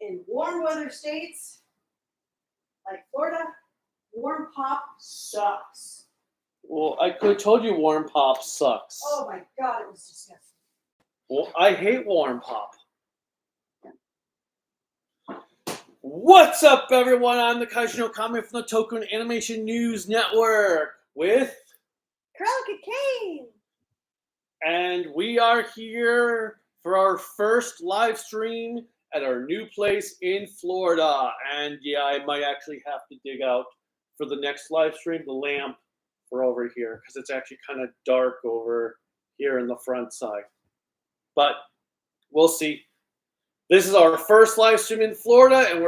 in warm weather states like Florida, warm pop sucks. Well, I could have told you warm pop sucks. Oh my god, it was disgusting. Well, I hate warm pop. What's up, everyone? I'm the Kaijino comment from the Toku Animation News Network with Cruellica Kain. And we are here for our first live stream at our new place in Florida. And yeah, I might actually have to dig out for the next live stream the lamp for over here because it's actually kind of dark over here in the front side. But we'll see. This is our first live stream in Florida, and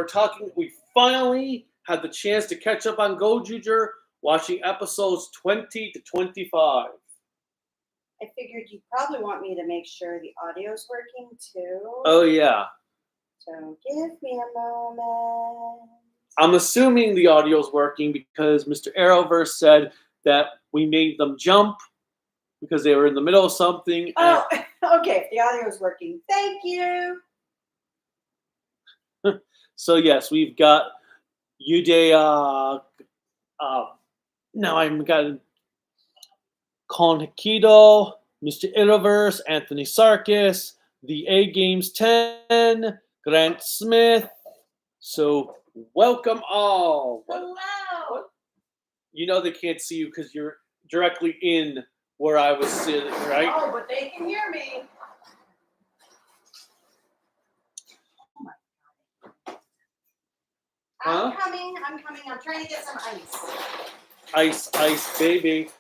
we finally had the chance to catch up on Go-Juger, watching episodes 20 to 25. I figured you'd probably want me to make sure the audio's working too. Oh, yeah. So give me a moment. I'm assuming the audio's working because Mr. Arrowverse said that we made them jump because they were in the middle of something. Oh, okay. If the audio's working, thank you. So yes, we've got Yude. Now I've got Kon Hikido, Mr. Arrowverse, Anthony Sarkis, the A Games 10, Grant Smith. So welcome all. Hello. You know they can't see you because you're directly in where I was sitting, right? Oh, but they can hear me. Huh? I'm coming. I'm trying to get some ice. Ice, baby.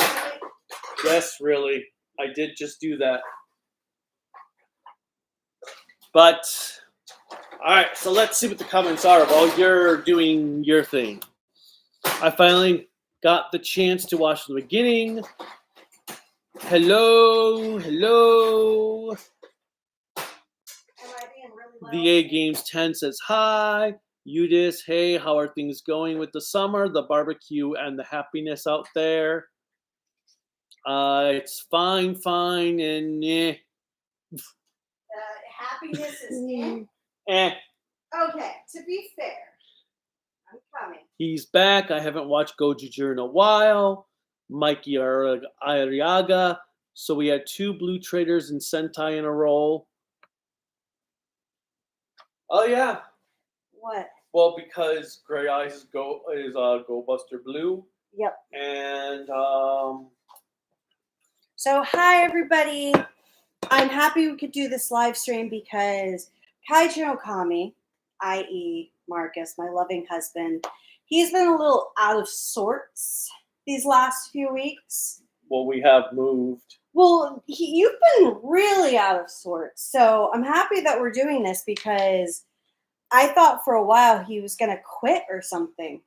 Okay. Yes, really. I did just do that. But, alright, so let's see what the comments are while you're doing your thing. I finally got the chance to watch the beginning. Hello. Am I being really loud? The A Games 10 says hi. Udis, hey, how are things going with the summer, the barbecue, and the happiness out there? It's fine, and eh. Happiness is in. Eh. Okay, to be fair, I'm coming. He's back. I haven't watched Gozyuger in a while. Mikey Ariaga. So we had 2 blue traders in Sentai in a row. Oh yeah. What? Well, because Gray Eyes is Go Buster Blue. Yep. And So hi everybody. I'm happy we could do this live stream because Kaijin Okami, i.e. Marcus, my loving husband, he's been a little out of sorts these last few weeks. well, we have moved. Well, you've been really out of sorts. So I'm happy that we're doing this because I thought for a while he was going to quit or something.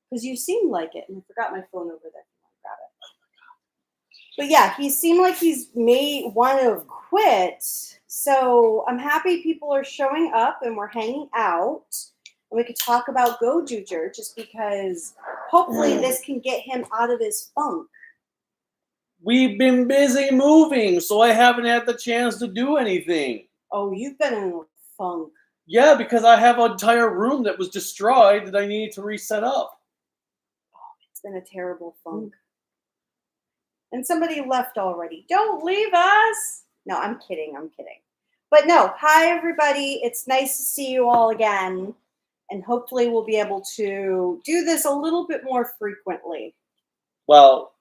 Because you seemed like it. And I forgot my phone over there. Grab it. But yeah, he seemed like he's may want to quit. So I'm happy people are showing up and we're hanging out. And we could talk about Gozyuger just because hopefully this can get him out of his funk. We've been busy moving, so I haven't had the chance to do anything. Oh, you've been in a funk. Yeah, because I have an entire room that was destroyed that I needed to reset up. Oh, it's been a terrible funk. And somebody left already. Don't leave us. No, I'm kidding. But no, hi everybody. It's nice to see you all again. And hopefully we'll be able to do this a little bit more frequently. Well,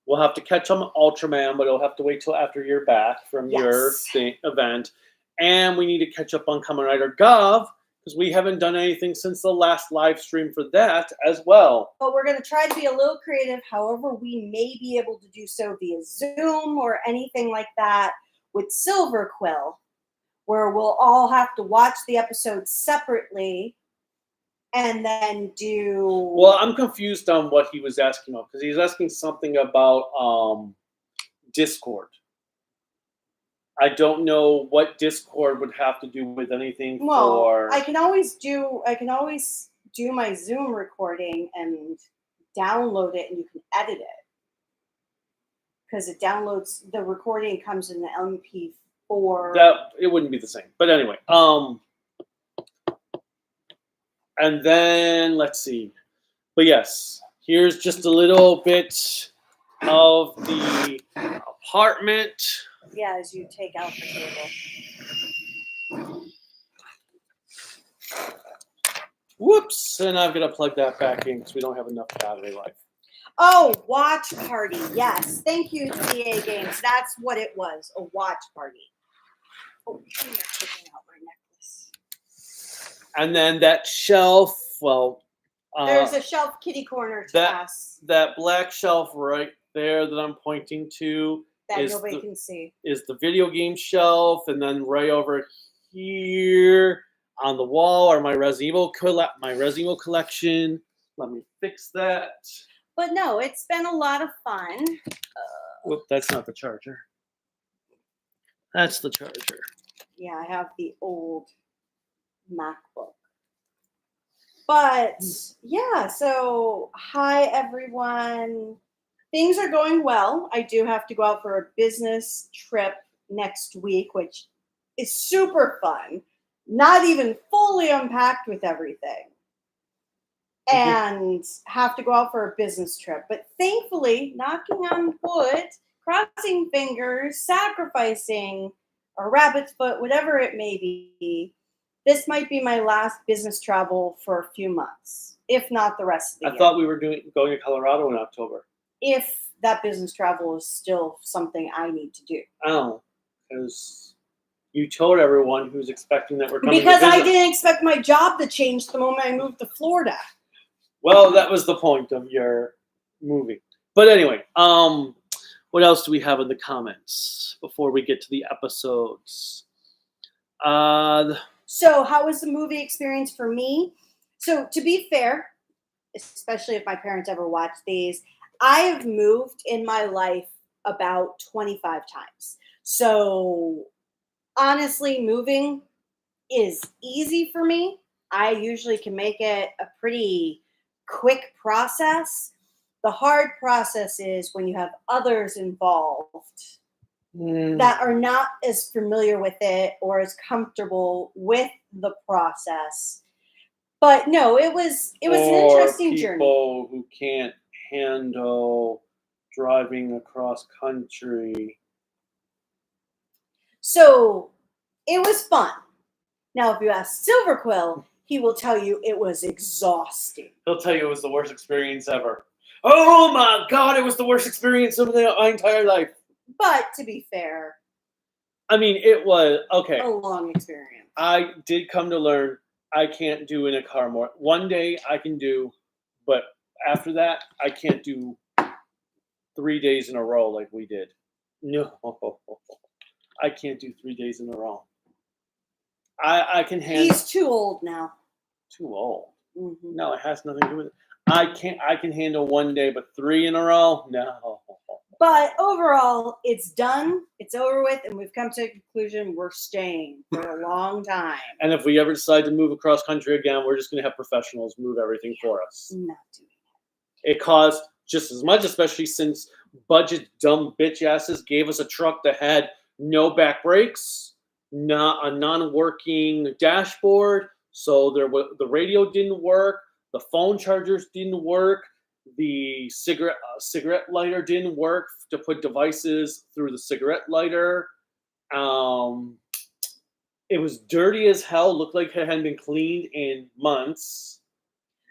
we'll have to catch up on Ultraman, but it'll have to wait till after you're back from your event. And we need to catch up on Kamen Rider Gov, because we haven't done anything since the last live stream for that as well. But we're going to try to be a little creative. However, we may be able to do so via Zoom or anything like that with Silver Quill, where we'll all have to watch the episode separately and then do... Well, I'm confused on what he was asking about, because he's asking something about Discord. I don't know what Discord would have to do with anything for... I can always do my Zoom recording and download it, and you can edit it. Because it downloads, the recording comes in the MP4. That it wouldn't be the same. But anyway, And then, let's see. But yes, here's just a little bit of the apartment. Yeah, as you take out the table. Whoops, and I've got to plug that back in because we don't have enough battery life. Oh, watch party. Yes. Thank you, CA Games. That's what it was, a watch party. Oh, I'm taking out my necklace. And then that shelf, well... There's a shelf kitty corner to us. That black shelf right there that I'm pointing to That nobody can see. Is the video game shelf, and then right over here on the wall are my Resident Evil collection. Let me fix that. But no, it's been a lot of fun. Whoop, that's not the charger. That's the charger. Yeah, I have the old MacBook. But yeah, so hi everyone. Things are going well. I do have to go out for a business trip next week, which is super fun. Not even fully unpacked with everything. And have to go out for a business trip. But thankfully, knocking on wood, crossing fingers, sacrificing a rabbit's foot, whatever it may be, this might be my last business travel for a few months, if not the rest of the year. I thought we were going to Colorado in October. If that business travel is still something I need to do. Oh, because you told everyone who's expecting that we're coming because to visit. I didn't expect my job to change the moment I moved to Florida. Well, that was the point of your movie. But anyway, what else do we have in the comments before we get to the episodes? So how was the movie experience for me? So to be fair, especially if my parents ever watch these, I have moved in my life about 25 times. So honestly, moving is easy for me. I usually can make it a pretty quick process. The hard process is when you have others involved that are not as familiar with it or as comfortable with the process. But no, it was an interesting journey. People who can't handle driving across country. So it was fun. Now, if you ask Silverquill, he will tell you it was exhausting. He'll tell you it was the worst experience ever. Oh my God, it was the worst experience of my entire life. But to be fair, I mean, it was okay. A long experience. I did come to learn I can't do in a car more. One day I can do, but after that, I can't do 3 days in a row like we did. No, I can't do 3 days in a row. I can handle. He's too old now. Too old? Mm-hmm. No, it has nothing to do with it. I can handle 1 day, but 3 in a row? No. But overall, it's done. It's over with, and we've come to a conclusion. We're staying for a long time. And if we ever decide to move across country again, we're just going to have professionals move everything for us. Not doing It costs just as much, especially since budget dumb bitch asses gave us a truck that had no back brakes, not a non-working dashboard, so the radio didn't work, the phone chargers didn't work, the cigarette lighter didn't work to put devices through the cigarette lighter. It was dirty as hell, looked like it hadn't been cleaned in months.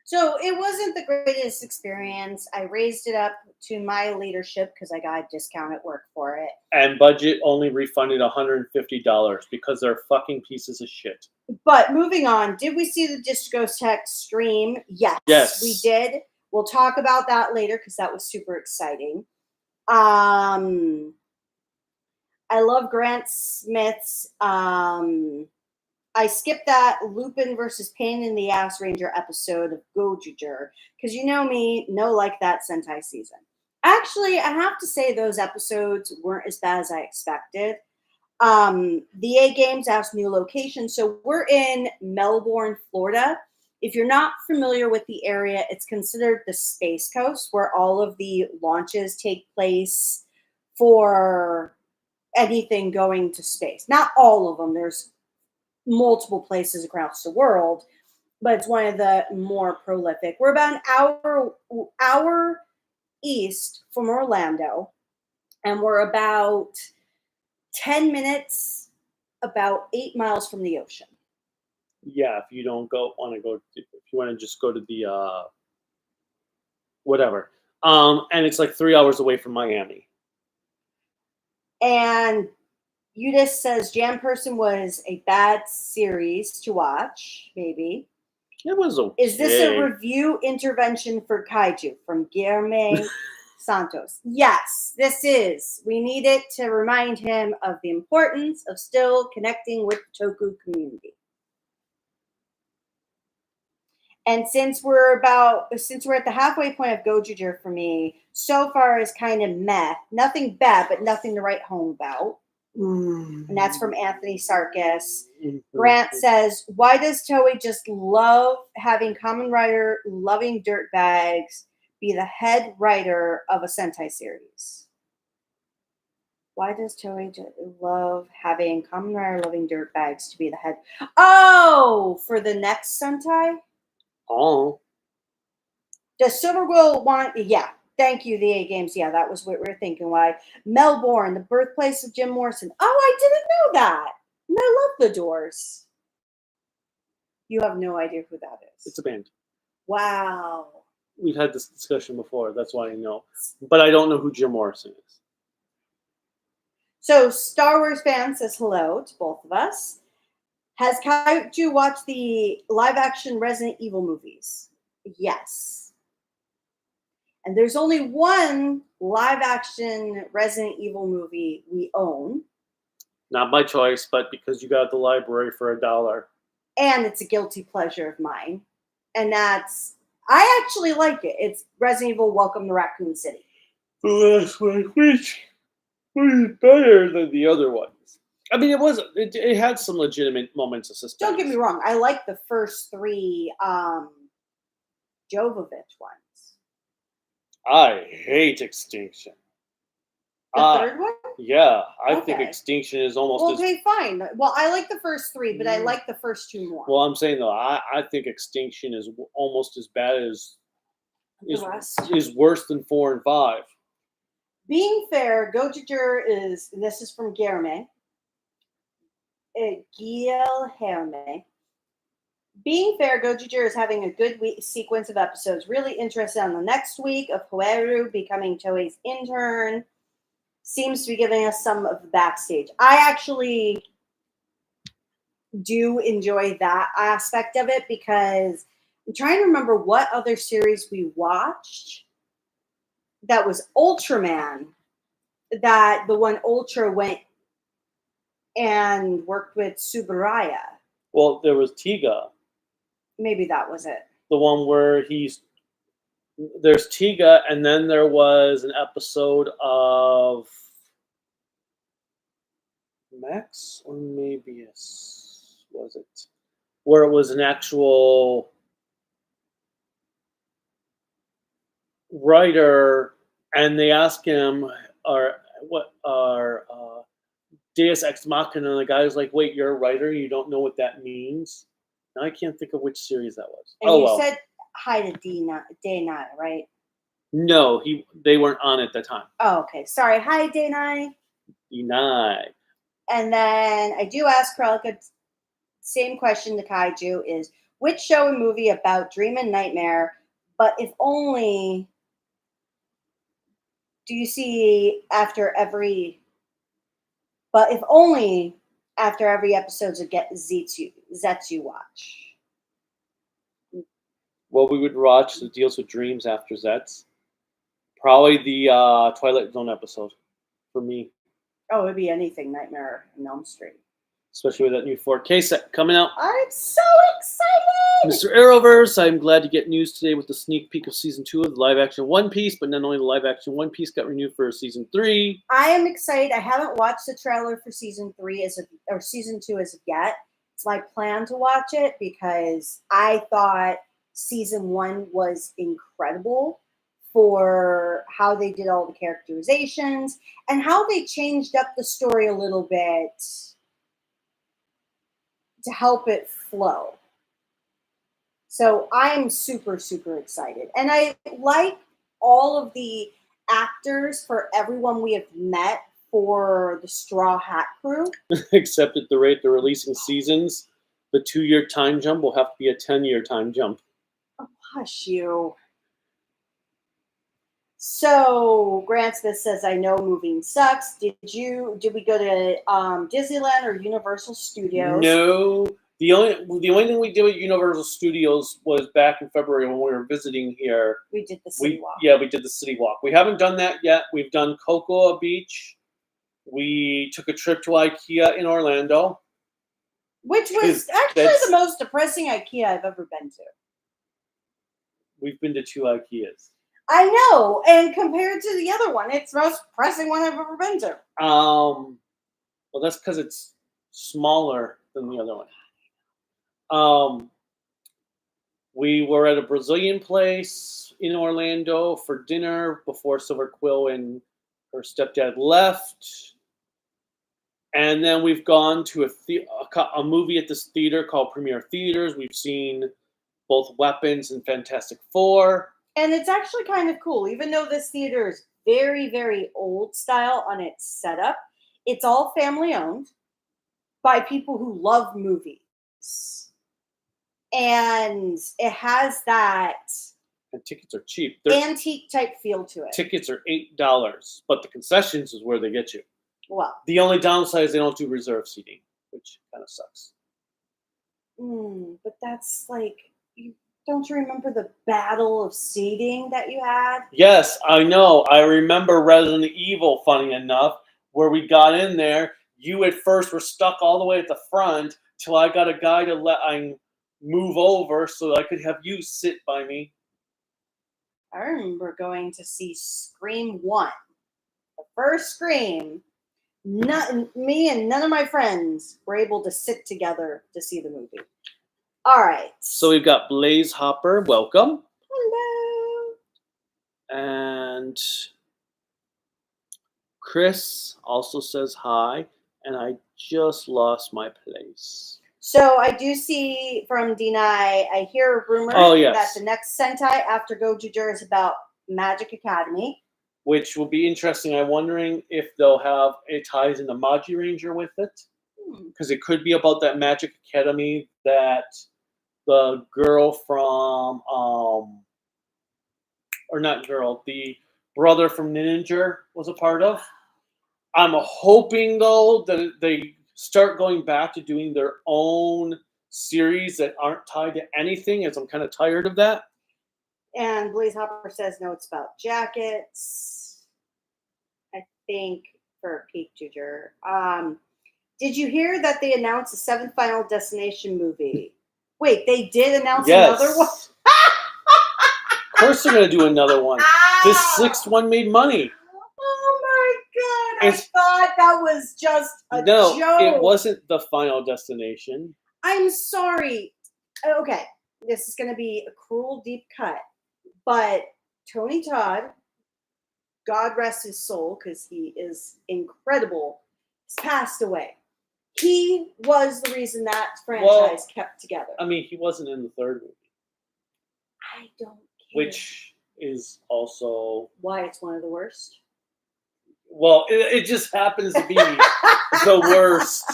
So it wasn't the greatest experience. I raised it up to my leadership because I got a discount at work for it. And budget only refunded $150 because they're fucking pieces of shit. But moving on, did we see the Discotheque stream? Yes, we did. We'll talk about that later because that was super exciting. I love Grant Smith's. I skipped that Lupin versus Pain in the Ass Ranger episode of Go-Juer because you know me, no like that Sentai season. Actually, I have to say those episodes weren't as bad as I expected. The A Games asked new location. So we're in Melbourne, Florida. If you're not familiar with the area, it's considered the Space Coast where all of the launches take place for anything going to space. Not all of them. There's multiple places across the world. but it's one of the more prolific. We're about an hour east from Orlando, and we're about 10 minutes, about 8 miles from the ocean. Yeah, if you don't if you want to just go to the whatever. And it's like 3 hours away from Miami. And Udis says Jam Person was a bad series to watch, maybe. It was okay. Is this a review intervention for Kaiju from Guillermo Santos? Yes, this is. We need it to remind him of the importance of still connecting with the Toku community. And since we're at the halfway point of Go-Juer for me, so far is kind of meh. Nothing bad, but nothing to write home about. And that's from Anthony Sarkis. Grant says, why does Toei just love having Kamen Rider loving dirtbags be the head writer of a Sentai series? Why does Toei love having Kamen Rider loving dirtbags to be the head? Oh, for the next Sentai? Oh. Does Silverwill want... Yeah. Thank you, the A Games. Yeah, that was what we were thinking. Why? Melbourne, the birthplace of Jim Morrison. Oh, I didn't know that. And I love the Doors. You have no idea who that is. It's a band. Wow. We've had this discussion before. That's why I know. But I don't know who Jim Morrison is. So, Star Wars fan says hello to both of us. Has Kaiju watched the live-action Resident Evil movies? Yes. And there's only one live-action Resident Evil movie we own. Not by choice, but because you got at the library for $1. And it's a guilty pleasure of mine. And that's... I actually like it. It's Resident Evil Welcome to Raccoon City. The last one, which was better than the other ones. I mean, it had some legitimate moments of suspense. Don't get me wrong. I like the first 3 Jovovich ones. I hate Extinction. The third one? Yeah, I think Extinction is almost fine. Well, I like the first 3, but I like the first 2 more. Well, I'm saying, though, I think Extinction is almost as bad as... is worse than 4 and 5. Being fair, Go-Juer is... And this is from Guillermo. Being fair, Go-Juer is having a good sequence of episodes. Really interested on the next week of Hoeru becoming Toei's intern. Seems to be giving us some of the backstage. I actually do enjoy that aspect of it because I'm trying to remember what other series we watched that was Ultraman, that the one Ultra went and worked with Subaraya. Well, there was Tiga. Maybe that was it. The one where there's Tiga, and then there was an episode of Max or Mabius, was it? Where it was an actual writer, and they asked him, Deus Ex Machina, and the guy was like, wait, you're a writer? You don't know what that means? Now I can't think of which series that was. And you said hi to Day9, right? No, they weren't on at the time. Oh, okay. Sorry. Hi, Day9. Day9. And then I do ask Cruellica, same question to Kaiju, is which show and movie about dream and nightmare, but if only do you see after every... But if only after every episode to get Zetsu watch. Well, we would watch the Deals with Dreams after Zets. Probably the Twilight Zone episode for me. Oh, it'd be anything Nightmare on Elm Street. Especially with that new 4K set coming out. I'm so excited! Mr. Arrowverse, I'm glad to get news today with the sneak peek of Season 2 of the live-action One Piece, but not only the live-action One Piece got renewed for Season 3. I am excited. I haven't watched the trailer for Season 3 or Season 2 as of yet. It's my plan to watch it because I thought Season 1 was incredible for how they did all the characterizations and how they changed up the story a little bit to help it flow. So I'm super, super excited. And I like all of the actors for everyone we have met for the Straw Hat Crew. Except at the rate they're releasing seasons, the 2-year time jump will have to be a 10-year time jump. Oh, hush you. So Grant Smith says, I know moving sucks. Did we go to Disneyland or Universal Studios? No. The only thing we did at Universal Studios was back in February when we were visiting here. We did the City Walk. Yeah, we did the City Walk. We haven't done that yet. We've done Cocoa Beach. We took a trip to IKEA in Orlando. Which was actually the most depressing IKEA I've ever been to. We've been to 2 IKEAs. I know, and compared to the other one, it's the most depressing one I've ever been to. Well, that's because it's smaller than the other one. We were at a Brazilian place in Orlando for dinner before Silver Quill and her stepdad left. And then we've gone to a movie at this theater called Premier Theaters. We've seen both Weapons and Fantastic Four. And it's actually kind of cool. Even though this theater is very, very old style on its setup, it's all family owned by people who love movies. And it has that... And tickets are cheap. Antique type feel to it. Tickets are $8, but the concessions is where they get you. Well, the only downside is they don't do reserve seating, which kind of sucks. But that's like, don't you remember the battle of seating that you had? Yes, I know. I remember Resident Evil, funny enough, where we got in there. You at first were stuck all the way at the front till I got a guy to let I move over so I could have you sit by me. I remember going to see Scream 1. The first Scream. Me and none of my friends were able to sit together to see the movie. All right. So we've got Blaze Hopper. Welcome. Hello. And Chris also says hi. And I just lost my place. So I do see from Denai, I hear a rumor that the next Sentai after Go-Juer is about Magic Academy. Which will be interesting. I'm wondering if they'll have it ties into Magi Ranger with it. Because it could be about that Magic Academy that the girl from, or not girl, the brother from Ninja was a part of. I'm hoping, though, that they start going back to doing their own series that aren't tied to anything, as I'm kind of tired of that. And Blaze Hopper says, no, it's about jackets. I think for Peak Juger. Did you hear that they announced a 7th Final Destination movie? Wait, they did announce another one? Of course they're going to do another one. This 6th one made money. Oh my God. I thought that was just a joke. No, it wasn't the Final Destination. I'm sorry. Okay, this is going to be a cruel deep cut. But Tony Todd, God rest his soul, because he is incredible, has passed away. He was the reason that franchise kept together. I mean, he wasn't in the 3rd movie. I don't care. Which is also... why it's one of the worst? Well, it just happens to be the worst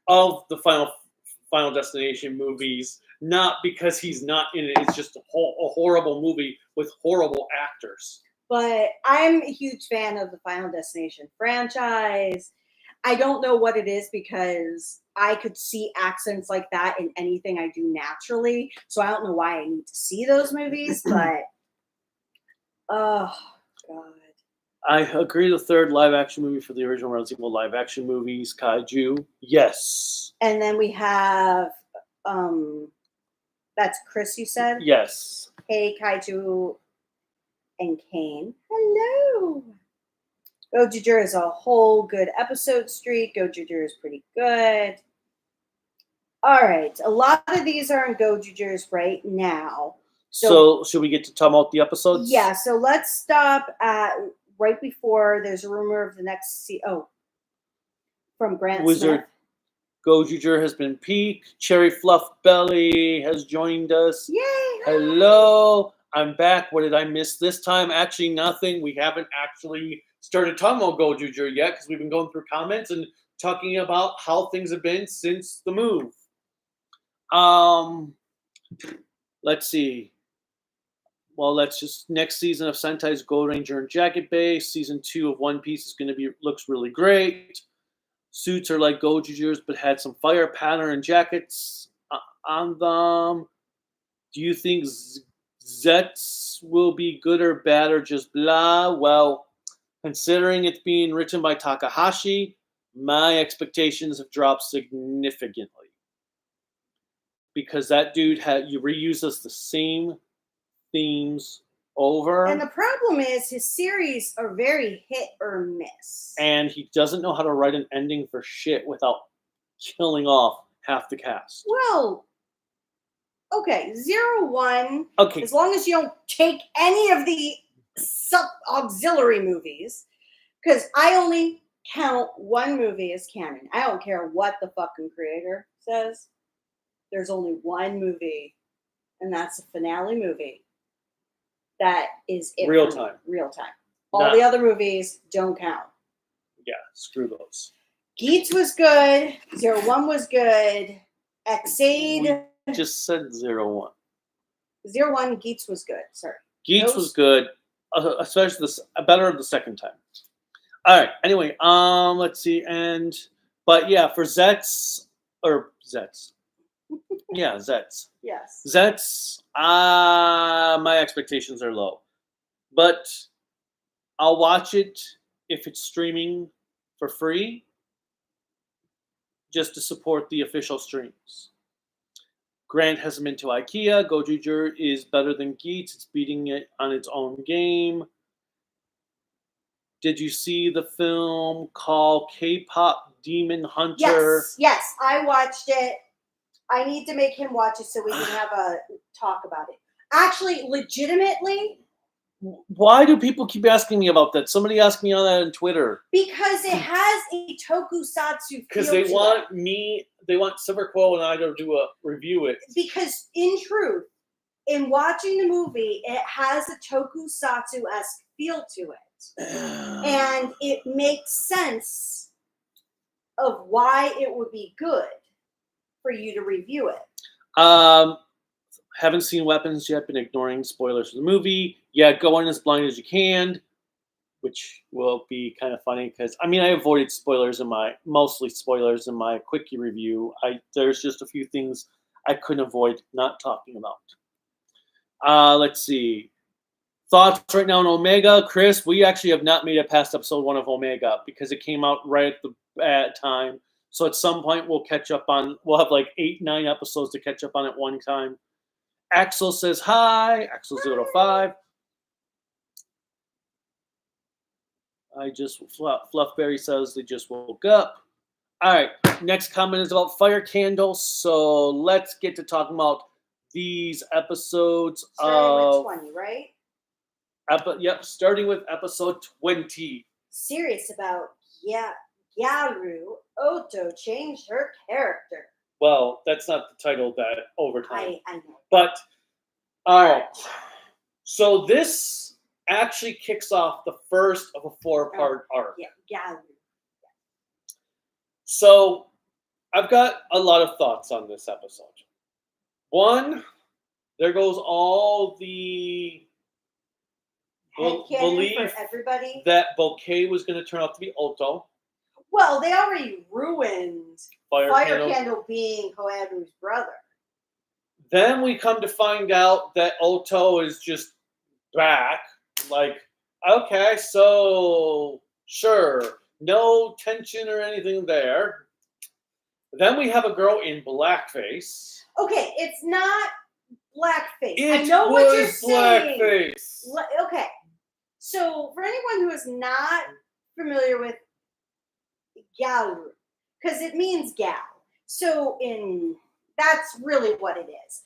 of the Final Destination movies. Not because he's not in it. It's just a horrible movie with horrible actors. But I'm a huge fan of the Final Destination franchise. I don't know what it is because I could see accents like that in anything I do naturally. So I don't know why I need to see those movies, but oh God. I agree the 3rd live action movie for the original Resident Evil live action movies, Kaiju. Yes. And then we have that's Chris, you said? Yes. Hey, Kaiju and Kane. Hello. Go-Juer is a whole good episode streak. Go-Juer is pretty good. All right. A lot of these are in Go-Juers right now. So should we get to talk about the episodes? Yeah. So let's stop at right before there's a rumor of the next from Grant Smith. Go-Juer has been peaked. Cherry Fluff Belly has joined us. Yay! Hello. I'm back. What did I miss this time? Actually, nothing. We haven't actually started talking about Go-Juer yet because we've been going through comments and talking about how things have been since the move. Let's see. Well, let's just next season of Sentai's Gold Ranger and Jacket Base. Season 2 of One Piece is going to looks really great. Suits are like Go-Juer's, but had some fire pattern and jackets on them. Do you think Zets will be good or bad or just blah? Well, considering it's being written by Takahashi, my expectations have dropped significantly. Because that dude reuses the same themes over. And the problem is his series are very hit or miss. And he doesn't know how to write an ending for shit without killing off half the cast. Well, okay, 0-1. Okay. As long as you don't take any of the auxiliary movies, because I only count one movie as canon. I don't care what the fucking creator says. There's only one movie, and that's the finale movie. That is it. Real time. Real time. All the other movies don't count. Yeah, screw those. Geats was good. 0-1 was good. Exade. We just said 0-1. 0-1, Geats was good. Sorry. Geats was good, especially better the second time. All right. Anyway, let's see. But yeah, for Zets. Yeah, Zets. Yes. Zets, my expectations are low. But I'll watch it if it's streaming for free, just to support the official streams. Grant hasn't been to IKEA. Go-Juer is better than Geats. It's beating it on its own game. Did you see the film called K-Pop Demon Hunter? Yes, I watched it. I need to make him watch it so we can have a talk about it. Actually, legitimately. Why do people keep asking me about that? Somebody asked me on that on Twitter. Because it has a tokusatsu feel. Because they want Silver Quill and I to do a review it. Because in truth, in watching the movie, it has a tokusatsu-esque feel to it. And it makes sense of why it would be good for you to review it. Haven't seen Weapons yet, been ignoring spoilers for the movie. Yeah, go in as blind as you can, which will be kind of funny because, I avoided mostly spoilers in my quickie review. There's just a few things I couldn't avoid not talking about. Let's see. Thoughts right now on Omega. Chris, we actually have not made it past episode 1 of Omega because it came out right at the time. So at some point we'll have like 8-9 episodes to catch up on at one time. Axel says hi. Axel05. Fluffberry says they just woke up. All right. Next comment is about Fire Candle. So let's get to talking about these episodes. Starting with 20, right? Yep, starting with episode 20. Serious about Gyaru, Oto changed her character. Well, that's not the title that overtime. I know. But, all right. So this actually kicks off the first of a 4-part arc. Yeah, Gyaru. So I've got a lot of thoughts on this episode. One, there goes all the belief for everybody that Bouquet was going to turn out to be Oto. Well, they already ruined Fire Candle being Koharu's brother. Then we come to find out that Oto is just back. Like, okay, so sure, no tension or anything there. Then we have a girl in blackface. Okay, it's not blackface. I know what you're saying. Blackface. Okay, so for anyone who is not familiar with Gyaru, because it means gal. So that's really what it is.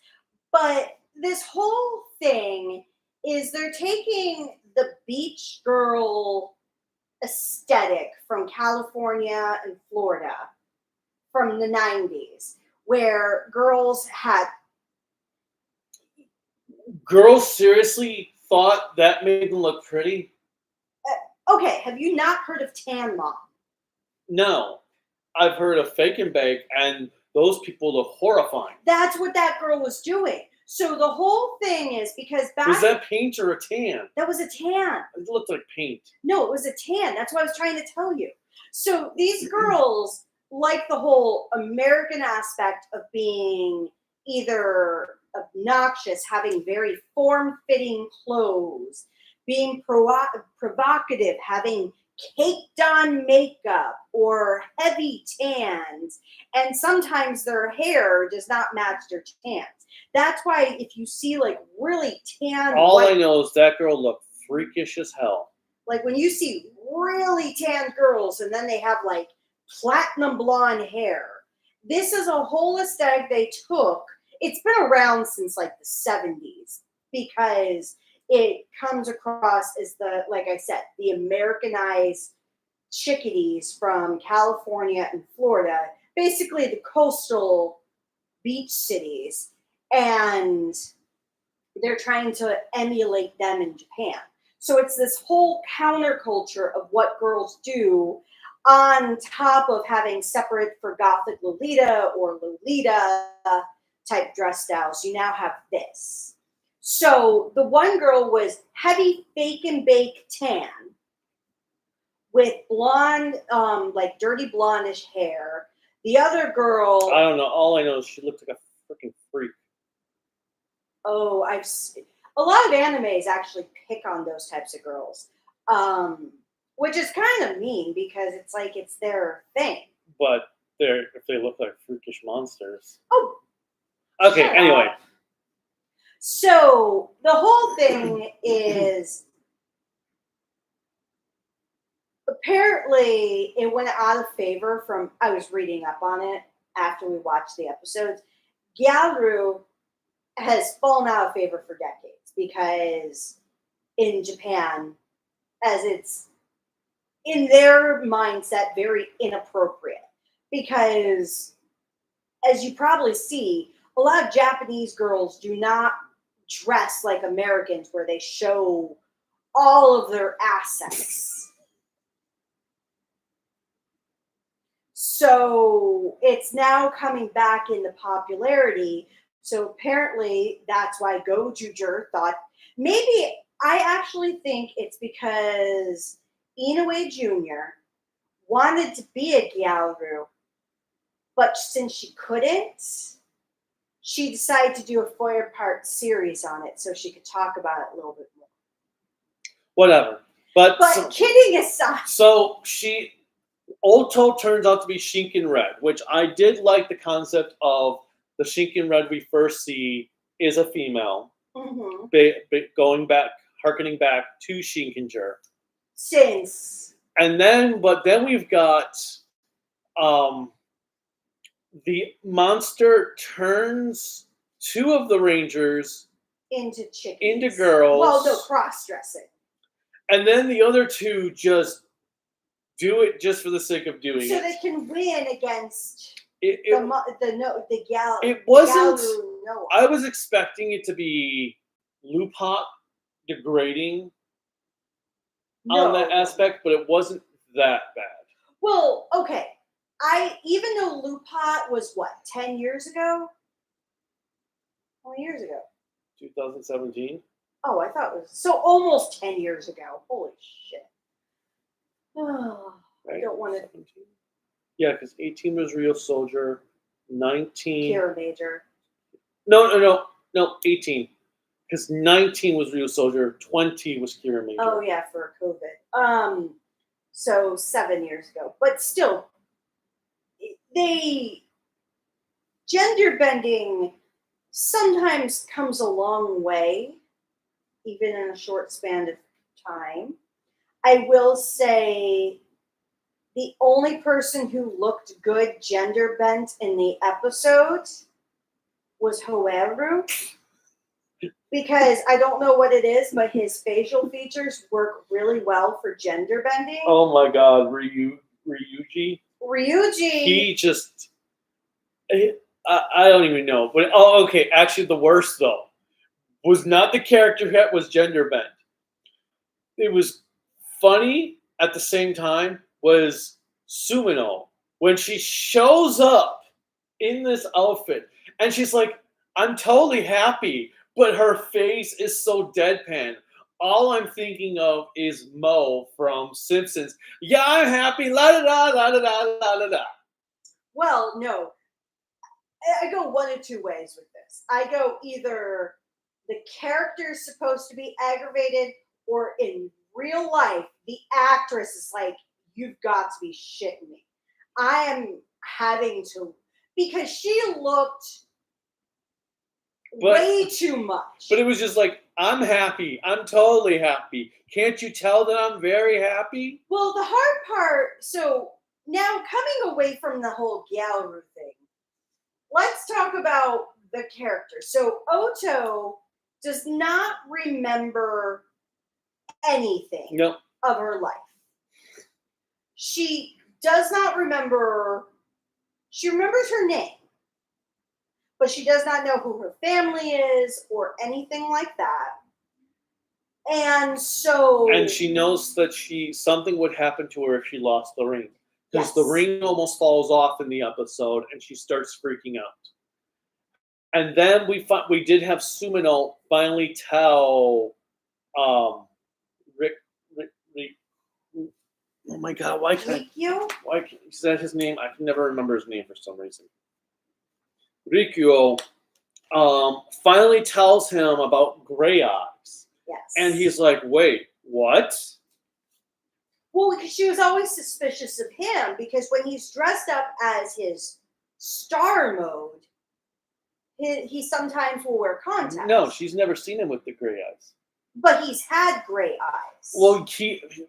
But this whole thing is they're taking the beach girl aesthetic from California and Florida from the 90s where girls had. Girls seriously thought that made them look pretty? Okay, have you not heard of Tan Mom? No. I've heard of Fake and Bake, and those people look horrifying. That's what that girl was doing. So the whole thing is because back. Was that paint or a tan? That was a tan. It looked like paint. No, it was a tan. That's what I was trying to tell you. So these girls like the whole American aspect of being either obnoxious, having very form-fitting clothes, being provocative, having caked on makeup or heavy tans, and sometimes their hair does not match their tans. That's why if you see like really tan, all I know is that girl looked freakish as hell. Like when you see really tan girls and then they have like platinum blonde hair, this is a whole aesthetic they took. It's been around since like the 70s because it comes across as the, like I said, the Americanized chickadees from California and Florida, basically the coastal beach cities, and they're trying to emulate them in Japan. So it's this whole counterculture of what girls do on top of having separate for Gothic Lolita or Lolita type dress styles. You now have this. So the one girl was heavy fake and bake tan with blonde, like dirty blondish hair. The other girl, I don't know. All I know is she looked like a freaking freak. Oh, I've seen a lot of animes actually pick on those types of girls, which is kind of mean because it's like it's their thing. But if they look like freakish monsters. Oh, okay. Anyway. So the whole thing is apparently it went out of favor from, I was reading up on it after we watched the episodes. Gyaru has fallen out of favor for decades because in Japan, as it's in their mindset, very inappropriate. Because as you probably see, a lot of Japanese girls do not dress like Americans where they show all of their assets. So it's now coming back into popularity. So apparently that's why Go-Juger thought, maybe I actually think it's because Inoue Jr. wanted to be a Gyaru, but since she couldn't, she decided to do a 4-part series on it so she could talk about it a little bit more. Whatever. But kidding aside. So Oto turns out to be Shinken Red, which I did like the concept of the Shinken Red we first see is a female. Mm-hmm. Harkening back to Shinkenger. But then we've got the monster turns 2 of the Rangers into girls. Well, no, cross-dressing. And then the other 2 just do it just for the sake of doing it. So they can win against the gal. It wasn't. I was expecting it to be Lupin degrading on that aspect, but it wasn't that bad. Well, okay. Even though Lupin was what, 10 years ago? How many years ago? 2017. Oh, I thought it was so almost 10 years ago. Holy shit. Oh, right? I don't want to. 17. Yeah, because 18 was Real Soldier, 19. Kira Major. No, 18. Because 19 was Real Soldier, 20 was Kira Major. Oh yeah, for COVID. So 7 years ago, but still, gender bending sometimes comes a long way, even in a short span of time. I will say the only person who looked good gender bent in the episode was Hoeru. Because I don't know what it is, but his facial features work really well for gender bending. Oh my god, Ryuji. Ryuji. He just I don't even know. But okay. Actually, the worst though was not the character that was gender bent. It was funny at the same time. Was Sumino when she shows up in this outfit and she's like, "I'm totally happy," but her face is so deadpan. All I'm thinking of is Mo from Simpsons. Yeah, I'm happy. La da da la da da la da da. Well, no. I go one of two ways with this. I go either the character's supposed to be aggravated, or in real life, the actress is like, you've got to be shitting me. I am having to, because she looked way too much. But it was just like, I'm happy. I'm totally happy. Can't you tell that I'm very happy? Well, the hard part, so now coming away from the whole Gozyuger thing, let's talk about the character. So Oto does not remember anything of her life. She does not remember, she remembers her name, but she does not know who her family is or anything like that. And so... And she knows that something would happen to her if she lost the ring. Because the ring almost falls off in the episode, and she starts freaking out. And then we did have Sumino finally tell Rick. Oh my God! Why is that his name? I can never remember his name for some reason. Rikyo finally tells him about Gray Eyes. Yes. And he's like, "Wait, what?" Well, because she was always suspicious of him, because when he's dressed up as his star mode, he sometimes will wear contacts. No, she's never seen him with the gray eyes. But he's had gray eyes. Well,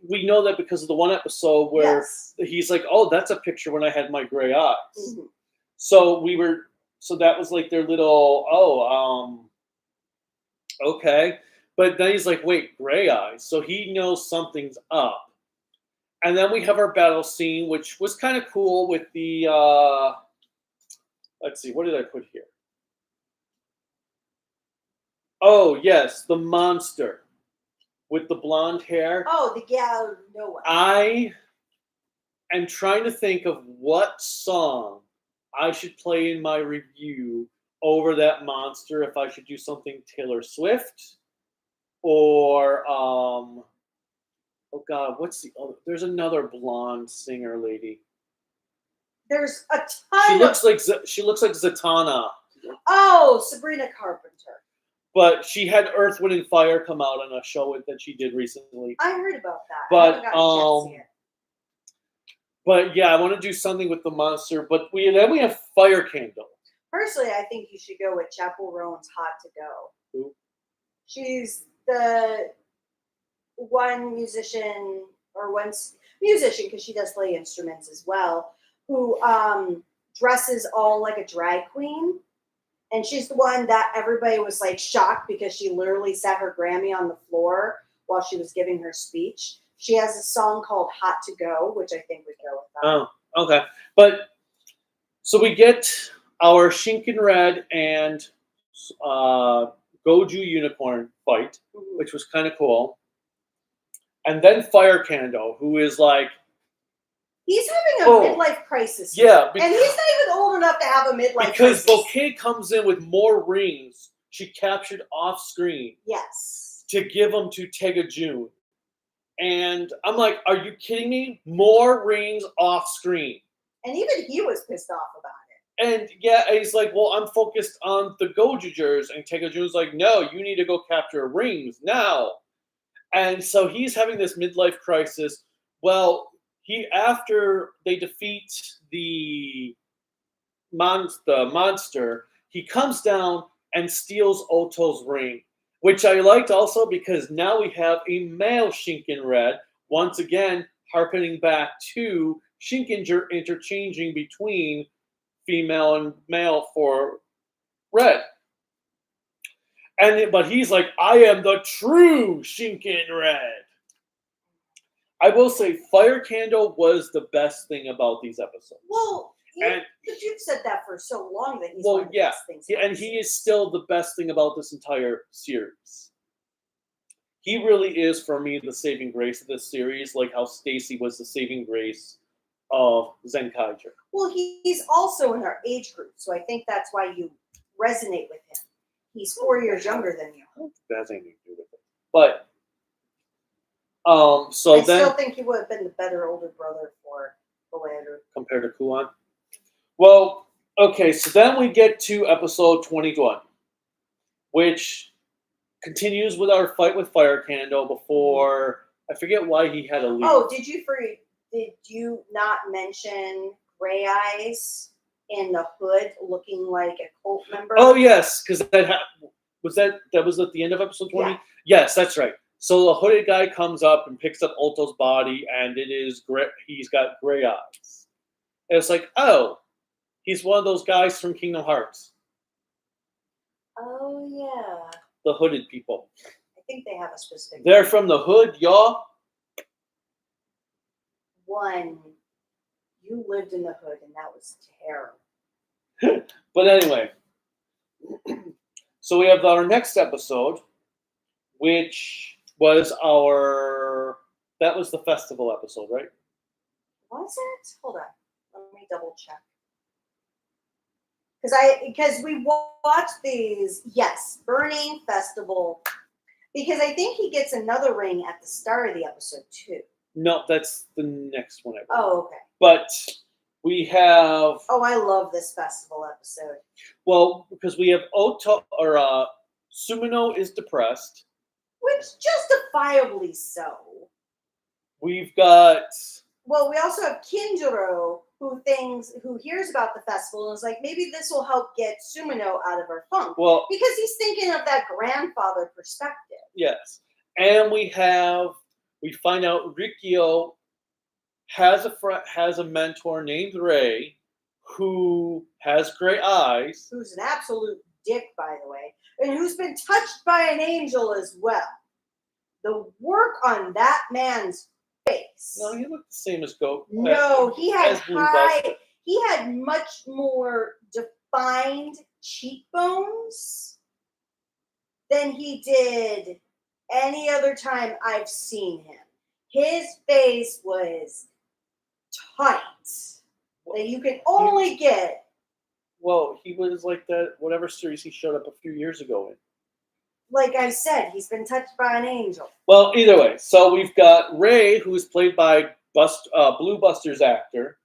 we know that because of the one episode where he's like, "Oh, that's a picture when I had my gray eyes." Mm-hmm. So that was like their little, okay. But then he's like, "Wait, gray eyes." So he knows something's up. And then we have our battle scene, which was kind of cool with the, let's see, what did I put here? Oh, yes, the monster with the blonde hair. Oh, the gal, no one. I am trying to think of what song I should play in my review over that monster, if I should do something Taylor Swift or, oh God, what's the other? There's another blonde singer lady. There's a ton. She looks like Zatanna. Oh, Sabrina Carpenter. But she had Earth, Wind, and Fire come out on a show that she did recently. I heard about that. But I haven't gotten a chance to see it. But yeah, I want to do something with the monster. But then we have Fire Candle. Personally, I think you should go with Chapel Roan's Hot to Go. Who? She's the one musician, because she does play instruments as well, who dresses all like a drag queen. And she's the one that everybody was like shocked because she literally sat her Grammy on the floor while she was giving her speech. She has a song called Hot to Go, which I think would go with that. Oh, okay. But so we get our Shinkenger Red and Go-Juer unicorn fight, which was kind of cool. And then Fire Candle, who is like... He's having a midlife crisis. Yeah. And he's not even old enough to have a midlife crisis. Because Bouquet comes in with more rings she captured off screen. Yes. To give them to Tega June. And I'm like, are you kidding me? More rings off screen. And even he was pissed off about it. And yeah, he's like, well, I'm focused on the Go-Juers. And Tega June's like, no, you need to go capture rings now. And so he's having this midlife crisis. Well, after they defeat the monster, he comes down and steals Oto's ring, which I liked also because now we have a male Shinkenger Red, once again harkening back to Shinkenger interchanging between female and male for red. But he's like, I am the true Shinkenger Red. I will say Fire Candle was the best thing about these episodes. Well, But you've said that for so long that he's well, one of the yeah, best things. and he is still the best thing about this entire series. He really is, for me, the saving grace of this series, like how Stacy was the saving grace of Shinkenger. Well, he's also in our age group, so I think that's why you resonate with him. He's 4 years younger than you. That's anything to do with it. But so I then still think he would have been the better older brother for Commander. compared to Kuan. Well, okay, so then we get to episode 21, which continues with our fight with Fire Candle before I forget why he had to leave. Oh, did you not mention Gray Eyes in the hood looking like a cult member? Oh yes, because was at the end of episode 20? Yeah. Yes, that's right. So the hooded guy comes up and picks up Ulto's body, and he's got gray eyes. And it's like, oh, he's one of those guys from Kingdom Hearts. Oh yeah. The hooded people. I think they have a specific. They're from the hood, y'all. One, you lived in the hood, and that was terrible. But anyway, so we have our next episode, which was that was the festival episode, right? Was it? Hold on. Let me double check. Because we watched these, yes, Burning Festival, because I think he gets another ring at the start of the episode too. No, that's the next one. Oh, okay. But we have. Oh, I love this festival episode. Well, because we have Sumino is depressed. Which justifiably so. We've got. Well, we also have Kinjiro, who hears about the festival and is like, maybe this will help get Sumino out of her funk. Well, because he's thinking of that grandfather perspective. Yes, and we find out Rikyo has a mentor named Ray, who has gray eyes. Who's an absolute dick, by the way, and who's been touched by an angel as well. The work on that man's face. No, he looked the same as Go. No, he had Bluesky. He had much more defined cheekbones than he did any other time I've seen him. His face was tight. That you can only get. Well, he was like that. Whatever series he showed up a few years ago in. Like I said, he's been touched by an angel. Well, either way, so we've got Ray, who is played by Blue Buster's actor.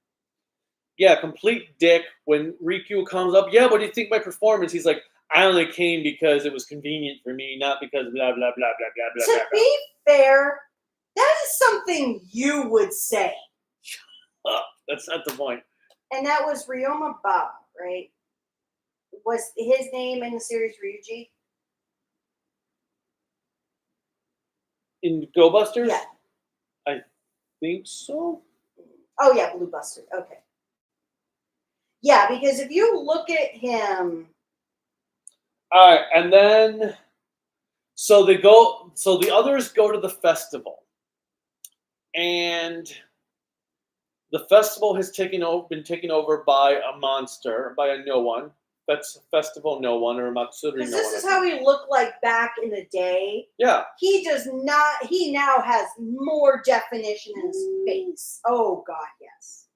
Yeah, complete dick when Rikyu comes up. Yeah, what do you think of my performance? He's like, I only came because it was convenient for me, not because blah, blah, blah, blah, blah, blah, blah. To be fair, that is something you would say. That's not the point. And that was Ryoma Baba, right? Was his name in the series Ryuji? In Go Busters? Yeah. I think so. Oh, yeah, Blue Buster. Okay. Yeah, because if you look at him. All right, and then so the others go to the festival. And the festival has been taken over by a monster, by a no one. That's Festival No One or Matsuri No One. Because this is how he looked like back in the day. Yeah. He does not. He now has more definition in his face. Oh God, yes.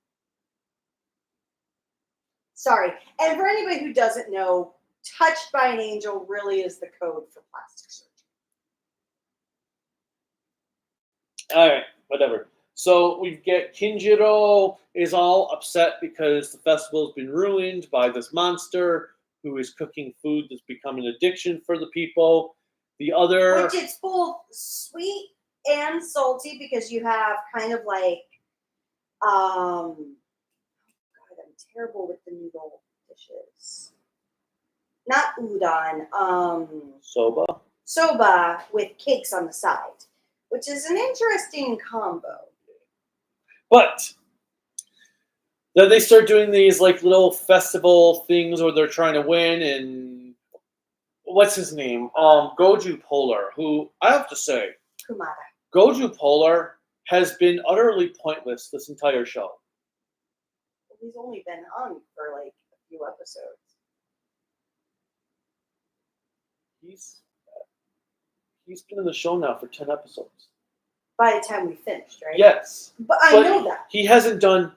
Sorry. And for anybody who doesn't know, touched by an angel really is the code for plastic surgery. All right, whatever. So we get Kinjiro is all upset because the festival's been ruined by this monster who is cooking food that's become an addiction for the people. The other, which is both sweet and salty because you have kind of like, God, I'm terrible with the noodle dishes. Not udon. Soba with cakes on the side, which is an interesting combo. But then they start doing these like little festival things where they're trying to win, and what's his name? Go-Juer, who I have to say, Kumada. Go-Juer has been utterly pointless this entire show. He's only been on for like a few episodes. He's been in the show now for 10 episodes. By the time we finished, right? Yes. But I know that. He hasn't done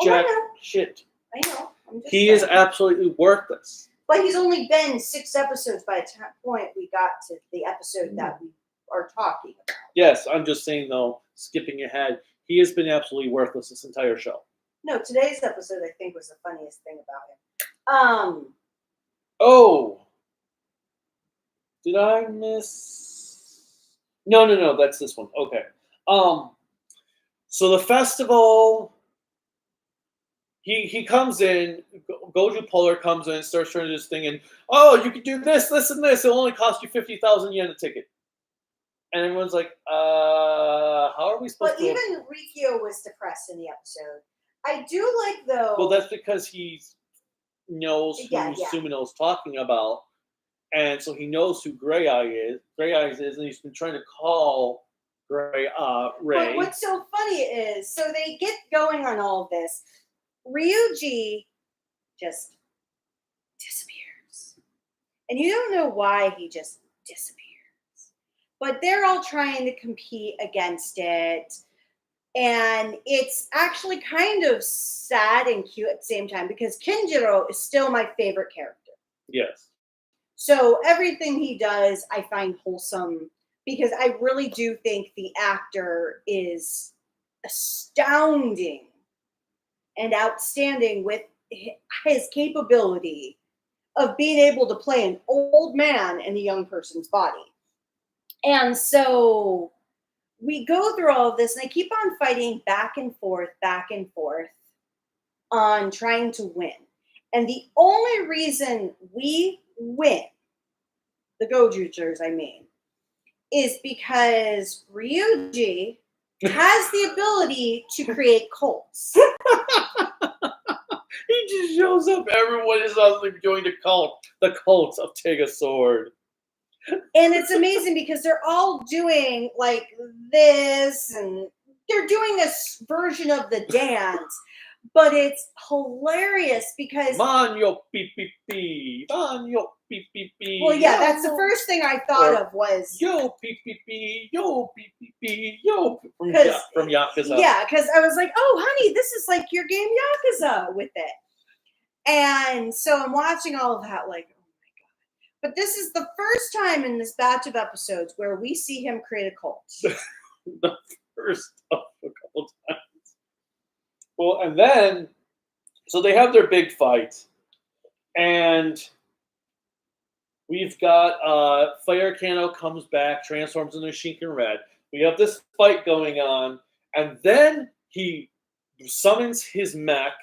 jack shit. I know. I'm just he saying. is absolutely worthless. But he's only been 6 episodes by the point we got to the episode that we are talking about. Yes, I'm just saying, though, skipping ahead, he has been absolutely worthless this entire show. No, today's episode, I think, was the funniest thing about him. Oh. Did I miss? No, that's this one. Okay. So the festival, he comes in, Go-Juer comes in, starts trying to do this thing, and, oh, you can do this, this, and this. It'll only cost you 50,000 yen a ticket. And everyone's like, how are we supposed to... But even Rikyo was depressed in the episode. I do like, though... Well, that's because he knows who Sumino's talking about. And so he knows who Grey Eyes is, and he's been trying to call Ray. But what's so funny is, so they get going on all of this. Ryuji just disappears. And you don't know why he just disappears. But they're all trying to compete against it. And it's actually kind of sad and cute at the same time, because Kinjiro is still my favorite character. Yes. So everything he does, I find wholesome, because I really do think the actor is astounding and outstanding with his capability of being able to play an old man in a young person's body. And so we go through all of this, and they keep on fighting back and forth on trying to win. And the only reason we win, the Go-Juers, I mean, is because Ryuji has the ability to create cults. He just shows up. Everyone is suddenly doing the cult of Take a Sword. And it's amazing because they're all doing like this, and they're doing a version of the dance. But it's hilarious because... Manyo beep beep beep. Manyo beep beep beep. Well, yeah, that's the first thing I thought of was... Yo beep beep beep. Yo beep beep beep. Yo. From Yakuza. Yeah, because I was like, oh, honey, this is like your game Yakuza with it. And so I'm watching all of that like, oh my God. But this is the first time in this batch of episodes where we see him create a cult. The first of a couple times. Well, and then, so they have their big fight, and we've got Fire Kano comes back, transforms into Shinkenger Red. We have this fight going on, and then he summons his mech,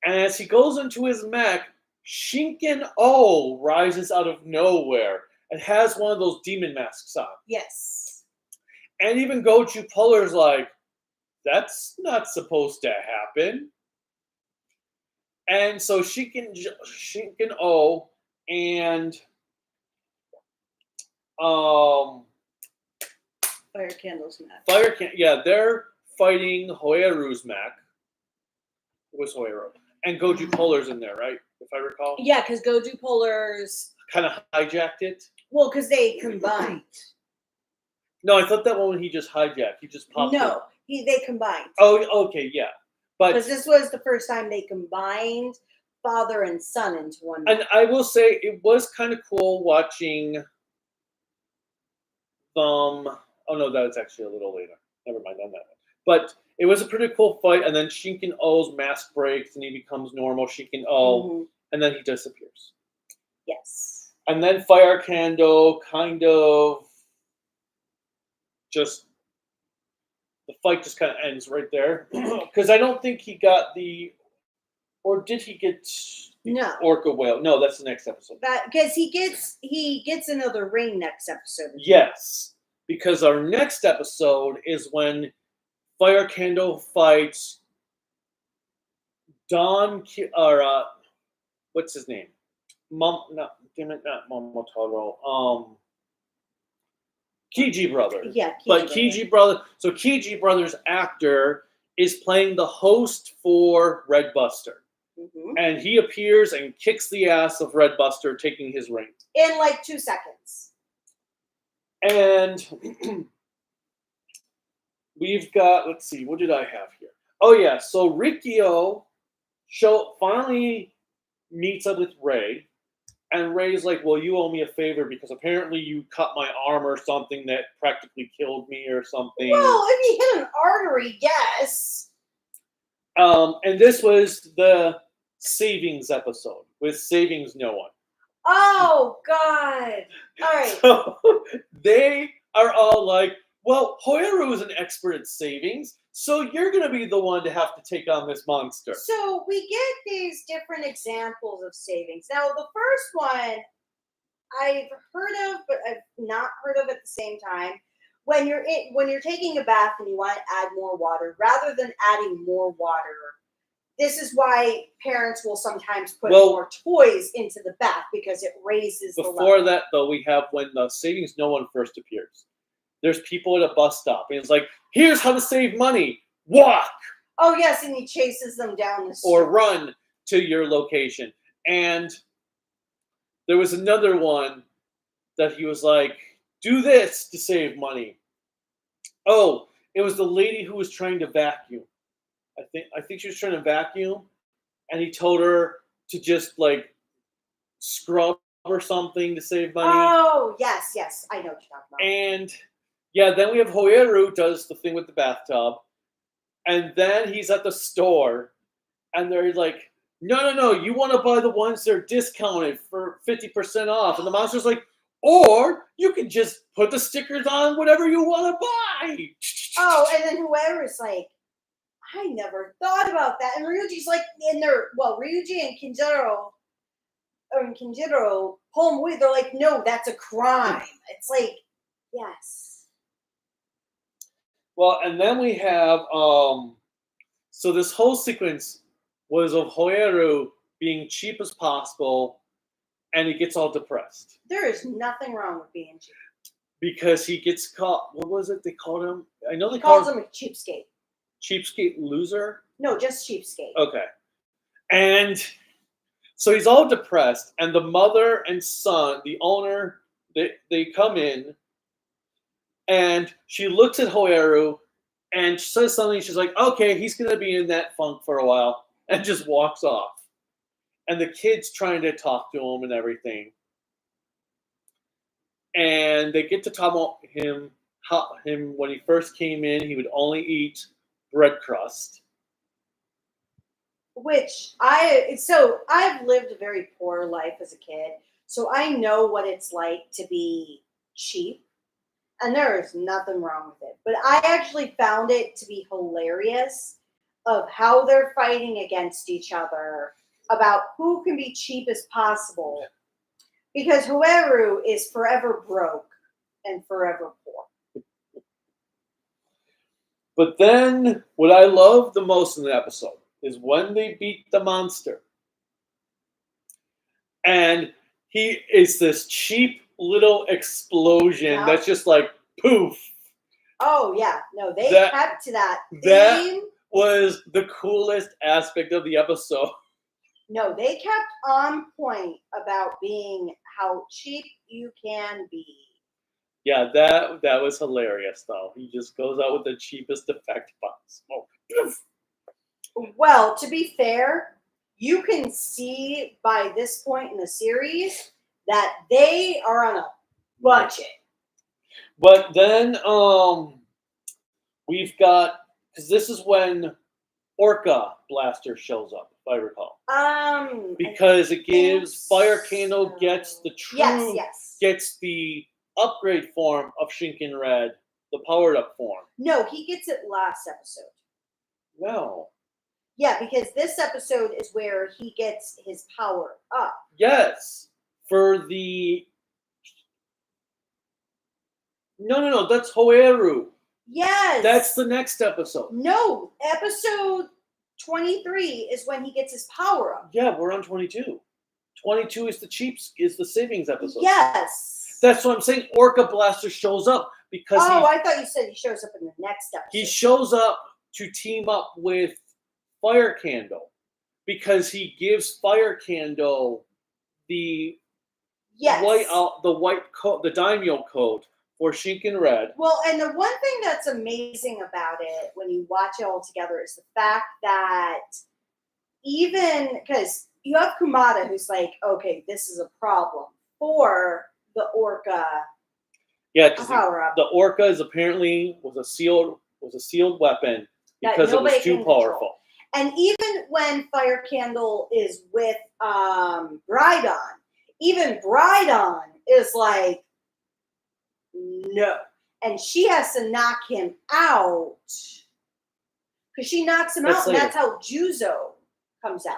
and as he goes into his mech, Shinken-O rises out of nowhere and has one of those demon masks on. Yes. And even Go-Juer's like, that's not supposed to happen. And so Shinken-O and Fire Candle's mech. They're fighting Hoeru's mech. It was Hoeru. And Go-Juer's in there, right? If I recall. Yeah, because Go-Juer's kind of hijacked it. Well, because they combined. No, I thought that one he just hijacked. He just popped in. No, they combined. Oh, okay, yeah. But because this was the first time they combined father and son into one. And I will say it was kind of cool watching Oh no, that was actually a little later. Never mind on that one. But it was a pretty cool fight, and then Shinken-O's mask breaks and he becomes normal Shinken-O, and then he disappears. Yes. And then Fire Kando kind of just the fight just kind of ends right there. Because I don't think he got or did he get no Orca Whale? No, that's the next episode. Because he gets another ring next episode. Yes, because our next episode is when Fire Kando fights what's his name? Not Momotaro. Kiji Brother. Yeah, Kiji Brother. So Kiji Brother's actor is playing the host for Red Buster. Mm-hmm. And he appears and kicks the ass of Red Buster, taking his ring. In like 2 seconds. And we've got, let's see, what did I have here? Oh yeah, so Rikio finally meets up with Ray. And Ray's like, well, you owe me a favor because apparently you cut my arm or something that practically killed me or something. Well, if you hit an artery, yes. And this was the Savings episode with Savings No One. Oh, God. All right. So they are all like, well, Hoyaru is an expert at savings, so you're going to be the one to have to take on this monster. So we get these different examples of savings. Now, the first one I've heard of, but I've not heard of at the same time. When you're taking a bath and you want to add more water, rather than adding more water, this is why parents will sometimes put more toys into the bath because it raises the level. Before that, though, we have when the Savings No One first appears. There's people at a bus stop, and it's like, here's how to save money. Walk! Oh, yes, and he chases them down the street. Or run to your location. And there was another one that he was like, do this to save money. Oh, it was the lady who was trying to vacuum. I think she was trying to vacuum, and he told her to just like scrub or something to save money. Oh, yes, I know what you're talking about. And yeah, then we have Hoyaru does the thing with the bathtub, and then he's at the store, and they're like, no, you want to buy the ones that are discounted for 50% off, and the monster's like, or you can just put the stickers on whatever you want to buy. Oh, and then whoever's like, I never thought about that. And Ryuji's like, Ryuji and Kinjiro pull him away. They're like, no, that's a crime. It's like, yes. Well, and then we have, so this whole sequence was of Hoyaru being cheap as possible, and he gets all depressed. There is nothing wrong with being cheap. Because he gets caught, what was it they called him? I know they called him a cheapskate. Cheapskate loser? No, just cheapskate. Okay. And so he's all depressed, and the mother and son, the owner, they come in, and she looks at Hoyaru and says something. She's like, okay, he's going to be in that funk for a while, and just walks off. And the kid's trying to talk to him and everything. And they get to talk about him when he first came in, he would only eat bread crust. Which I've lived a very poor life as a kid, so I know what it's like to be cheap, and there is nothing wrong with it. But I actually found it to be hilarious of how they're fighting against each other about who can be cheap as possible, because Hoyaru is forever broke and forever poor. But then, what I love the most in the episode is when they beat the monster. And he is this cheap little explosion that's just like, poof. Oh, yeah. No, they kept to that theme. That was the coolest aspect of the episode. No, they kept on point about being how cheap you can be. Yeah, that was hilarious, though. He just goes out with the cheapest effect possible. Well, to be fair, you can see by this point in the series that they are on a budget. But then we've got, because this is when Orca Blaster shows up, if I recall. Because it gives Fire Candle gets the true gets the upgrade form of Shinken Red, the powered up form. No, he gets it last episode. No. Yeah, because this episode is where he gets his power up. Yes. For the... No, that's Hoyaru. Yes. That's the next episode. No, episode 23 is when he gets his power up. Yeah, we're on 22. 22 is the savings episode. Yes. That's what I'm saying. Orca Blaster shows up because I thought you said he shows up in the next episode. He shows up to team up with Fire Candle because he gives Fire Candle the Yes. white code, the daimyo code for Shinken Red. Well, and the one thing that's amazing about it when you watch it all together is the fact that even because you have Kumada who's like, okay, this is a problem for the Orca power up. The Orca is apparently was a sealed weapon because it was too powerful. And even when Fire Candle is with Brydon, even Brydon is like, no. And she has to knock him out because she knocks him out, and that's how Juzo comes out.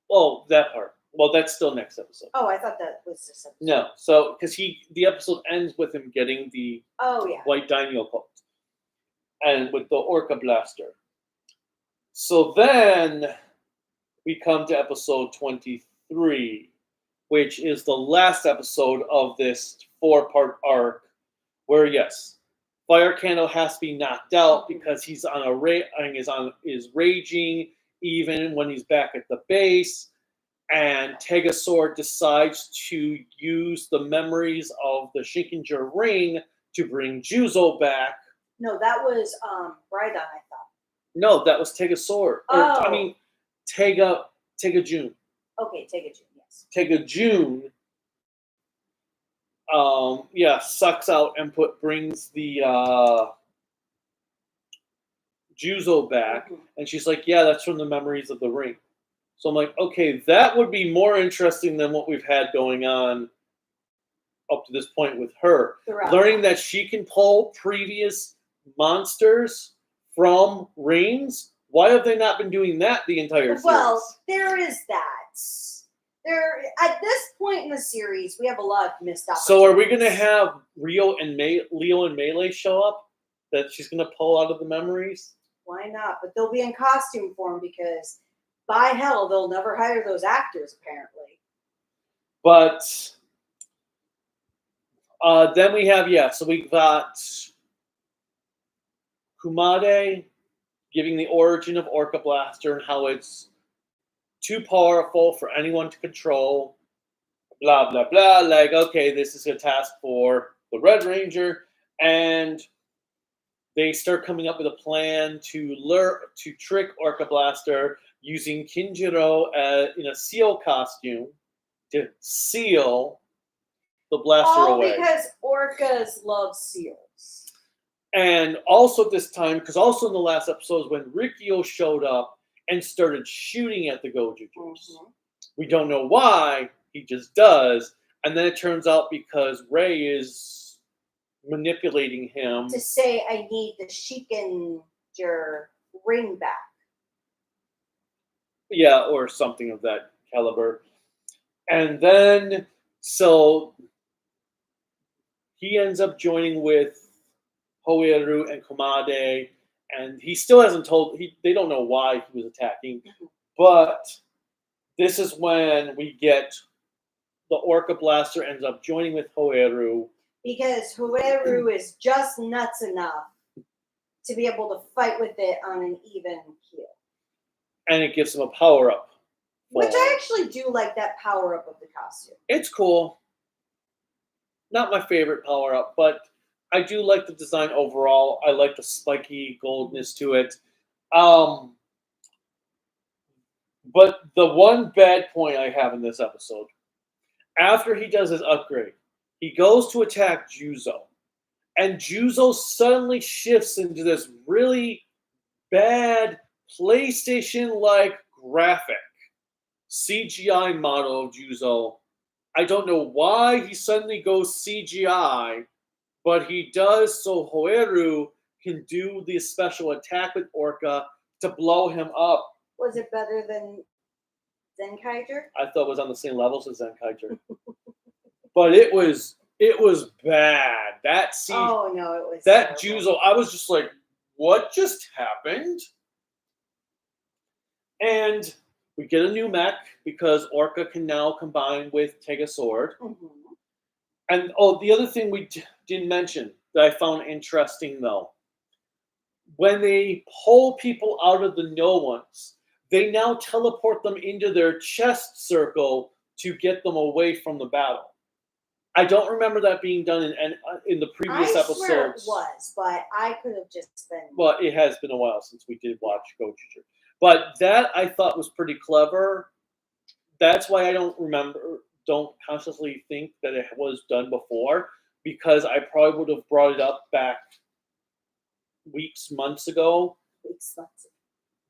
Oh, that part. Well, that's still next episode. Oh, I thought that was this episode. No, so because the episode ends with him getting the white daimyo code and with the Orca blaster. So then we come to episode 23, which is the last episode of this 4-part arc, where yes, Fire Candle has to be knocked out because he's on is raging even when he's back at the base, and Tegasword decides to use the memories of the Shinkenger ring to bring Juzo back. No, that was Brydon, I thought. No, that was Tegasword. I mean, Tega June. Okay, Tega June, yes. Tega June, sucks out and brings the Juzo back, and she's like, yeah, that's from the memories of the ring. So I'm like, okay, that would be more interesting than what we've had going on up to this point with her. Learning that she can pull previous monsters from rings. Why have they not been doing that the entire series? Well, there is that. At this point in the series, we have a lot of missed opportunities. So are we going to have Leo and Melee show up that she's going to pull out of the memories? Why not? But they'll be in costume form because by hell, they'll never hire those actors, apparently. But then we have, so we've got Kumade giving the origin of Orca Blaster and how it's too powerful for anyone to control. Blah, blah, blah. Like, okay, this is a task for the Red Ranger. And they start coming up with a plan to trick Orca Blaster using Kinjiro in a seal costume to seal the blaster away. All because orcas love seals. And also at this time, because also in the last episodes when Rikio showed up and started shooting at the Go-Juers. We don't know why, he just does. And then it turns out because Rei is manipulating him. To say, I need the Shinkenger ring back. Yeah, or something of that caliber. And then, so he ends up joining with Hoeru and Komade, and he still hasn't they don't know why he was attacking, but this is when we get the Orca Blaster ends up joining with Hoeru. Because Hoeru is just nuts enough to be able to fight with it on an even keel. And it gives him a power-up. Which I actually do like that power-up of the costume. It's cool. Not my favorite power-up, but I do like the design overall. I like the spiky goldness to it. But the one bad point I have in this episode, after he does his upgrade, he goes to attack Juzo. And Juzo suddenly shifts into this really bad PlayStation-like graphic CGI model of Juzo. I don't know why he suddenly goes CGI, but he does so Hoeru can do the special attack with Orca to blow him up. Was it better than Zenkaiger? I thought it was on the same levels as Zenkaiger. But it was bad. That scene. Oh no, it was that terrible. Juzo. I was just like, what just happened? And we get a new mech because Orca can now combine with Tegasword. And the other thing we didn't mention that I found interesting though, when they pull people out of the no ones, they now teleport them into their chest circle to get them away from the battle. I don't remember that being done in the previous I swear it episodes. was, but I could have just been. Well, it has been a while since we did watch Go-Juer. But that I thought was pretty clever. That's why I don't consciously think that it was done before, because I probably would have brought it up back months ago.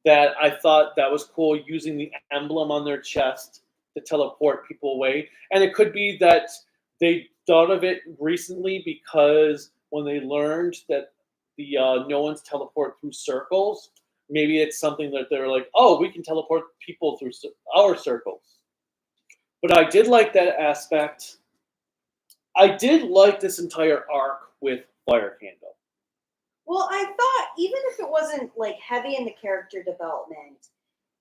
That I thought that was cool, using the emblem on their chest to teleport people away. And it could be that they thought of it recently because when they learned that the no ones teleport through circles, maybe it's something that they're like, oh, we can teleport people through our circles. But I did like that aspect. I did like this entire arc with Fire Candle. Well, I thought even if it wasn't like heavy in the character development,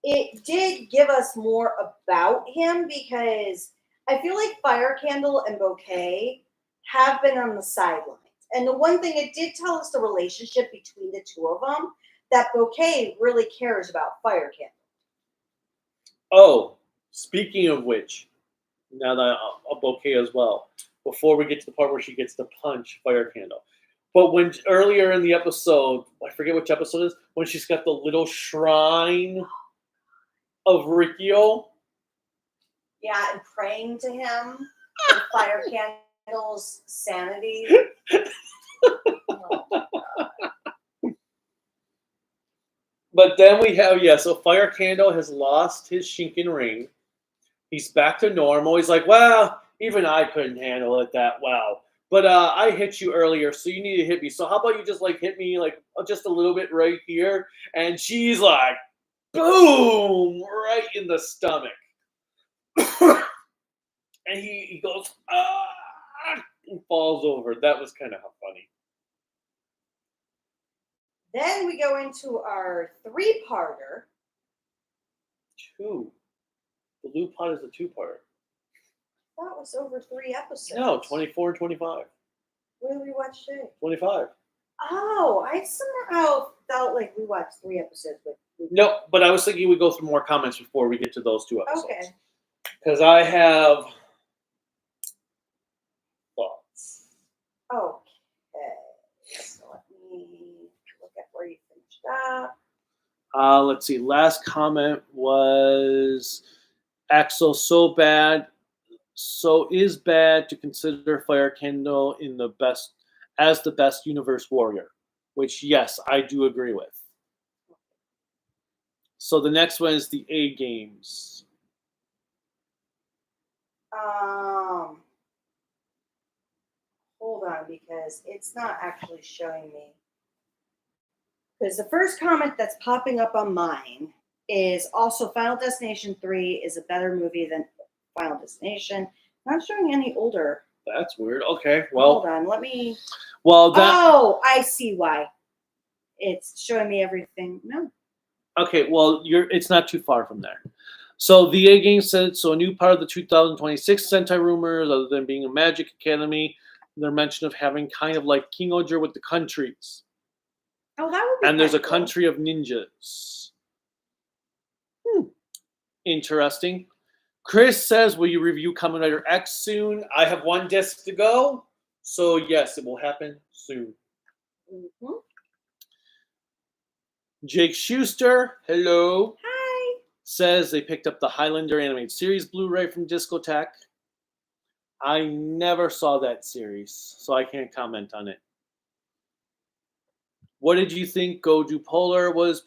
it did give us more about him, because I feel like Fire Candle and Bouquet have been on the sidelines. And the one thing it did tell us the relationship between the two of them, that Bouquet really cares about Fire Candle. Oh, speaking of which, now that a Bouquet as well, before we get to the part where she gets to punch Fire Candle. But when earlier in the episode, I forget which episode it is, when she's got the little shrine of Rikio. Yeah, and praying to him for Fire Candle's sanity. Oh. But then we have, so Fire Candle has lost his Shinken ring. He's back to normal. He's like, well, even I couldn't handle it that well. But I hit you earlier, so you need to hit me. So how about you just like hit me like just a little bit right here? And she's like, boom, right in the stomach. And he goes, and falls over. That was kind of funny. Then we go into our 3-parter. 2. The Loop Pod is a 2-parter. That was over 3 episodes. No, 24 and 25. What did we watch today? 25. Oh, I somehow felt like we watched 3 episodes. No, but I was thinking we'd go through more comments before we get to those 2 episodes. Okay. Because I have thoughts. Okay. So let me look at where you finished up. Let's see. Last comment was Axel so bad. So is bad to consider Fire Candle in the best universe warrior, which yes, I do agree with. So the next one is the A games. Hold on, because it's not actually showing me. Because the first comment that's popping up on mine is also Final Destination 3 is a better movie than Final Destination. Not showing any older. That's weird. Okay, well. Hold on, let me. Well, Oh, I see why. It's showing me everything. No. Okay, well, it's not too far from there. So the A game said, so a new part of the 2026 Sentai rumors, other than being a Magic Academy, they're mention of having kind of like King-Oger with the countries. Oh, that would be And there's a cool. country of ninjas. Interesting. Chris says, will you review Kamen Rider X soon? I have 1 disc to go. So yes, it will happen soon. Mm-hmm. Jake Schuster, hello. Hi. Says they picked up the Highlander animated series Blu-ray from Discotek. I never saw that series, so I can't comment on it. What did you think Go-Juer Polar was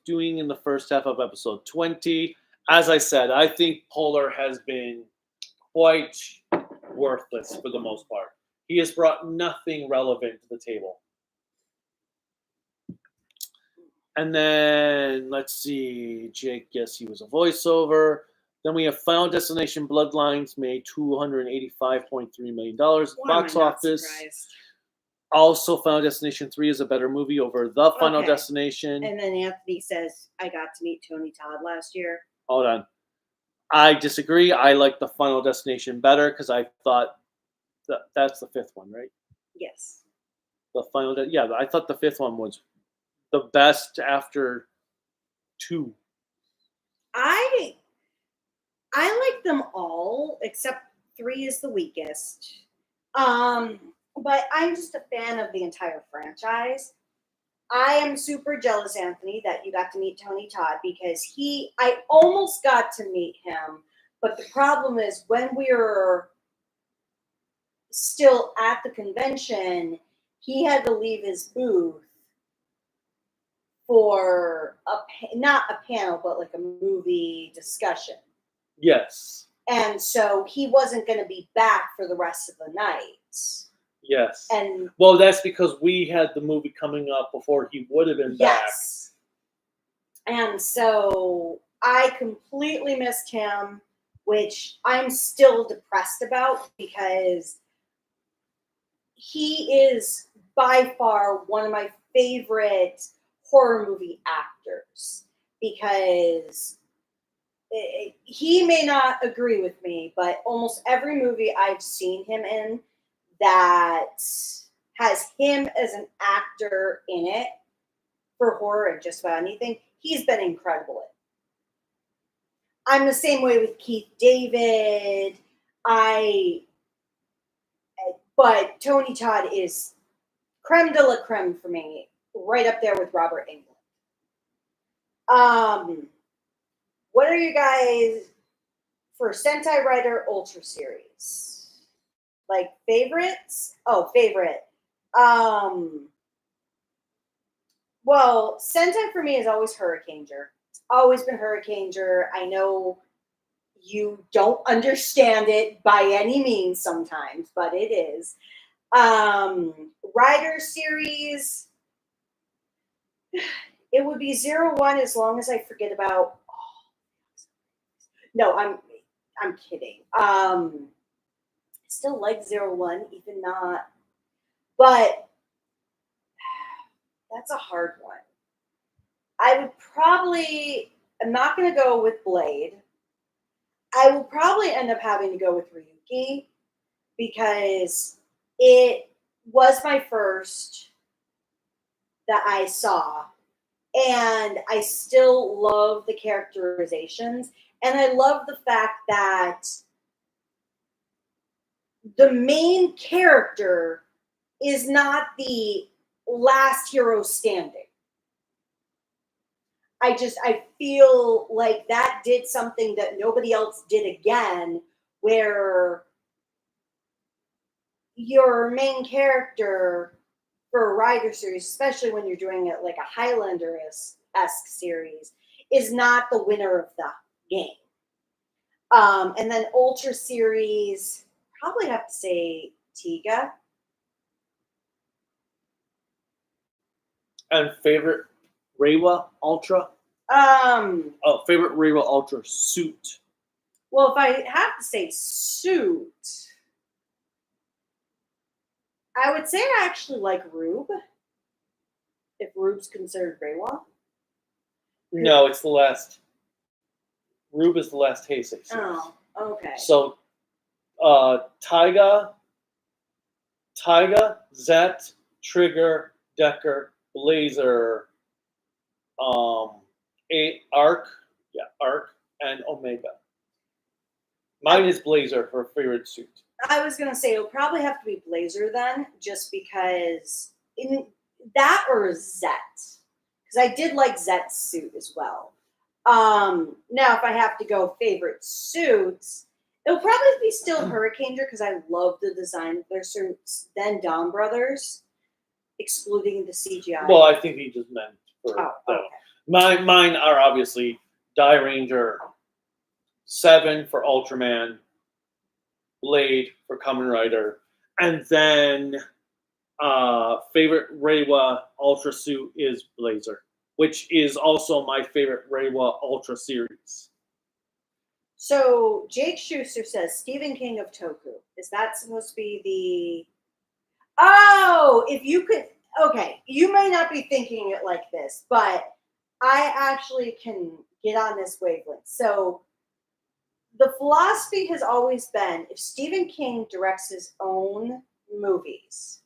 doing in the first half of episode 20? As I said, I think Polar has been quite worthless for the most part. He has brought nothing relevant to the table. And then, let's see, Jake, yes, he was a voiceover. Then we have Final Destination Bloodlines, made $285.3 million box office. Surprised? Also, Final Destination 3 is a better movie over The Final Destination. And then Anthony says, I got to meet Tony Todd last year. Hold on. I disagree. I like The Final Destination better because I thought that's the 5th one, right? Yes. The final, yeah, I thought the fifth one was the best after 2. I like them all except 3 is the weakest. But I'm just a fan of the entire franchise. I am super jealous, Anthony, that you got to meet Tony Todd because I almost got to meet him, but the problem is when we were still at the convention, he had to leave his booth for not a panel, but like a movie discussion. Yes. And so he wasn't going to be back for the rest of the night. Yes. And well, that's because we had the movie coming up before he would have been back. yes. And so I completely missed him, which I'm still depressed about because he is by far one of my favorite horror movie actors because he may not agree with me, but almost every movie I've seen him in that has him as an actor in it for horror and just about anything, he's been incredible in. I'm the same way with Keith David. But Tony Todd is creme de la creme for me, right up there with Robert Englund. What are you guys for Sentai Rider Ultra series? Like favorites? Oh, favorite. Well, Sentai for me is always Hurricaneger. It's always been Hurricaneger. I know you don't understand it by any means sometimes, but it is. Rider series, it would be 01 as long as I forget about. No, I'm kidding. I still like 01, even not, but that's a hard one. I'm not going to go with Blade. I will probably end up having to go with Ryuki because it was my first that I saw. And I still love the characterizations. And I love the fact that the main character is not the last hero standing. I feel like that did something that nobody else did again, where your main character for a Rider series, especially when you're doing it like a Highlander-esque series, is not the winner of the game. And then Ultra series, probably have to say Tiga. And favorite Reiwa Ultra? Favorite Reiwa Ultra suit? Well, if I have to say suit, I would say I actually like Rube, if Rube's considered Reiwa. No, it's the last. Rube is the last Heisei series. Oh, okay. So, Taiga, Zet, Trigger, Decker, Blazer, Arc, and Omega. Mine is Blazer for favorite suit. I was going to say it'll probably have to be Blazer then, just because in that or Zet. Because I did like Zet's suit as well. Now, if I have to go favorite suits, it'll probably be still Hurricaneger because I love the design of their suits. Then Dawn Brothers, excluding the CGI. Well, I think he just meant for okay. Mine are obviously Die Ranger, 7 for Ultraman, Blade for Kamen Rider, and then favorite Reiwa Ultra suit is Blazer, which is also my favorite Reiwa Ultra series. So Jake Schuster says Stephen King of Toku. Is that supposed to be the? Oh, if you could. Okay, you may not be thinking it like this, but I actually can get on this wavelength. So the philosophy has always been, if Stephen King directs his own movies,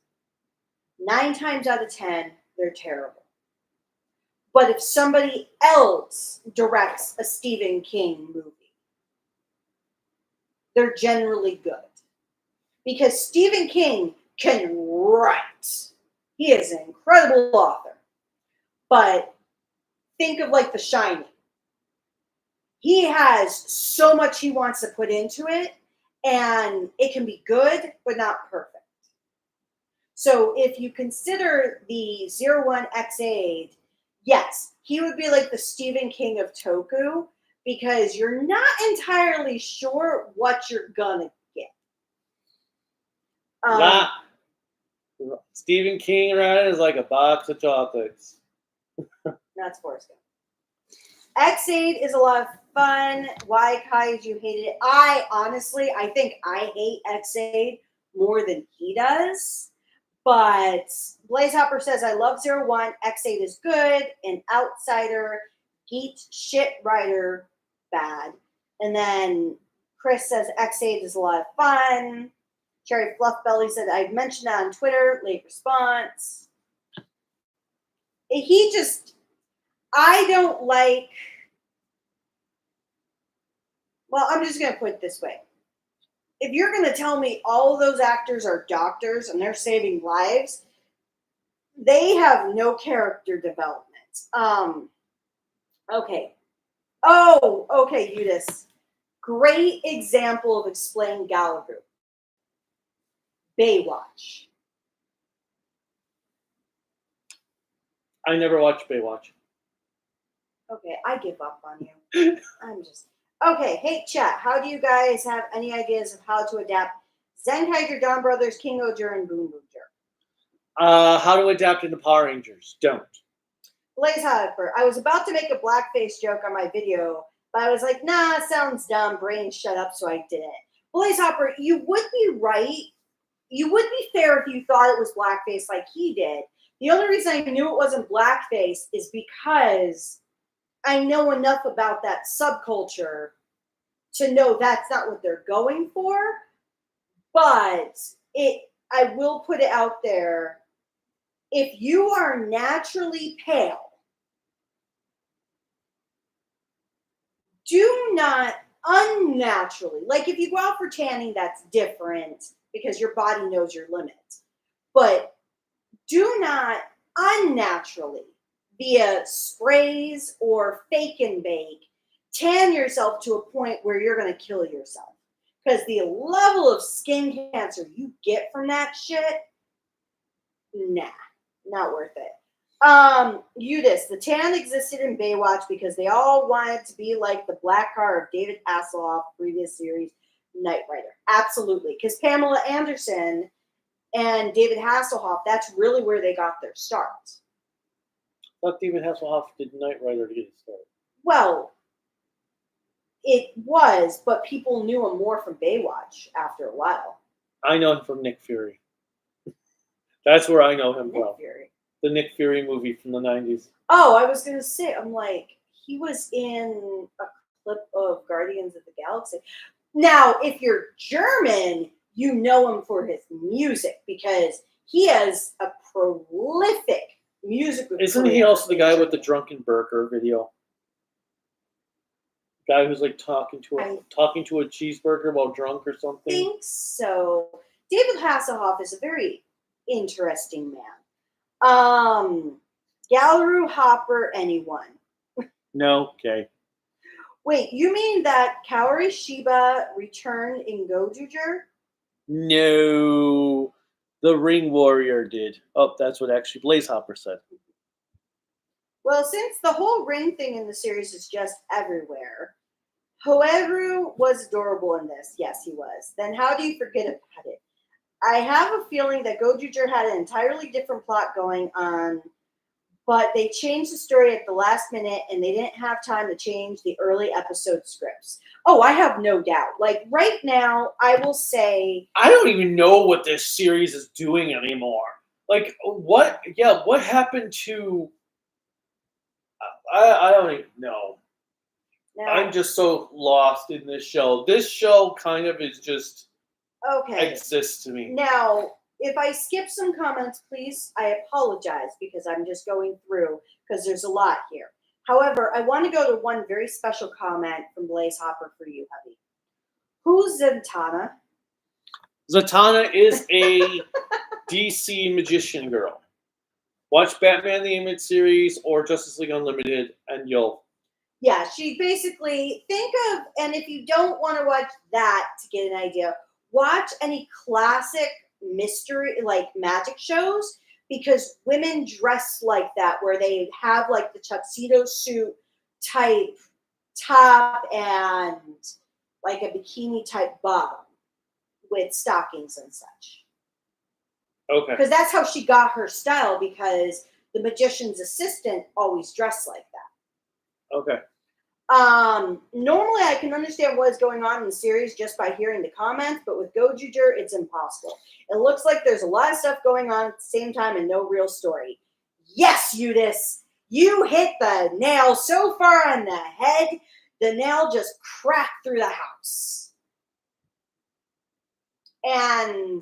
9 times out of 10, they're terrible. But if somebody else directs a Stephen King movie, they're generally good. Because Stephen King can write. He is an incredible author. But think of like The Shining. He has so much he wants to put into it, and it can be good, but not perfect. So if you consider the 01X8, yes, he would be like the Stephen King of Toku, because you're not entirely sure what you're gonna get. Stephen King, right, is like a box of chocolates. That's Forrest Gump. X8 is a lot of fun. Why, Kai, you hated it? I think I hate X8 more than he does. But Blaze Hopper says, I love 01. X8 is good. An outsider. Geet shit writer. Bad. And then Chris says, X8 is a lot of fun. Cherry Fluffbelly said, I mentioned that on Twitter. Late response. I don't like. Well, I'm just going to put it this way. If you're going to tell me all of those actors are doctors and they're saving lives, they have no character development. Okay. Oh, okay, Eudice. Great example of explaining Gallagher. Baywatch. I never watched Baywatch. Okay, I give up on you. Okay, hey chat, how do you guys have any ideas of how to adapt Zenkaiger, Dawn Brothers, King Go-Juer, and Gozyuger? How to adapt into Power Rangers. Don't. Blaze Hopper, I was about to make a blackface joke on my video, but I was like, nah, sounds dumb, brain shut up, so I didn't. Blaze Hopper, you would be right. You would be fair if you thought it was blackface like he did. The only reason I knew it wasn't blackface is because I know enough about that subculture to know that's not what they're going for. But I will put it out there. If you are naturally pale, do not unnaturally, like if you go out for tanning, that's different because your body knows your limit. But do not unnaturally, via sprays or fake and bake, tan yourself to a point where you're going to kill yourself. Because the level of skin cancer you get from that shit, nah, not worth it. Eudice, the tan existed in Baywatch because they all wanted to be like the black car of David Hasselhoff, previous series, Knight Rider. Absolutely. Because Pamela Anderson and David Hasselhoff, that's really where they got their start. I thought David Hasselhoff did Knight Rider to get his start. Well, it was, but people knew him more from Baywatch after a while. I know him from Nick Fury. That's where I know him from. Fury. The Nick Fury movie from the 90s. Oh, I was going to say, I'm like, he was in a clip of Guardians of the Galaxy. Now, if you're German, you know him for his music because he has a prolific music. Isn't he also the guy with the drunken burger video? Guy who's like talking to a cheeseburger while drunk or something? I think so. David Hasselhoff is a very interesting man. Galaru, Hopper, anyone? No, okay. Wait, you mean that Kaori Shiba returned in Go-Juer? No, the Ring Warrior did. Oh, that's what actually Blaze Hopper said. Well, since the whole ring thing in the series is just everywhere, Hoeru was adorable in this. Yes, he was. Then how do you forget about it? I have a feeling that Go-Juer had an entirely different plot going on, but they changed the story at the last minute, and they didn't have time to change the early episode scripts. Oh, I have no doubt. Like, right now, I will say... I don't even know what this series is doing anymore. Like, what? Yeah, what happened to... I don't even know. Now, I'm just so lost in this show. This show kind of is just... okay. exists to me. Now, if I skip some comments, please, I apologize because I'm just going through because there's a lot here. However, I want to go to one very special comment from Blaze Hopper for you, hubby. Who's Zatanna? Zatanna is a DC magician girl. Watch Batman the Animated Series or Justice League Unlimited, and you'll... Yeah, she basically, think of, and if you don't want to watch that to get an idea, watch any classic mystery, like magic shows, because women dress like that, where they have like the tuxedo suit type top and like a bikini type bottom with stockings and such. Okay. Because that's how she got her style, because the magician's assistant always dressed like that. Okay. Normally I can understand what is going on in the series just by hearing the comments, but with Go-Juer, it's impossible. It looks like there's a lot of stuff going on at the same time and no real story. Yes, Eudice, you hit the nail so far on the head, the nail just cracked through the house. And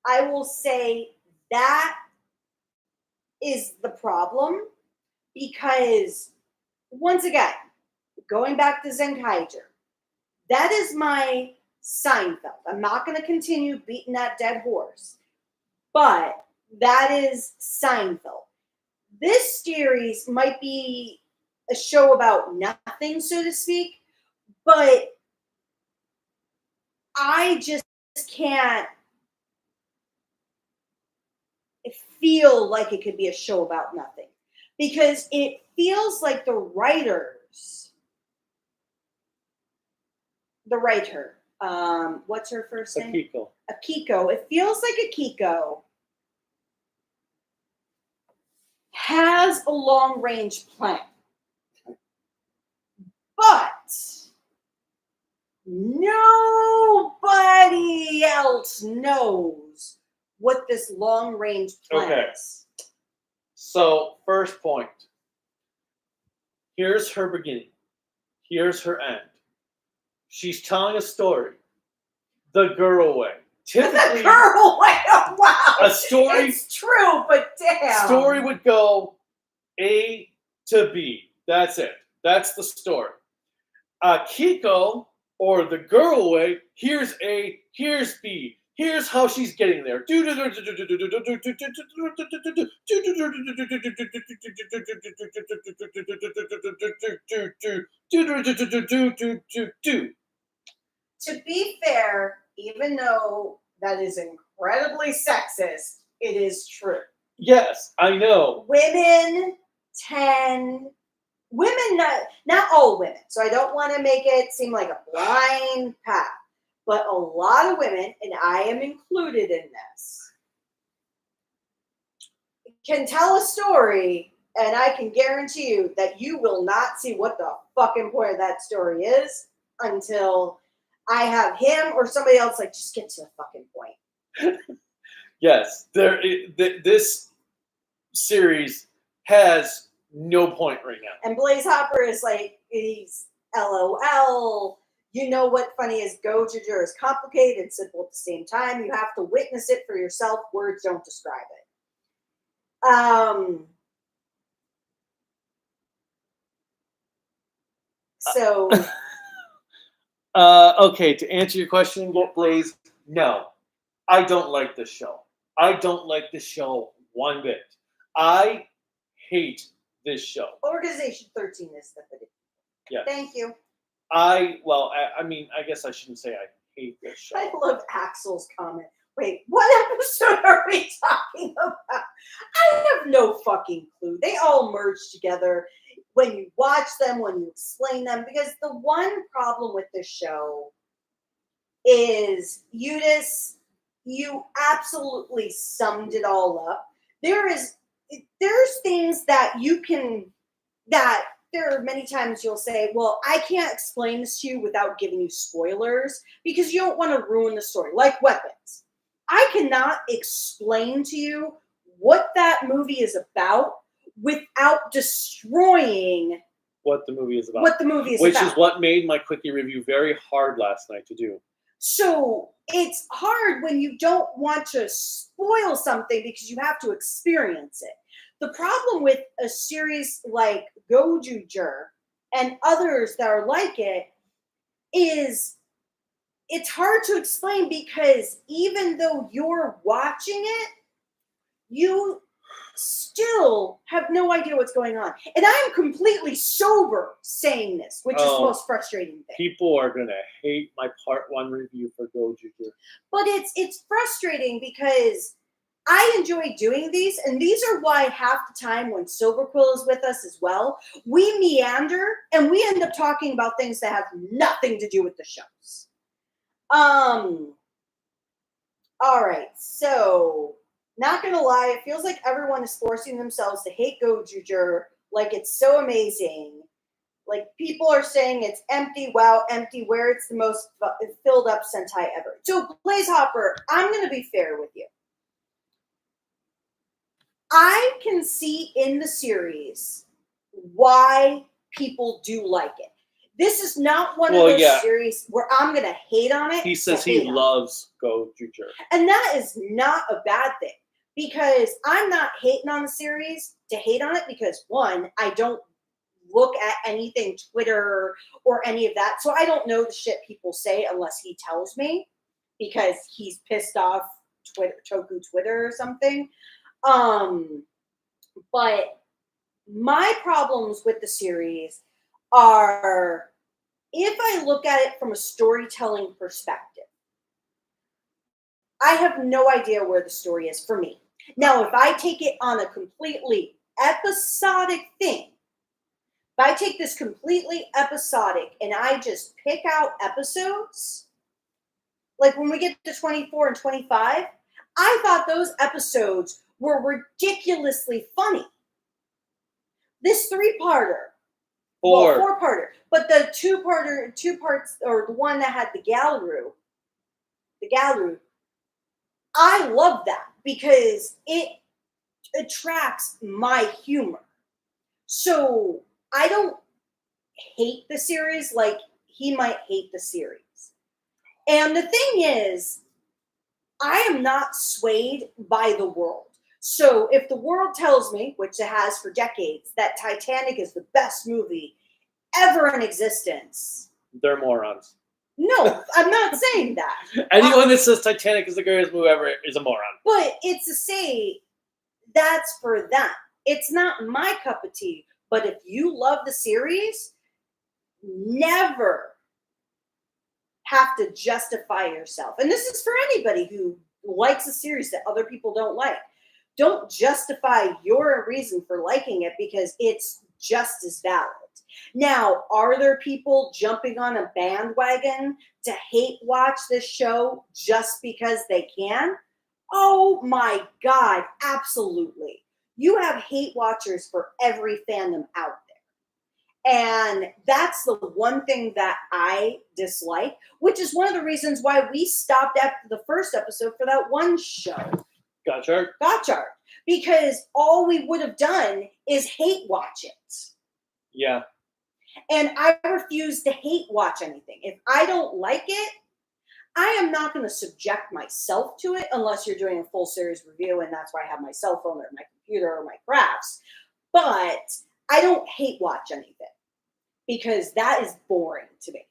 I will say that is the problem, because once again, going back to Shinkenger, that is my Seinfeld. I'm not going to continue beating that dead horse, but that is Seinfeld. This series might be a show about nothing, so to speak, but I just can't feel like it could be a show about nothing, because it feels like the writer, what's her first name? Akiko. It feels like Akiko has a long-range plan, but nobody else knows what this long-range plan is. So, first point. Here's her beginning. Here's her end. She's telling a story. The girl way. Typically, the girl way. Oh, wow. A story. It's true, but damn. Story would go A to B. That's it. That's the story. Kiko, or the girl way, here's A, here's B. Here's how she's getting there. To be fair, even though that is incredibly sexist, it is true. Yes, I know. Women, not all women, so I don't want to make it seem like a blind path, but a lot of women, and I am included in this, can tell a story, and I can guarantee you that you will not see what the fucking point of that story is until I have him or somebody else like, just get to the fucking point. Yes, this series has no point right now. And Blaze Hopper is like, he's LOL. You know what funny is? Go-Juer is complicated and simple at the same time. You have to witness it for yourself. Words don't describe it. So... Okay, to answer your question, Blaze, no. I don't like this show. I don't like this show one bit. I hate this show. Organization 13 is the video. Yeah. Thank you. I mean, I guess I shouldn't say I hate this show. I love Axel's comment. Wait, what episode are we talking about? I have no fucking clue. They all merge together when you watch them, when you explain them, because the one problem with this show is, Eudice, you absolutely summed it all up. There's things that you can, that there are many times you'll say, well, I can't explain this to you without giving you spoilers because you don't want to ruin the story, like weapons. I cannot explain to you what that movie is about without destroying what the movie is about. What the movie is Which about. is what made my quickie review very hard last night to do. So it's hard when you don't want to spoil something because you have to experience it. The problem with a series like Go-Juger and others that are like it is it's hard to explain because even though you're watching it, you still have no idea what's going on. And I am completely sober saying this, which is the most frustrating thing. People are going to hate my part 1 review for Gozyuger. But it's frustrating because I enjoy doing these, and these are why half the time when Sober Quill is with us as well, we meander and we end up talking about things that have nothing to do with the shows. All right, so not gonna lie, it feels like everyone is forcing themselves to hate Gozyuger like it's so amazing. Like people are saying it's empty, wow, empty, where it's the most filled up Sentai ever. So Blaze Hopper, I'm gonna be fair with you. I can see in the series why people do like it. This is not one of those series where I'm going to hate on it. He says he loves Go-Juer. And that is not a bad thing because I'm not hating on the series to hate on it because, one, I don't look at anything Twitter or any of that. So I don't know the shit people say unless he tells me because he's pissed off Toku Twitter or something. But my problems with the series are if I look at it from a storytelling perspective, I have no idea where the story is for me. Now, if I take it on a completely episodic thing, if I take this completely episodic and I just pick out episodes, like when we get to 24 and 25, I thought those episodes were ridiculously funny. This 3-parter, well, 4-parter, but the 2 parts, or the one that had the Galleru, I love that because it attracts my humor. So I don't hate the series like he might hate the series. And the thing is, I am not swayed by the world. So if the world tells me, which it has for decades, that Titanic is the best movie ever in existence, they're morons. No, I'm not saying that. Anyone that says Titanic is the greatest movie ever is a moron. But it's to say that's for them. It's not my cup of tea. But if you love the series, never have to justify yourself. And this is for anybody who likes a series that other people don't like. Don't justify your reason for liking it because it's just as valid. Now, are there people jumping on a bandwagon to hate watch this show just because they can? Oh my God, absolutely. You have hate watchers for every fandom out there. And that's the one thing that I dislike, which is one of the reasons why we stopped after the first episode for that one show. Gozyuger. Because all we would have done is hate watch it. Yeah. And I refuse to hate watch anything. If I don't like it, I am not going to subject myself to it unless you're doing a full series review, and that's why I have my cell phone or my computer or my crafts. But I don't hate watch anything because that is boring to me.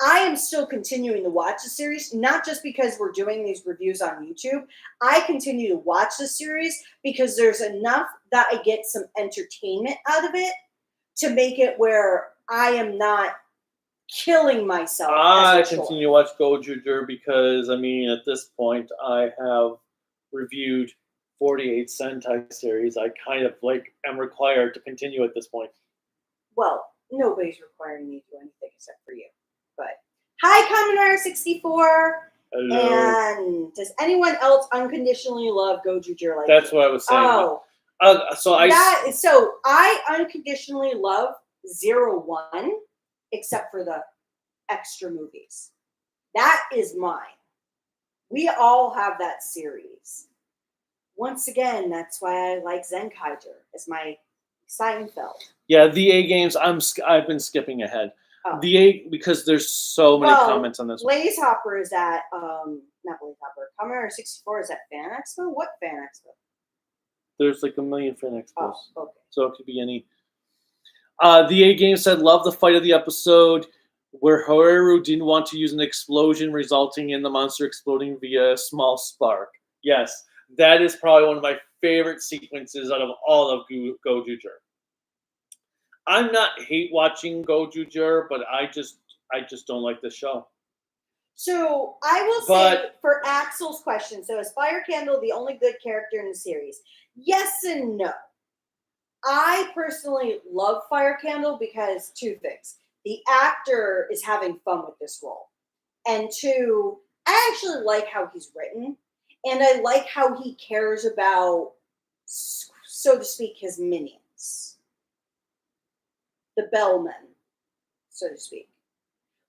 I am still continuing to watch the series, not just because we're doing these reviews on YouTube. I continue to watch the series because there's enough that I get some entertainment out of it to make it where I am not killing myself. I continue to watch Go-Juer because, I mean, at this point, I have reviewed 48 Sentai series. I kind of, am required to continue at this point. Well, nobody's requiring me to do anything except for you. But, hi, Commoner64. Hello. And does anyone else unconditionally love Go-Juer like That's you? what I was saying. Oh. So I unconditionally love 01, except for the extra movies. That is mine. We all have that series. Once again, that's why I like Shinkenger as my Seinfeld. Yeah, the A games. I've been skipping ahead. Oh. because there's so many comments on this one. Blaze Hopper is at not Blaze Hopper. Commodore 64 is at Fan Expo. What Fan Expo? There's like a million fan expos. Oh, okay. So it could be any. The A Game said, love the fight of the episode where Haru didn't want to use an explosion, resulting in the monster exploding via a small spark. Yes, that is probably one of my favorite sequences out of all of Go-Juger. I'm not hate watching Go-Juger, but I just don't like the show. So I will say for Axel's question, so is Fire Candle the only good character in the series? Yes and no. I personally love Fire Candle because two things. The actor is having fun with this role. And two, I actually like how he's written. And I like how he cares about, so to speak, his minions. The bellmen, so to speak.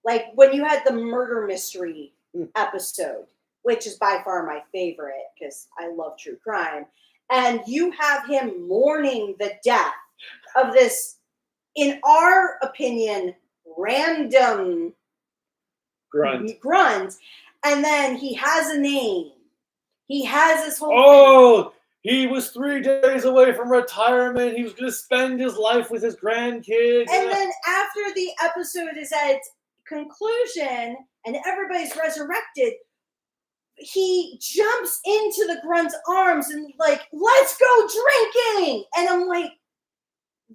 Like when you had the murder mystery episode, which is by far my favorite because I love true crime, and you have him mourning the death of this, in our opinion, random grunt, and then he has a name. He has this whole thing. He was 3 days away from retirement. He was going to spend his life with his grandkids. And then after the episode is at its conclusion and everybody's resurrected, he jumps into the grunt's arms and like, let's go drinking. And I'm like,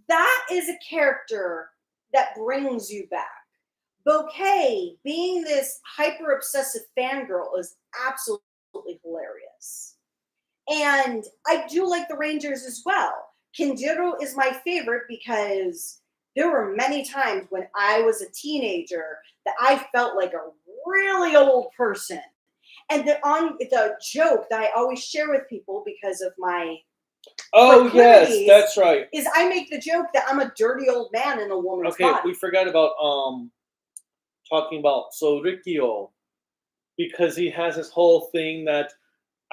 that is a character that brings you back. Bouquet, being this hyper obsessive fangirl, is absolutely hilarious. And I do like the Rangers as well. Kinjiro is my favorite because there were many times when I was a teenager that I felt like a really old person. And the joke that I always share with people because of my yes, that's right. Is I make the joke that I'm a dirty old man in a woman's body. Okay, we forgot about talking about Rikio, because he has this whole thing that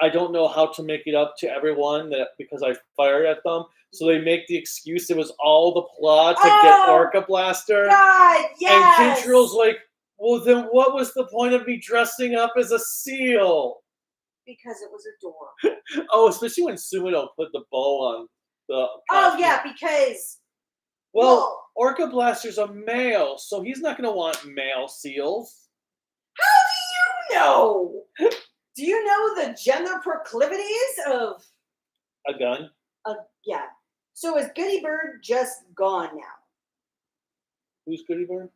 I don't know how to make it up to everyone that because I fired at them. So they make the excuse it was all the plot to get Orca Blaster. God, yes. And Kinjiro's like, well, then what was the point of me dressing up as a seal? Because it was a door. Especially when Sumino put the bow on the costume. Oh, yeah, because... Well, Orca Blaster's a male, so he's not going to want male seals. How do you know? Do you know the gender proclivities of... A gun? Yeah. So is Goody Bird just gone now? Who's Goody Bird?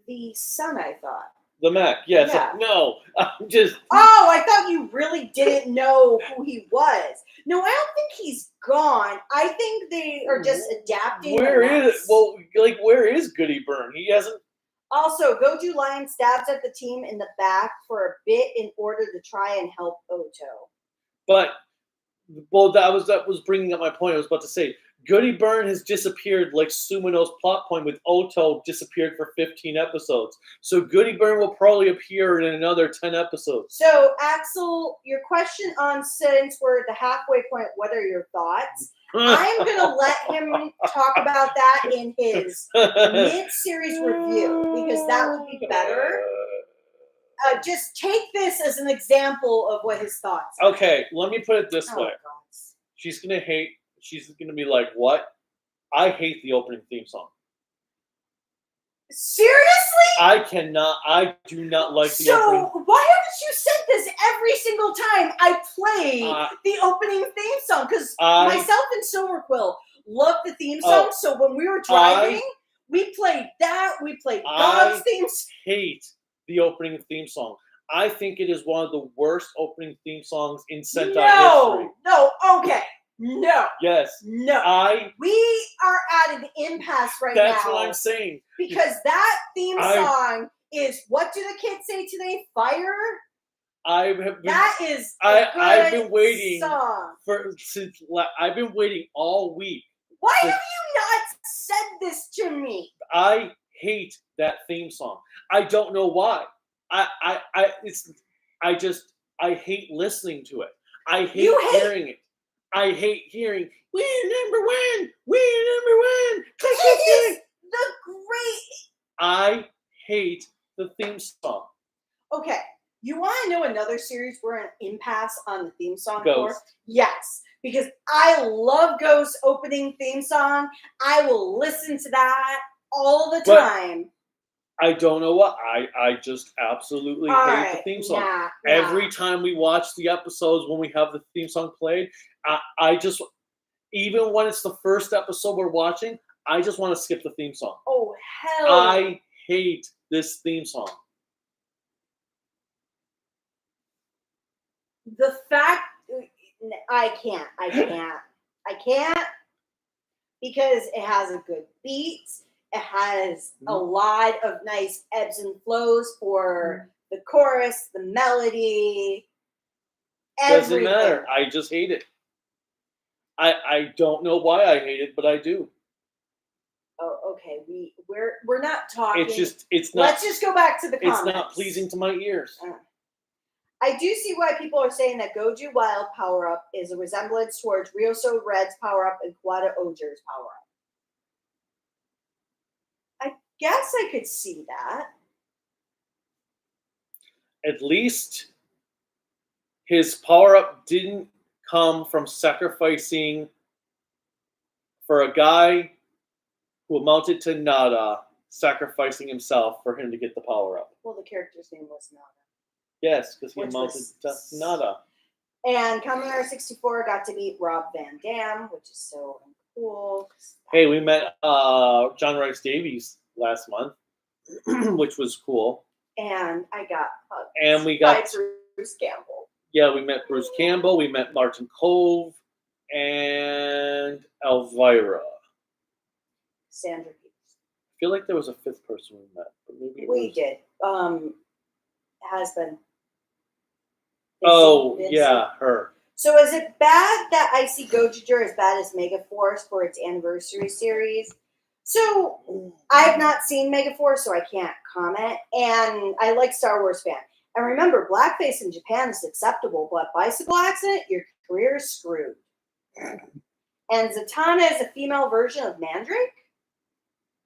The son, I thought. The mech, yes. Yeah. No, I'm just... Oh, I thought you really didn't know who he was. No, I don't think he's gone. I think they are just adapting. Where is Goody Bird? He hasn't... Also, Goju Lion stabs at the team in the back for a bit in order to try and help Oto. But, that was bringing up my point. I was about to say, Goody Byrne has disappeared like Sumino's plot point with Oto disappeared for 15 episodes. So Goody Byrne will probably appear in another 10 episodes. So, Axel, your question on since we're at the halfway point, what are your thoughts? I'm going to let him talk about that in his mid-series review because that would be better. Just take this as an example of what his thoughts are. Okay, let me put it this way. God. She's going to be like, what? I hate the opening theme song. Seriously? I do not like the opening. So, why haven't you said this every single time I play the opening theme song? Because myself and Silverquill love the theme song, so when we were driving, we played that, we played God's theme song. I hate the opening theme song. I think it is one of the worst opening theme songs in Sentai history. No, okay. No. Yes. No. We are at an impasse right now. That's what I'm saying. Because that theme song is, what do the kids say today? Fire? I've been waiting song. I've been waiting all week. Why have you not said this to me? I hate that theme song. I don't know why. I hate listening to it. I hate hearing it. I hate hearing, we're number one, we're number one. It is the great. I hate the theme song. Okay, you want to know another series we're an impasse on the theme song Ghost. for? Yes, because I love Ghost's opening theme song. I will listen to that all the time. I don't know what. I just absolutely hate the theme song. Nah. Every time we watch the episodes when we have the theme song played, I just, even when it's the first episode we're watching, I just want to skip the theme song. Oh, hell. I hate this theme song. The fact, I can't, because it has a good beat. It has a lot of nice ebbs and flows for the chorus, the melody, everything. Doesn't matter. I just hate it. I don't know why I hate it, but I do. Oh, okay. We're not talking. It's not. Let's just go back to the comments. It's not pleasing to my ears. I do see why people are saying that Go-Juer Wild power-up is a resemblance towards Ryoso Red's power-up and Kawada Oger's power-up. I guess I could see that. At least his power-up didn't come from sacrificing for a guy who amounted to nada, sacrificing himself for him to get the power-up. Well, the character's name was Nada. Yes, because he amounted to nada. And Commodore 64 got to meet Rob Van Dam, which is so cool. Hey, we met John Rice Davies last month, which was cool. And I got hugged. And we got by Bruce Campbell. Yeah, we met Bruce Campbell. We met Martin Cove and Elvira. Sandra Peters. I feel like there was a fifth person we met, but maybe we did. Has been. Yeah, her. So is it bad that I see Gozyuger as bad as Megaforce for its anniversary series? So I have not seen Megaforce, so I can't comment. And I like Star Wars fan. And remember, blackface in Japan is acceptable, but bicycle accident, your career is screwed. And Zatanna is a female version of Mandrake?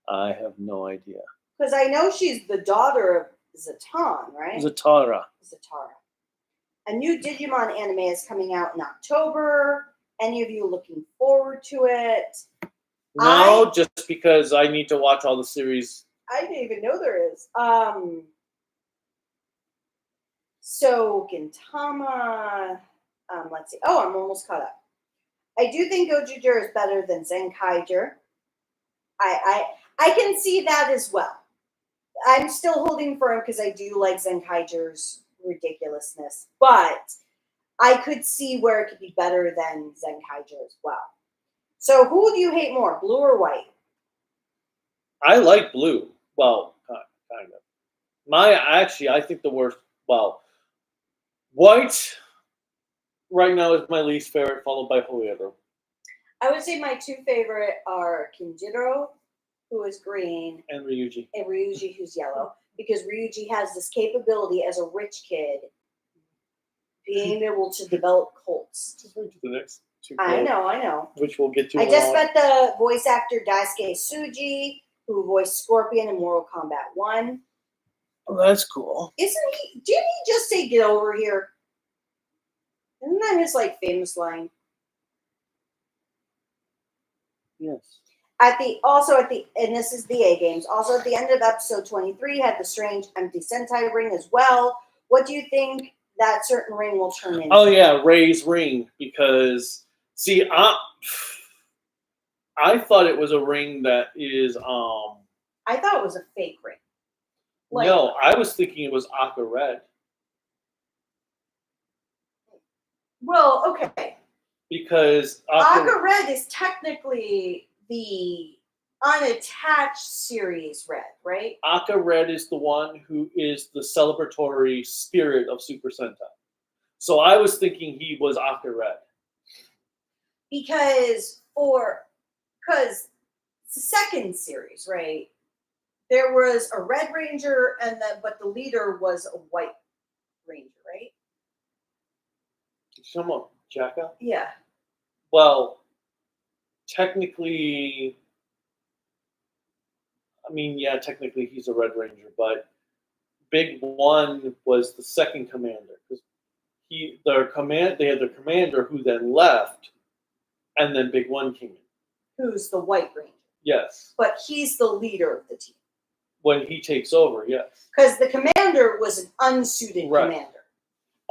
I have no idea. Because I know she's the daughter of Zatan, right? Zatara. A new Digimon anime is coming out in October. Any of you looking forward to it? No, just because I need to watch all the series. I didn't even know there is. So Gintama, let's see. Oh, I'm almost caught up. I do think Go-Juer is better than Shinkenger. I can see that as well. I'm still holding firm because I do like Shinkenger's ridiculousness, but I could see where it could be better than Shinkenger as well. So who do you hate more, blue or white? I like blue. Well, kind of. I think the worst. Well, white right now is my least favorite, followed by Hoyoto. I would say my two favorite are Kinjiro, who is green, and Ryuji, who's yellow, because Ryuji has this capability as a rich kid being able to develop cults. Just wait to the next two. I know. Which we'll get to. I just met the voice actor Daisuke Tsuji, who voiced Scorpion in Mortal Kombat 1. Oh, that's cool. Didn't he just say "get over here"? Isn't that his famous line? Yes. And this is the A Games. Also at the end of episode 23 had the strange empty Sentai ring as well. What do you think that certain ring will turn into? Oh yeah, Ray's ring, because see, I thought it was a ring that is I thought it was a fake ring. No, I was thinking it was Aqua Red. Well, okay. Because Aqua Red is technically the unattached series Red, right? Aqua Red is the one who is the celebratory spirit of Super Sentai. So I was thinking he was Aqua Red. Because it's the second series, right? There was a Red Ranger, but the leader was a White Ranger, right? Someone, Jacka? Yeah. well, technically, technically he's a Red Ranger, but Big One was the second commander because they had their commander who then left, and then Big One came in. Who's the White Ranger? Yes. But he's the leader of the team. When he takes over, yes. Because the commander was an unsuited commander.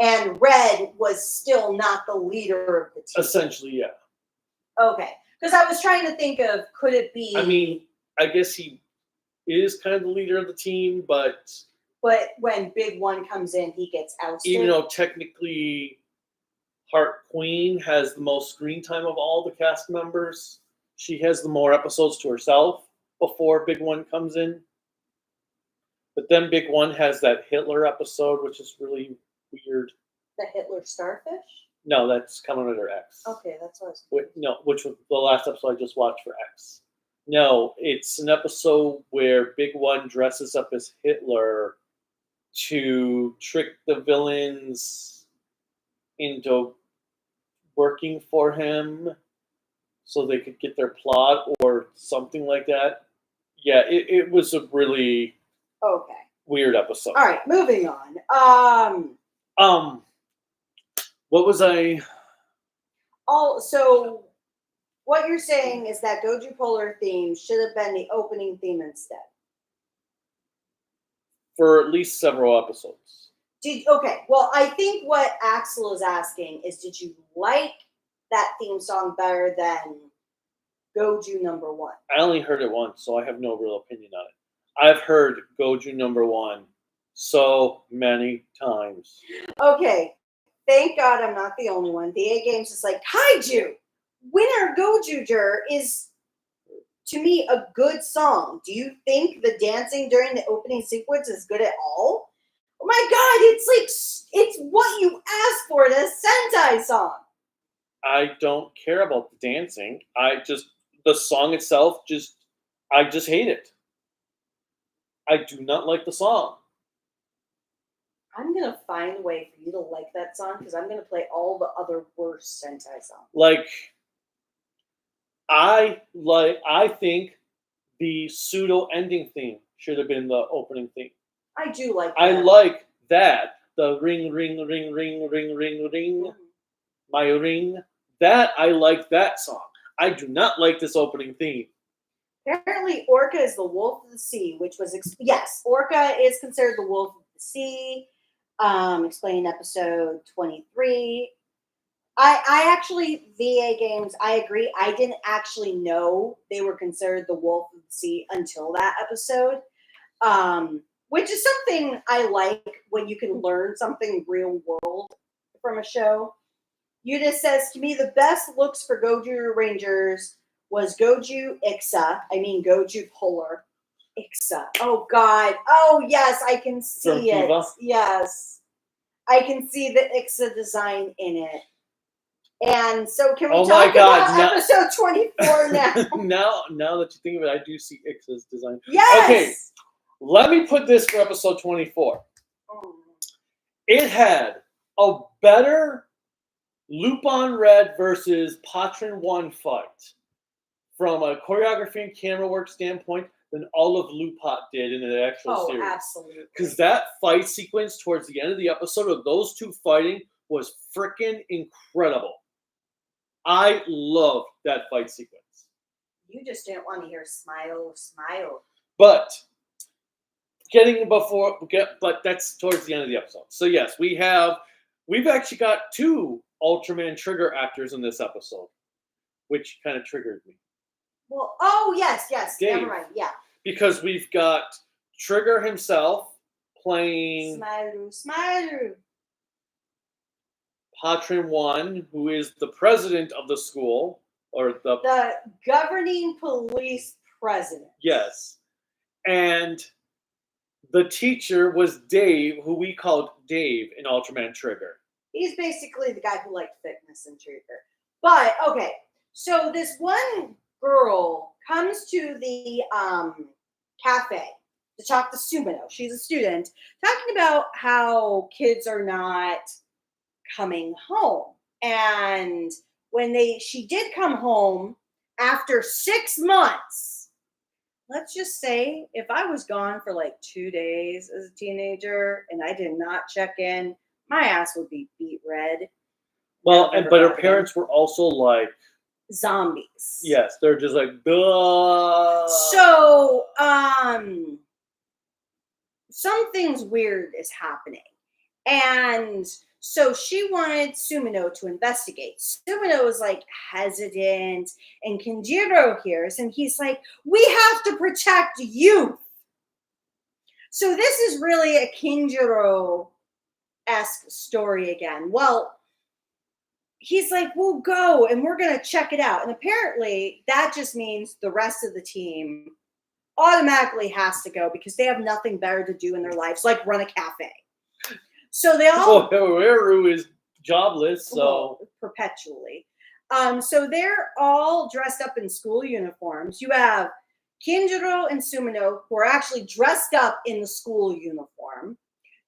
And Red was still not the leader of the team. Essentially, yeah. Okay. Because I was trying to think of, could it be... I mean, I guess he is kind of the leader of the team, but... But when Big One comes in, he gets ousted. Even though technically Heart Queen has the most screen time of all the cast members, she has the more episodes to herself before Big One comes in. But then Big One has that Hitler episode, which is really weird. The Hitler Starfish? No, that's coming under X. Okay, that's what I was thinking. No, which was the last episode I just watched for X. No, it's an episode where Big One dresses up as Hitler to trick the villains into working for him so they could get their plot or something like that. Yeah, it was a really weird episode. All right, moving on. What was I? So what you're saying is that Go-Juer theme should have been the opening theme instead. For at least several episodes. Well, I think what Axel is asking is, did you like that theme song better than Go-Juer number 1? I only heard it once, so I have no real opinion on it. I've heard Go-Juer number 1 so many times. Okay, thank God I'm not the only one. The A Games is like, Kaiju! Winner Go-Juer is, to me, a good song. Do you think the dancing during the opening sequence is good at all? Oh my God, it's what you asked for in a Sentai song. I don't care about the dancing. The song itself, I just hate it. I do not like the song. I'm going to find a way for you to like that song because I'm going to play all the other worst Sentai songs. Like, I think the pseudo ending theme should have been the opening theme. I do like that. I like that. The ring, ring, ring, ring, ring, ring, ring. My ring. That, I like that song. I do not like this opening theme. Apparently, Orca is the wolf of the sea, which was... yes, Orca is considered the wolf of the sea. Explained in episode 23. I actually, VA Games, I agree. I didn't actually know they were considered the wolf of the sea until that episode. Which is something I like when you can learn something real world from a show. Yudis says, to me, the best looks for Go-Juer Rangers was Go-Juer Polar. Ixa. Oh, God. Oh, yes, I can see it. Kiva? Yes. I can see the Ixa design in it. And so can we talk about episode 24 now? now that you think of it, I do see Ixa's design. Yes! Okay, let me put this for episode 24. It had a better Lupin Red versus Patren 1 fight from a choreography and camera work standpoint than all of Lupin did in the actual series. Oh, absolutely. Because that fight sequence towards the end of the episode of those two fighting was freaking incredible. I loved that fight sequence. You just didn't want to hear smile. But but that's towards the end of the episode. So yes, we've actually got 2 Ultraman trigger actors in this episode, which kind of triggered me. Well, oh yes, Dave. never mind, yeah. Because we've got Trigger himself playing Smiler. Patren 1, who is the president of the school, or the governing police president. Yes. And the teacher was Dave, who we called Dave in Ultraman Trigger. He's basically the guy who liked fitness and Trigger. But, okay, so this one girl comes to the cafe to talk to Sumino. She's a student, talking about how kids are not coming home. And she did come home after 6 months. Let's just say if I was gone for like 2 days as a teenager and I did not check in, my ass would be beat red. Well, but her parents were also like zombies. Yes, they're just like, duh. So, something's weird is happening. And so she wanted Sumino to investigate. Sumino is like hesitant, and Kinjiro hears, and he's like, we have to protect youth. So this is really a Kinjiro-esque story again. Well, he's like, we'll go and we're going to check it out. And apparently that just means the rest of the team automatically has to go because they have nothing better to do in their lives, like run a cafe. So they all... Howeru is jobless, so... perpetually. So they're all dressed up in school uniforms. You have Kinjiro and Sumino, who are actually dressed up in the school uniform.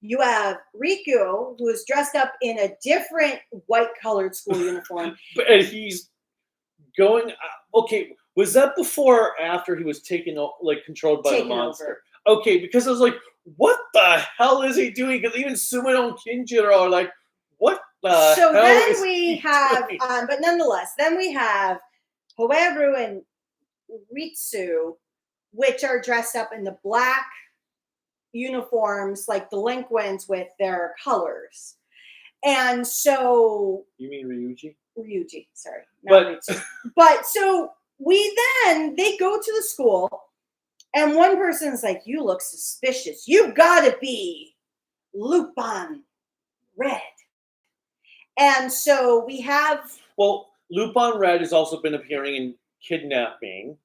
You have Riku, who is dressed up in a different white-colored school uniform. And he's going... Okay, was that before or after he was controlled by the monster? Over. Okay, because I was like, what the hell is he doing? Because even Sumino and Kinjiro are like, what the hell then we have, but nonetheless, then we have Hoeru and Ritsu, which are dressed up in the black uniforms, like delinquents with their colors. And so... You mean Ryuji? Ryuji, sorry. But so they go to the school, and one person's like, you look suspicious. You gotta be Lupin Red. And so we have... Well, Lupin Red has also been appearing in kidnapping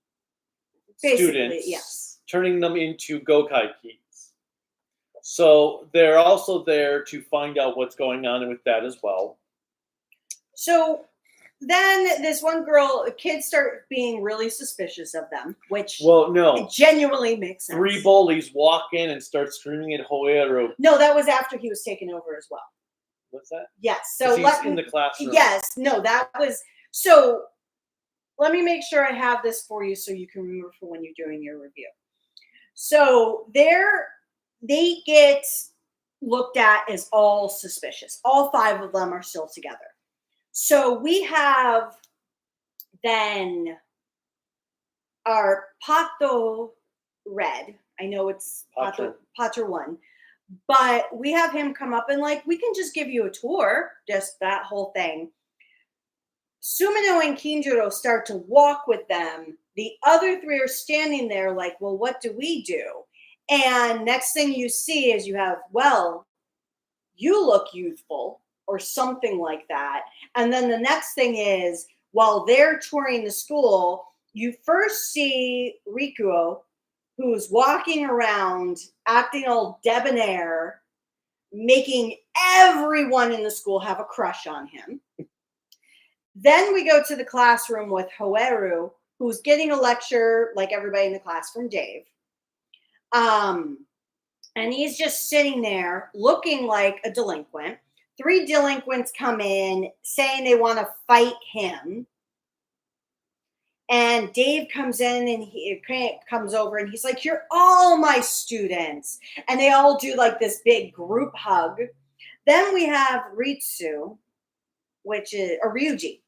students, yes, turning them into Gokai keys. So they're also there to find out what's going on with that as well. So then this one girl, kids start being really suspicious of them, which it genuinely makes sense. 3 bullies walk in and start screaming at Hoeru. No, that was after he was taken over as well. What's that? Yes. So he's in the classroom. Yes. No, that was... So let me make sure I have this for you so you can remember for when you're doing your review. So they get looked at as all suspicious. All 5 of them are still together. So we have then our Pato Red. I know it's Pato 1. But we have him come up and like, we can just give you a tour, just that whole thing. Sumino and Kinjiro start to walk with them. The other 3 are standing there like, well, what do we do? And next thing you see is you have, well, you look youthful or something like that. And then the next thing is, while they're touring the school, you first see Rikuo, who's walking around acting all debonair, making everyone in the school have a crush on him. Then we go to the classroom with Hoeru, who's getting a lecture like everybody in the class from Dave. And he's just sitting there looking like a delinquent. 3 delinquents come in saying they want to fight him. And Dave comes in and he comes over and he's like, you're all my students. And they all do like this big group hug. Then we have Ritsu, which is, or Ryuji.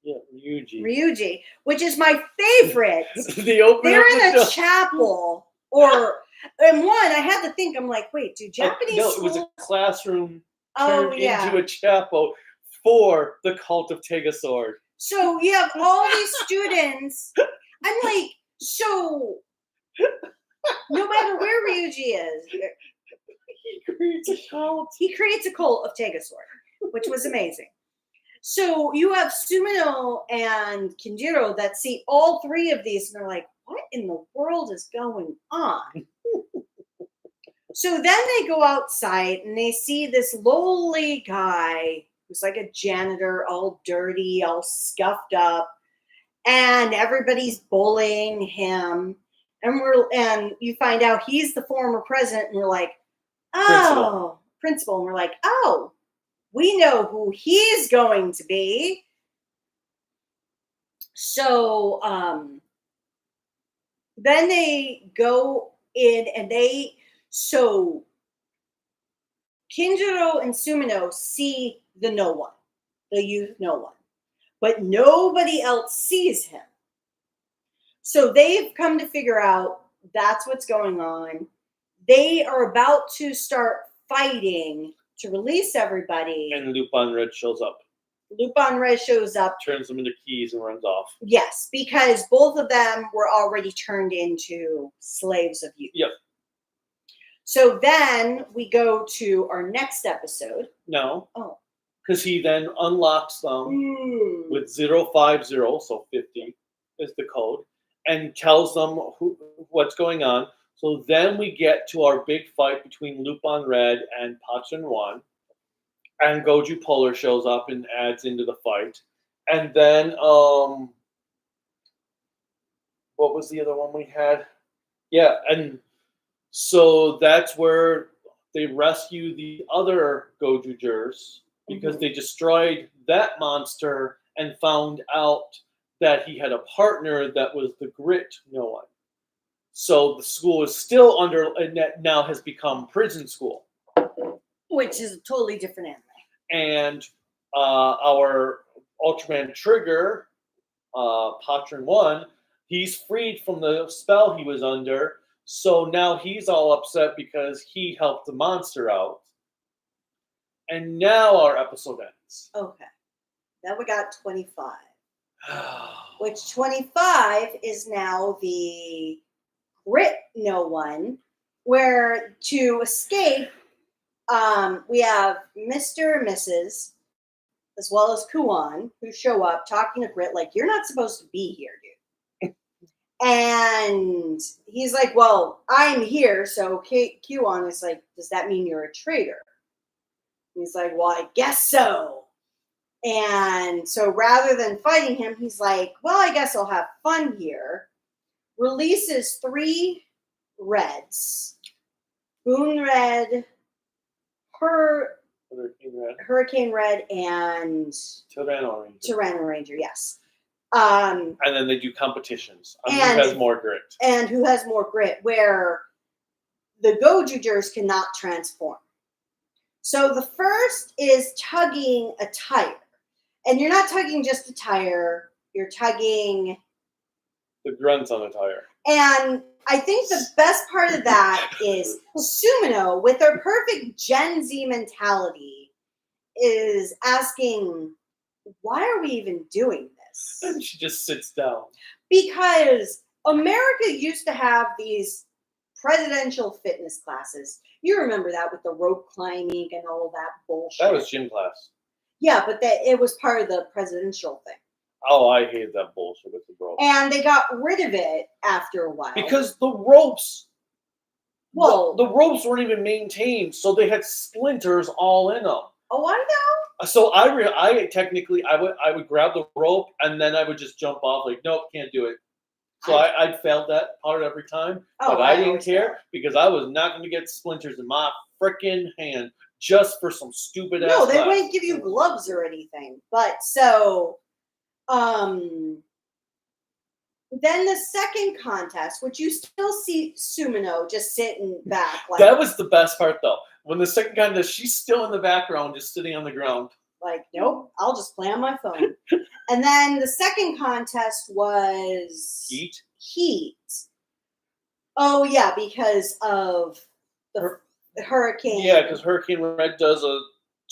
Yeah, Ryuji, which is my favorite. They're in a chapel and I had to think, I'm like, wait, do Japanese it was a classroom turned into a chapel for the cult of Tegasword. So you have all these students. I'm like, so no matter where Ryuji is, he creates a cult of Tegasword, which was amazing. So you have Sumino and Kinjiro that see all 3 of these and they're like, what in the world is going on? So then they go outside and they see this lowly guy who's like a janitor, all dirty, all scuffed up, and everybody's bullying him. And you find out he's the former president, and we're like, oh, principal. And we're like, oh, we know who he's going to be. So then they go in and so Kinjiro and Sumino see the no one, the youth no one, but nobody else sees him. So they've come to figure out that's what's going on. They are about to start fighting to release everybody. And Lupin Red shows up. Lupin Red shows up. Turns them into keys and runs off. Yes, because both of them were already turned into slaves of youth. Yep. So then we go to our next episode. No. Oh. Because he then unlocks them with 050, so 50 is the code, and tells them what's going on. So then we get to our big fight between Lupin Red and Patren 1. And Go-Juer shows up and adds into the fight. And then, what was the other one we had? Yeah, and so that's where they rescue the other Go-Juers because they destroyed that monster and found out that he had a partner that was the Grit no one. So the school is still under, and now has become prison school. Which is a totally different anime. And our Ultraman Trigger, Patren 1, he's freed from the spell he was under. So now he's all upset because he helped the monster out. And now our episode ends. Okay. Then we got 25. Which 25 is now the Grit no one, where to escape, we have Mr. and Mrs., as well as Kuon, who show up talking to Grit like, you're not supposed to be here, dude. And he's like, well, I'm here. So Kuon is like, does that mean you're a traitor? And he's like, well, I guess so. And so rather than fighting him, he's like, well, I guess I'll have fun here. Releases 3 reds. Boon Red, Hurricane Red, and Tyranno Ranger, yes. And then they do competitions on who has more grit. And who has more grit, where the Go-Juers cannot transform. So the first is tugging a tire. And you're not tugging just a tire, you're tugging the grunts on a tire. And I think the best part of that is Sumino, with her perfect Gen Z mentality, is asking, why are we even doing this? And she just sits down. Because America used to have these presidential fitness classes. You remember that with the rope climbing and all that bullshit. That was gym class. Yeah, but it was part of the presidential thing. Oh, I hated that bullshit with the ropes. And they got rid of it after a while. Because the ropes, the ropes weren't even maintained, so they had splinters all in them. Oh, I know. So I would grab the rope and then I would just jump off like, nope, can't do it. So I failed that part every time, but I didn't care because I was not going to get splinters in my freaking hand just for some stupid ass. No, they wouldn't give you gloves or anything. But so, then the second contest, which you still see Sumino just sitting back. Like, that was the best part, though. When the second contest, she's still in the background, just sitting on the ground. Like, nope, I'll just play on my phone. And then the second contest was Heat. Oh yeah, because of the hurricane. Yeah, because Hurricane Red does a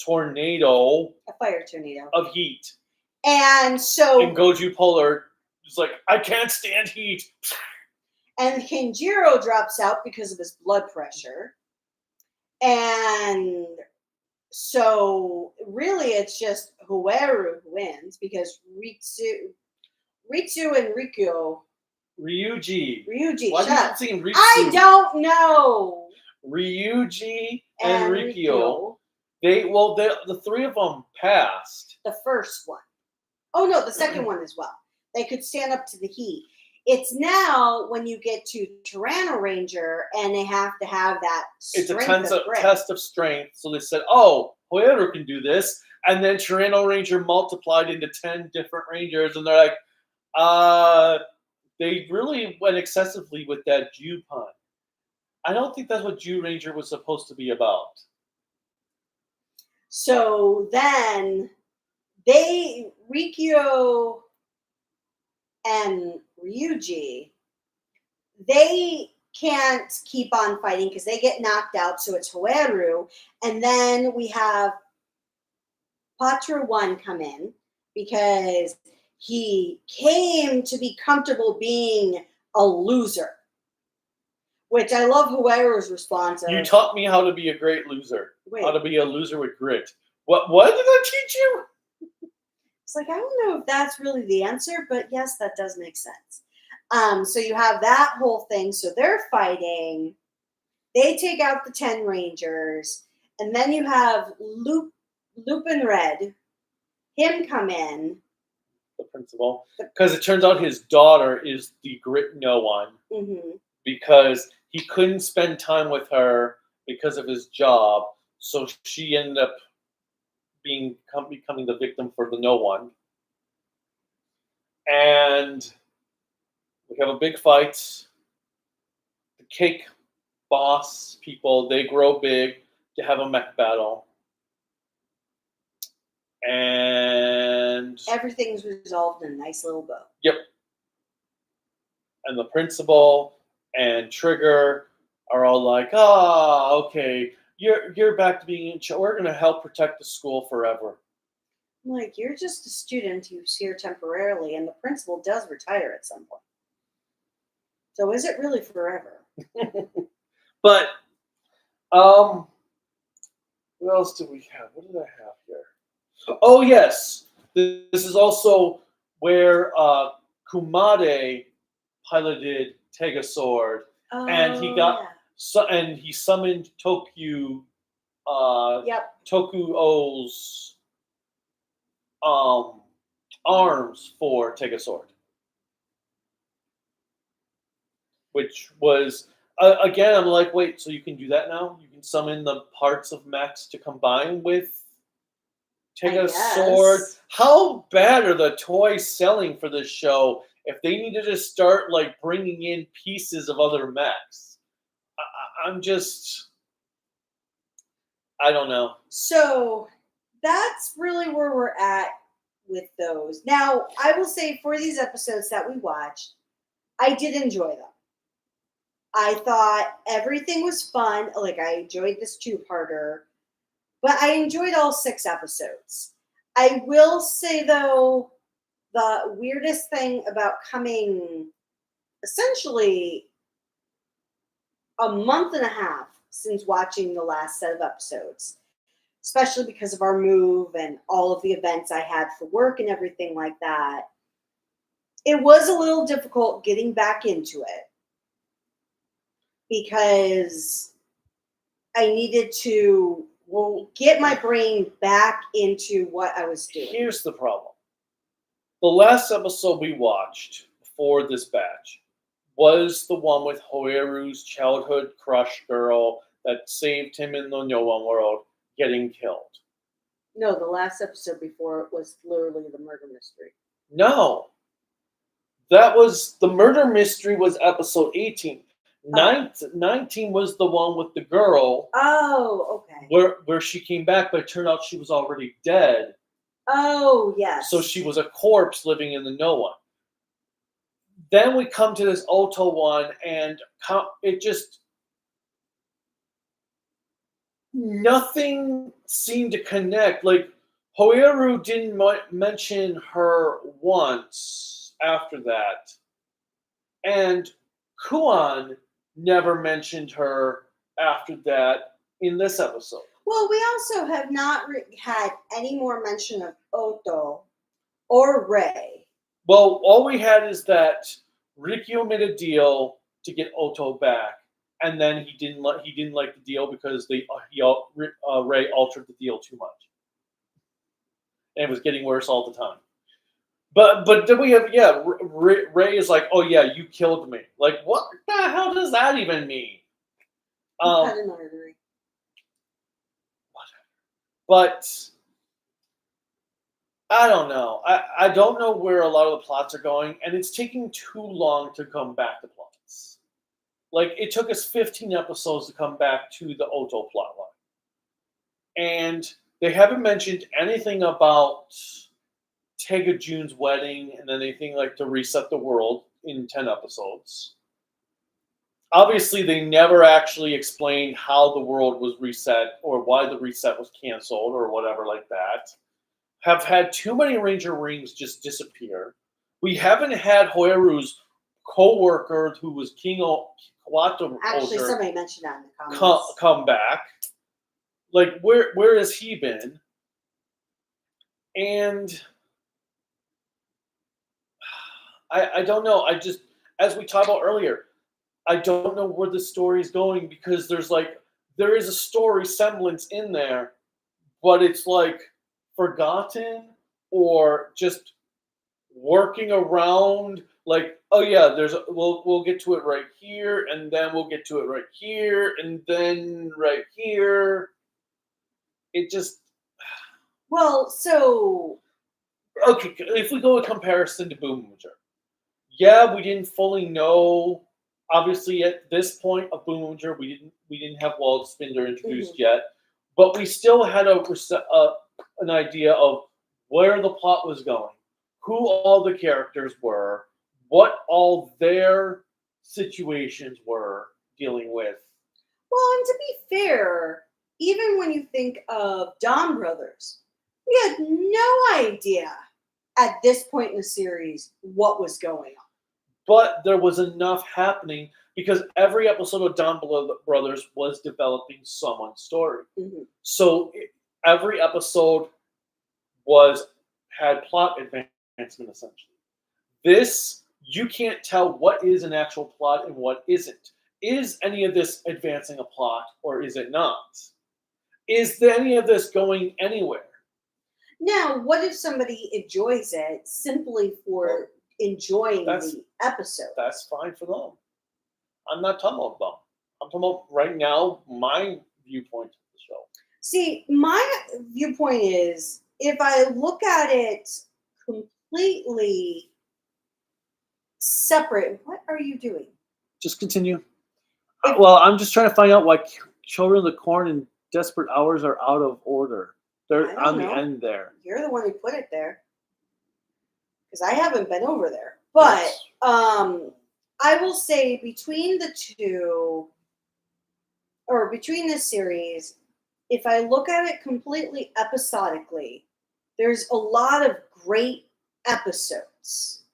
tornado, a fire tornado of heat. And so, and Go-Juer is like, I can't stand heat. And Kinjiro drops out because of his blood pressure. And so, really, it's just Hueru who wins because Ritsu and Ryuji. Why are you saying Ritsu? I don't know. Ryuji and Rikyo. The 3 of them passed. The first one. Oh no, the second one as well. They could stand up to the heat. It's now when you get to Tyranno Ranger and they have to have that strength. It's a test of strength. So they said, oh, Hueru can do this. And then Tyranno Ranger multiplied into 10 different Rangers. And they're like, They really went excessively with that Jew pun. I don't think that's what Jew Ranger was supposed to be about. So then Rikyo and Ryuji, they can't keep on fighting because they get knocked out. So it's Hoeru. And then we have Patra 1 come in because he came to be comfortable being a loser. Which I love Hoeru's response. You taught me how to be a great loser. Wait. How to be a loser with grit. What did I teach you? It's like, I don't know if that's really the answer, but yes, that does make sense. So you have that whole thing. So they're fighting. They take out the 10 Rangers. And then you have Lupin Red, him come in. The principal. Because it turns out his daughter is the grit no one. Mm-hmm. Because he couldn't spend time with her because of his job. So she ended up becoming the victim for the no one. And we have a big fight. The cake boss people, they grow big to have a mech battle. And everything's resolved in a nice little bow. Yep. And the principal and Trigger are all like, okay, you're back to being in charge. We're going to help protect the school forever. I'm like, you're just a student who's here temporarily, and the principal does retire at some point. So is it really forever? But, what else do we have? What did I have here? Oh, yes. This is also where Kumade piloted Tegasword, and he got and he summoned Toku. Yep. Tokuo's arms for Tegasword, which was again. I'm like, wait, so you can do that now? You can summon the parts of mechs to combine with Tegasword. How bad are the toys selling for this show? If they needed to start like bringing in pieces of other mechs, I'm just, I don't know. So that's really where we're at with those. Now, I will say for these episodes that we watched, I did enjoy them. I thought everything was fun. Like, I enjoyed this 2-parter, but I enjoyed all 6 episodes. I will say, though, the weirdest thing about coming essentially a month and a half since watching the last set of episodes, especially because of our move and all of the events I had for work and everything like that, it was a little difficult getting back into it because I needed to get my brain back into what I was doing. Here's the problem. The last episode we watched before this batch was the one with Hoeru's childhood crush girl that saved him in the No One world getting killed. No, the last episode before it was literally the murder mystery. No. That was, the murder mystery was episode 18. 19 was the one with the girl. Oh, okay. Where she came back, but it turned out she was already dead. Oh, yes. So she was a corpse living in the No One. Then we come to this Oto one, and it just, nothing seemed to connect. Like, Hoeru didn't mention her once after that. And Kuan never mentioned her after that in this episode. Well, we also have not had any more mention of Oto or Rei. Well, all we had is that Rikyo made a deal to get Oto back, and then he didn't like the deal because Rei altered the deal too much, and it was getting worse all the time. But then we have Rei is like, oh yeah, you killed me. Like, what the hell does that even mean? Had an artery. But I don't know. I don't know where a lot of the plots are going, and it's taking too long to come back to plots. Like, it took us 15 episodes to come back to the Oto plotline. And they haven't mentioned anything about Tega June's wedding and anything like to reset the world in 10 episodes. Obviously, they never actually explained how the world was reset or why the reset was canceled or whatever like that. Have had too many Ranger rings just disappear. We haven't had Hoeru's co-worker, who was King Kawato, Actually, somebody mentioned that in the comments. come back. Like, where has he been? And I don't know. I just, as we talked about earlier, I don't know where the story is going, because there is a story semblance in there, but it's like forgotten or just working around. Like, oh yeah, we'll get to it right here, and then we'll get to it right here, and then right here. It just, Well, so okay. If we go in comparison to Boomager, yeah, we didn't fully know. Obviously, at this point of Boomager, we didn't have Waldspinder introduced yet, but we still had an idea of where the plot was going, who all the characters were, what all their situations were dealing with. Well, and to be fair, even when you think of Dawn Brothers, we had no idea at this point in the series what was going on. But there was enough happening, because every episode of Dawn Brothers was developing someone's story. Mm-hmm. So every episode had plot advancement, essentially. This, you can't tell what is an actual plot and what isn't. Is any of this advancing a plot, or is it not? Is any of this going anywhere? Now, what if somebody enjoys it simply for enjoying the episode? That's fine for them. I'm not talking about them. I'm talking about right now my viewpoint of the show. See, my viewpoint is, if I look at it completely separate, what are you doing? Just continue. Well, I'm just trying to find out why Children of the Corn and Desperate Hours are out of order. They're on the end there. You're the one who put it there, because I haven't been over there. But I will say, between the two, or between this series, if I look at it completely episodically, there's a lot of great episodes,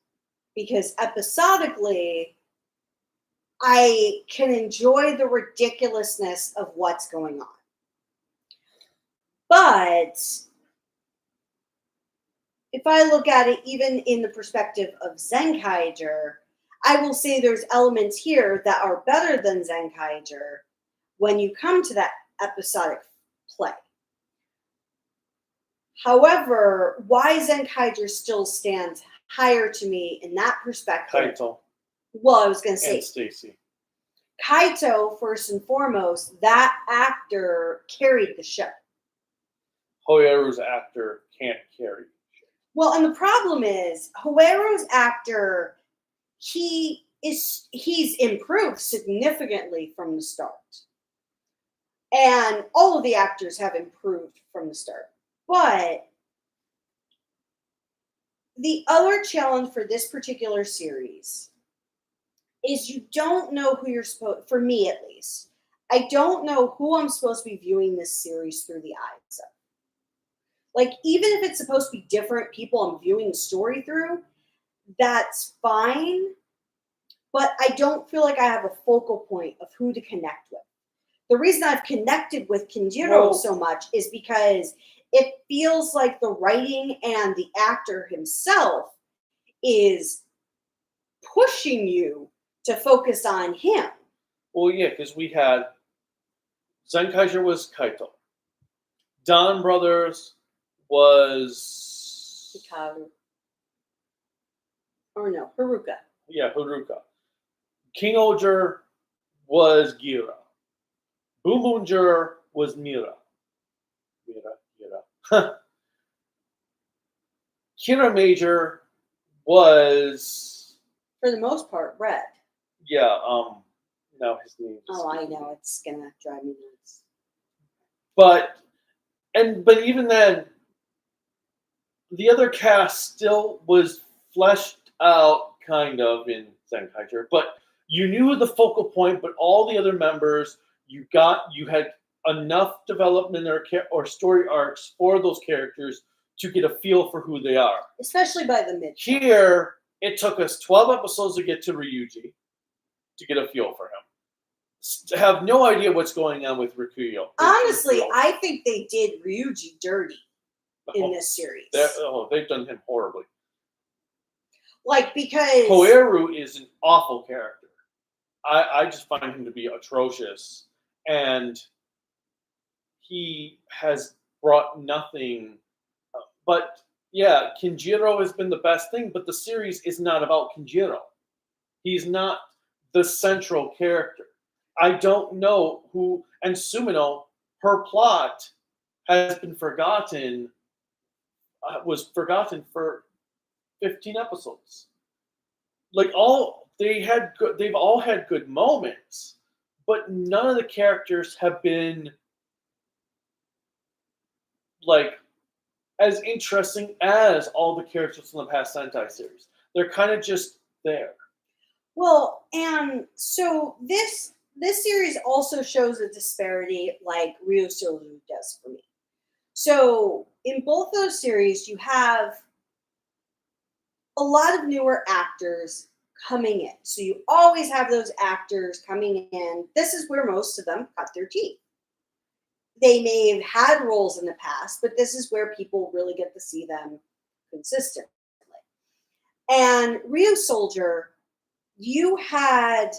because episodically I can enjoy the ridiculousness of what's going on. But if I look at it even in the perspective of Shinkenger, I will say there's elements here that are better than Shinkenger when you come to that episodic play. However, why Shinkenger still stands higher to me in that perspective. Kaito. Well, I was going to say. And Stacy. Kaito, first and foremost, that actor carried the show. Hoeru's actor can't carry. Well, and the problem is, Hoeru's actor, he's improved significantly from the start. And all of the actors have improved from the start. But the other challenge for this particular series is you don't know who you're supposed, for me at least, I don't know who I'm supposed to be viewing this series through the eyes of. Like, even if it's supposed to be different people I'm viewing the story through, that's fine. But I don't feel like I have a focal point of who to connect with. The reason I've connected with Kinjiro so much is because it feels like the writing and the actor himself is pushing you to focus on him. Well, yeah, because we had Shinkenger was Kaito. Dawn Brothers was Hikaru. Or no, Haruka. Yeah, Haruka. Kingoger was Gira. Boomonger was Mira. Mira. Kira Major was, For the most part, red. yeah, no, his name. Oh, I know. It's going to drive me nuts. But even then, the other cast still was fleshed out kind of in Shinkenger, but you knew the focal point, but all the other members, you had enough development or story arcs for those characters to get a feel for who they are. Especially by the mid. Here, it took us 12 episodes to get to Ryuji, to get a feel for him. To have no idea what's going on with Rikuyo. Honestly, I think they did Ryuji dirty in this series. They've done him horribly. Like, because Koeru is an awful character. I just find him to be atrocious. And he has brought nothing. But, yeah, Kinjiro has been the best thing, but the series is not about Kinjiro. He's not the central character. I don't know who... And Sumino, her plot has been forgotten... was forgotten for 15 episodes. Like, they've all had good moments, but none of the characters have been like as interesting as all the characters in the past Sentai series. They're kind of just there. Well, and so this series also shows a disparity like Ryusoju does for me. So in both those series, you have a lot of newer actors coming in. So you always have those actors coming in. This is where most of them cut their teeth. They may have had roles in the past, but this is where people really get to see them consistently. And Ryusoju, you had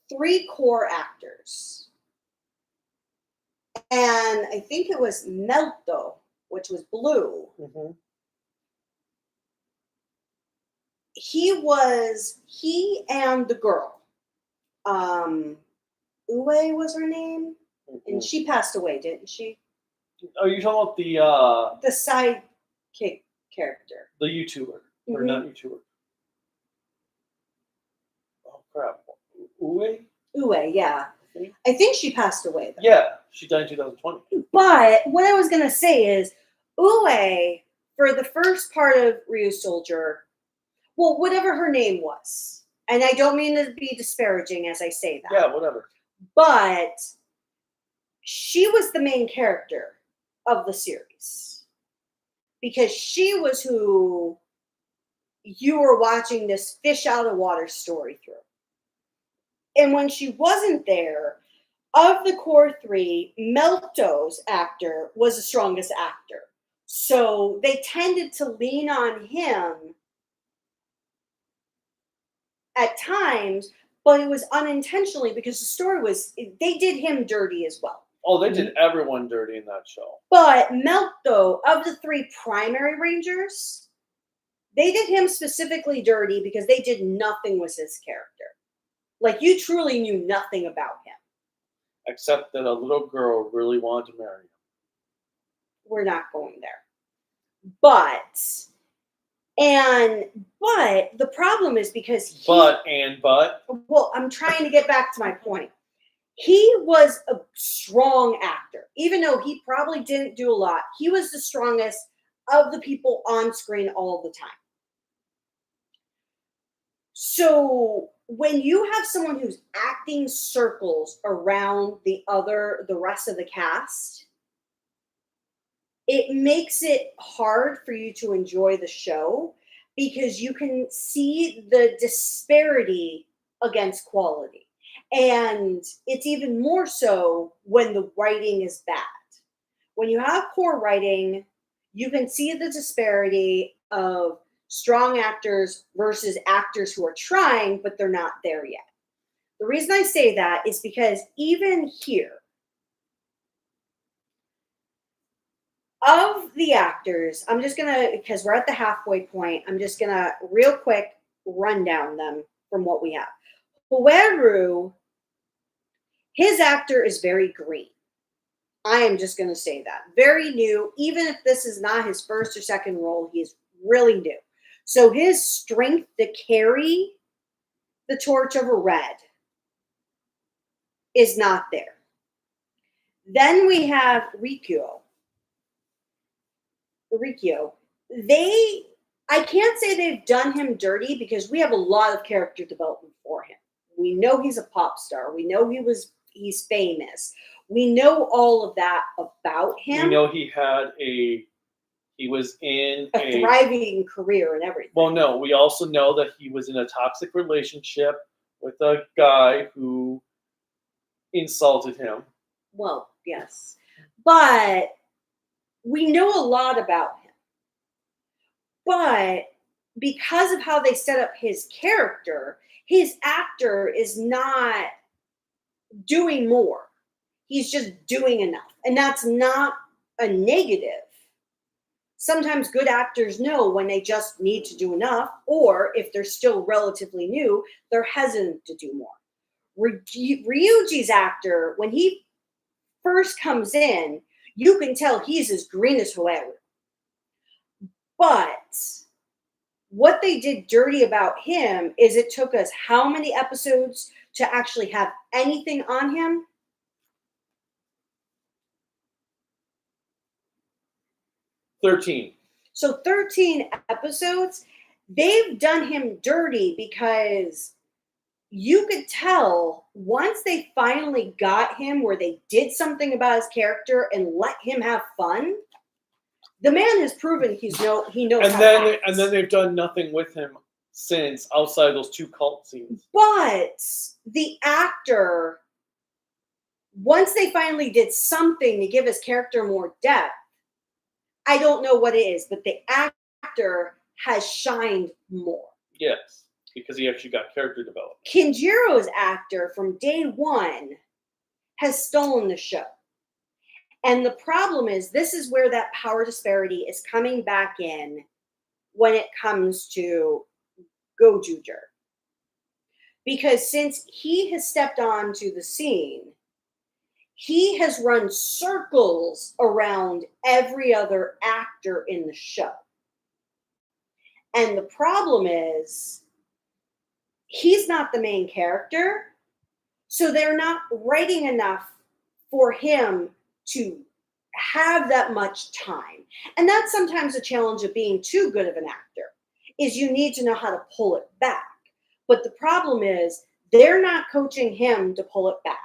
3 core actors. And I think it was Melto, which was blue. Mm-hmm. He and the girl. Ue was her name? Mm-hmm. And she passed away, didn't she? Are you talking about the sidekick character? The YouTuber. Or not YouTuber. Oh, crap. Ue? Ue, yeah. I think she passed away, though. Yeah, she died in 2020. But what I was going to say is, Ue, for the first part of Ryusoju, well, whatever her name was, and I don't mean to be disparaging as I say that. Yeah, whatever. But she was the main character of the series. Because she was who you were watching this fish out of water story through. And when she wasn't there, of the core 3, Melto's actor was the strongest actor. So they tended to lean on him at times, but it was unintentionally because the story was, they did him dirty as well. Oh, they did everyone dirty in that show. But Melto, of the 3 primary Rangers, they did him specifically dirty because they did nothing with his character. Like, you truly knew nothing about him. Except that a little girl really wanted to marry him. We're not going there. But the problem is because But? Well, I'm trying to get back to my point. He was a strong actor. Even though he probably didn't do a lot, he was the strongest of the people on screen all the time. So when you have someone who's acting circles around the rest of the cast, it makes it hard for you to enjoy the show because you can see the disparity against quality. And it's even more so when the writing is bad. When you have poor writing, you can see the disparity of strong actors versus actors who are trying, but they're not there yet. The reason I say that is because even here, of the actors, I'm just going to, because we're at the halfway point, I'm just going to real quick run down them from what we have. Koeru, his actor is very green. I am just going to say that. Very new. Even if this is not his first or second role, he is really new. So his strength to carry the torch over Red is not there. Then we have Rikyo. I can't say they've done him dirty because we have a lot of character development for him. We know he's a pop star. We know he's famous. We know all of that about him. We know he was in a thriving career and everything. Well, no, we also know that he was in a toxic relationship with a guy who insulted him. Well, yes. But we know a lot about him. But because of how they set up his character, his actor is not doing more. He's just doing enough. And that's not a negative. Sometimes good actors know when they just need to do enough, or if they're still relatively new, they're hesitant to do more. Ryuji's actor, when he first comes in, you can tell he's as green as whoever. But what they did dirty about him is it took us how many episodes to actually have anything on him? 13. So 13 episodes, they've done him dirty because you could tell once they finally got him where they did something about his character and let him have fun, the man has proven he knows how to act. And then they've done nothing with him since outside those 2 cult scenes. But the actor, once they finally did something to give his character more depth, I don't know what it is, but the actor has shined more. Yes, because he actually got character development. Kinjiro's actor from day one has stolen the show. And the problem is, this is where that power disparity is coming back in when it comes to Go-Juger. Because since he has stepped onto the scene, he has run circles around every other actor in the show. And the problem is, he's not the main character, so they're not writing enough for him to have that much time. And that's sometimes a challenge of being too good of an actor, is you need to know how to pull it back. But the problem is, they're not coaching him to pull it back.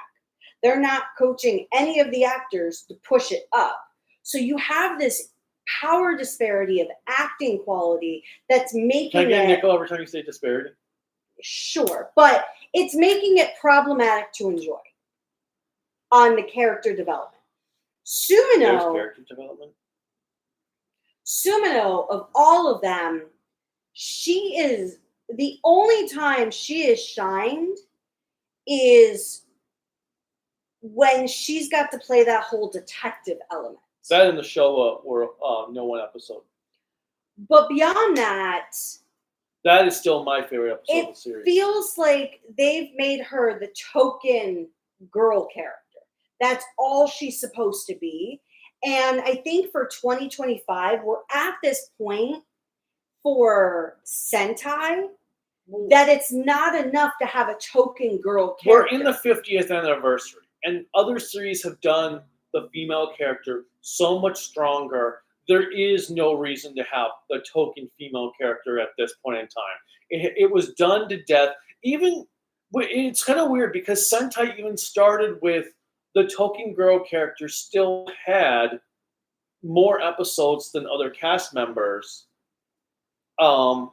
They're not coaching any of the actors to push it up. So you have this power disparity of acting quality that's making Can I get a nickel every time you say disparity? Sure, but it's making it problematic to enjoy on the character development. There's character development. Sumino, of all of them, she is the only time she is shined is when she's got to play that whole detective element. That in the show were no one episode. But beyond that, that is still my favorite episode of the series. It feels like they've made her the token girl character. That's all she's supposed to be. And I think for 2025, we're at this point for Sentai that it's not enough to have a token girl character. We're in the 50th anniversary, and other series have done the female character so much stronger. There is no reason to have the token female character at this point in time. It was done to death. Even it's kind of weird because Sentai even started with the token girl character still had more episodes than other cast members, and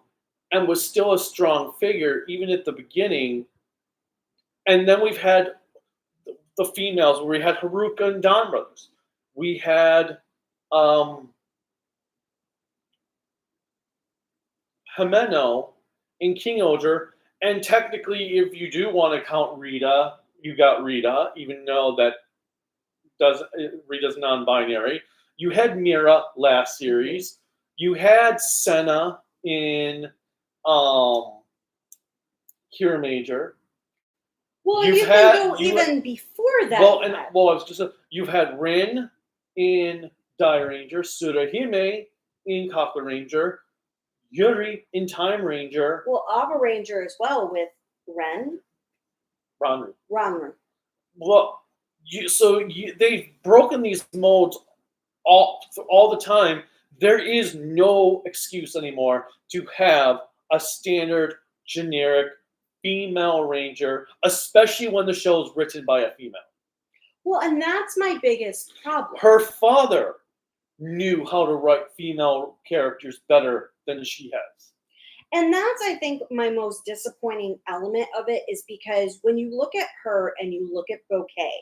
was still a strong figure even at the beginning. And then we've had the females where we had Haruka and Don Brothers. We had Himeno in King Oger, and technically, if you do want to count Rita, you got Rita, even though that Rita's non-binary. You had Mira last series. You had Senna in Hero Major. Well, You've you had- can go you- even before that. Well, I was just you've had Rin in Die Ranger, Surahime in Kaku Ranger, Yuri in Time Ranger, Well, Ava Ranger as well with Ren. Ranru. Ranru. Well, they've broken these modes all the time. There is no excuse anymore to have a standard generic female ranger, especially when the show is written by a female. Well, and that's my biggest problem. Her father knew how to write female characters better than she has. And that's, I think, my most disappointing element of it is because when you look at her and you look at Bouquet,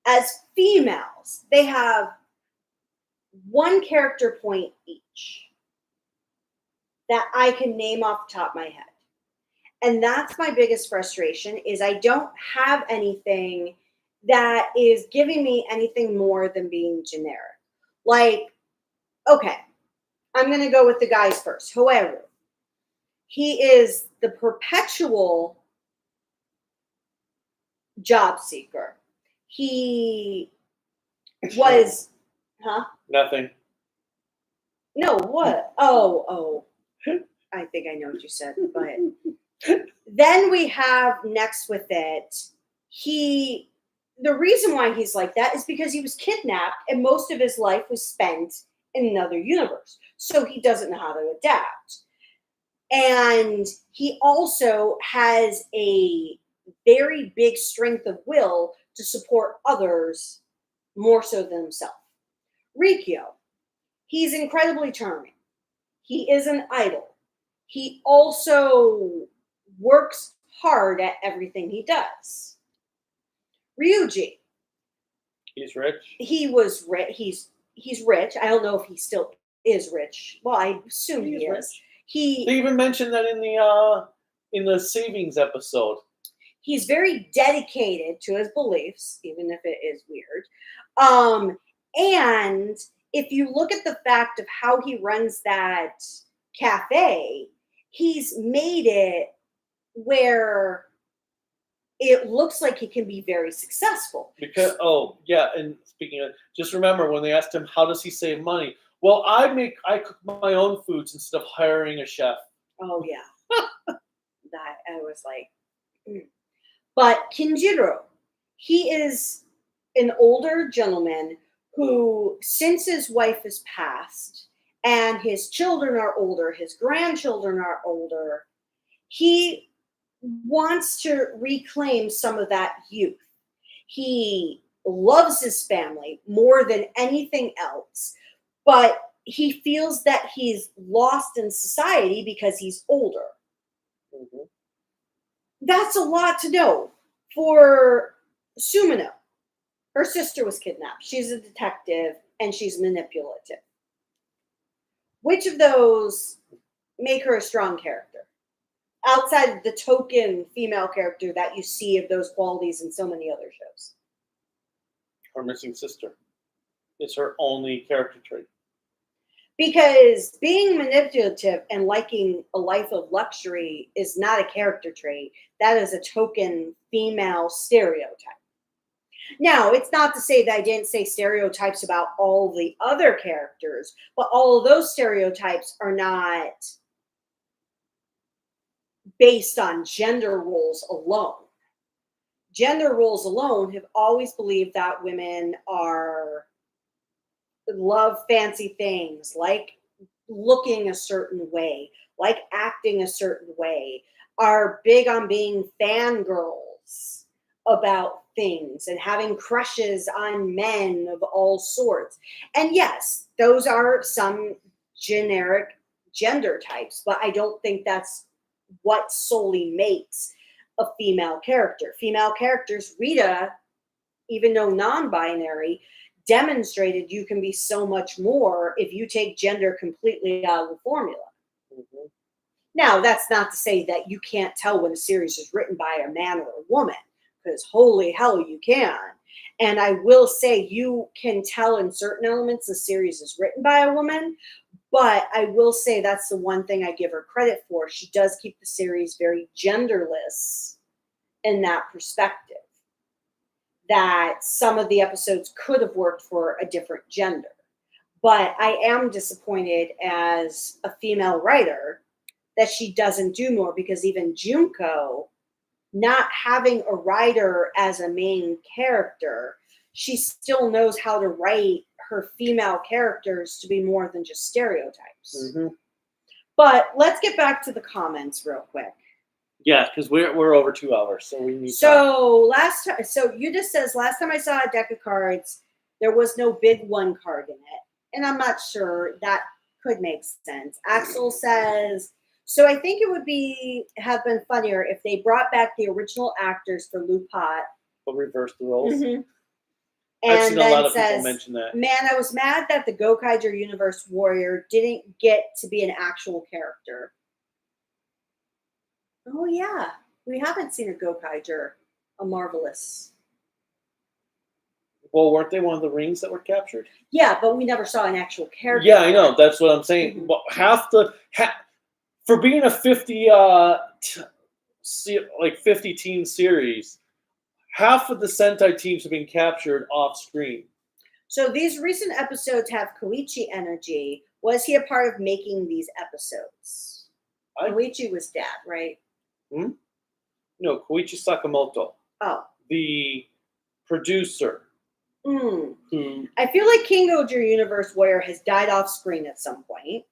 as females, they have one character point each that I can name off the top of my head. And that's my biggest frustration is I don't have anything that is giving me anything more than being generic. Like, okay, I'm going to go with the guys first. However, he is the perpetual job seeker. He was, huh? Nothing. No, what? Oh. I think I know what you said. Go ahead. Then we have next with it, the reason why he's like that is because he was kidnapped and most of his life was spent in another universe. So he doesn't know how to adapt. And he also has a very big strength of will to support others more so than himself. Rikyo, he's incredibly charming. He is an idol. He also works hard at everything he does. Ryuji, He's rich. he was rich. He's rich. I don't know if he still is rich. Well, I assume he is. They even mentioned that in the savings episode. He's very dedicated to his beliefs, even if it is weird. And if you look at the fact of how he runs that cafe, he's made it where it looks like he can be very successful. Because and speaking of, just remember when they asked him how does he save money? Well, I cook my own foods instead of hiring a chef. Oh yeah, that I was like, But Kinjiro, he is an older gentleman who, since his wife has passed and his children are older, his grandchildren are older, he wants to reclaim some of that youth. He loves his family more than anything else, but he feels that he's lost in society because he's older. Mm-hmm. That's a lot to know for Sumino. Her sister was kidnapped. She's a detective and she's manipulative. Which of those make her a strong character? Outside of the token female character that you see of those qualities in so many other shows. Her missing sister. It's her only character trait. Because being manipulative and liking a life of luxury is not a character trait. That is a token female stereotype. Now, it's not to say that I didn't say stereotypes about all the other characters, but all of those stereotypes are not based on gender roles alone. Gender roles alone have always believed that women love fancy things, like looking a certain way, like acting a certain way, are big on being fangirls about things and having crushes on men of all sorts. And yes, those are some generic gender types, but I don't think that's what solely makes a female character. Female characters, Rita, even though non-binary, demonstrated you can be so much more if you take gender completely out of the formula. Mm-hmm. Now, that's not to say that you can't tell when a series is written by a man or a woman, because holy hell you can. And I will say you can tell in certain elements the series is written by a woman, but I will say that's the one thing I give her credit for. She does keep the series very genderless in that perspective. That some of the episodes could have worked for a different gender. But I am disappointed as a female writer that she doesn't do more, because even Junko, not having a writer as a main character, she still knows how to write her female characters to be more than just stereotypes. Mm-hmm. But let's get back to the comments real quick. Yeah, because we're over 2 hours, so we need. So Yuda says, last time I saw a deck of cards, there was no big one card in it, and I'm not sure that could make sense. Axel says, so I think it would have been funnier if they brought back the original actors for Lupin. But reverse the roles. Mm-hmm. I've And seen then a lot of says, people mention that. Man, I was mad that the Go-Juer Universe Warrior didn't get to be an actual character. Oh, yeah. We haven't seen a Go-Juer, a Marvelous. Well, weren't they one of the rings that were captured? Yeah, but we never saw an actual character. Yeah, I know. That's what I'm saying. Mm-hmm. Well, for being a 50 teen series, half of the Sentai teams have been captured off screen. So these recent episodes have Koichi energy. Was he a part of making these episodes? Koichi was dad, right? No, Koichi Sakamoto. Oh. The producer. Who, I feel like Go-Juer Universe Warrior has died off screen at some point.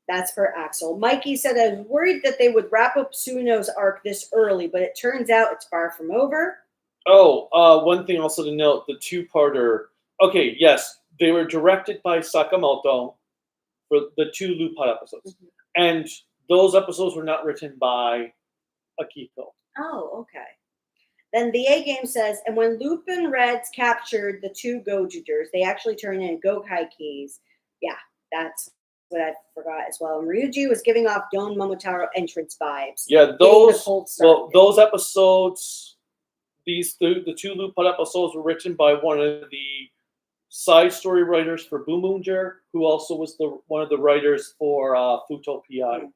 That's for Axel. Mikey said, I was worried that they would wrap up Sumino's arc this early, but it turns out it's far from over. Oh, one thing also to note, the two-parter. Okay, yes, they were directed by Sakamoto for the 2 Lupin episodes. Mm-hmm. And those episodes were not written by Akiko. Oh, okay. Then the A-Game says, and when Lupin Reds captured the 2 Go-Juers, they actually turned in Gokai keys. Yeah, that's what I forgot as well. And Ryuji was giving off Don Momotaro entrance vibes. Yeah, those episodes, the 2 Lupin episodes were written by one of the side story writers for Binge-watching, who also was one of the writers for Futo PI.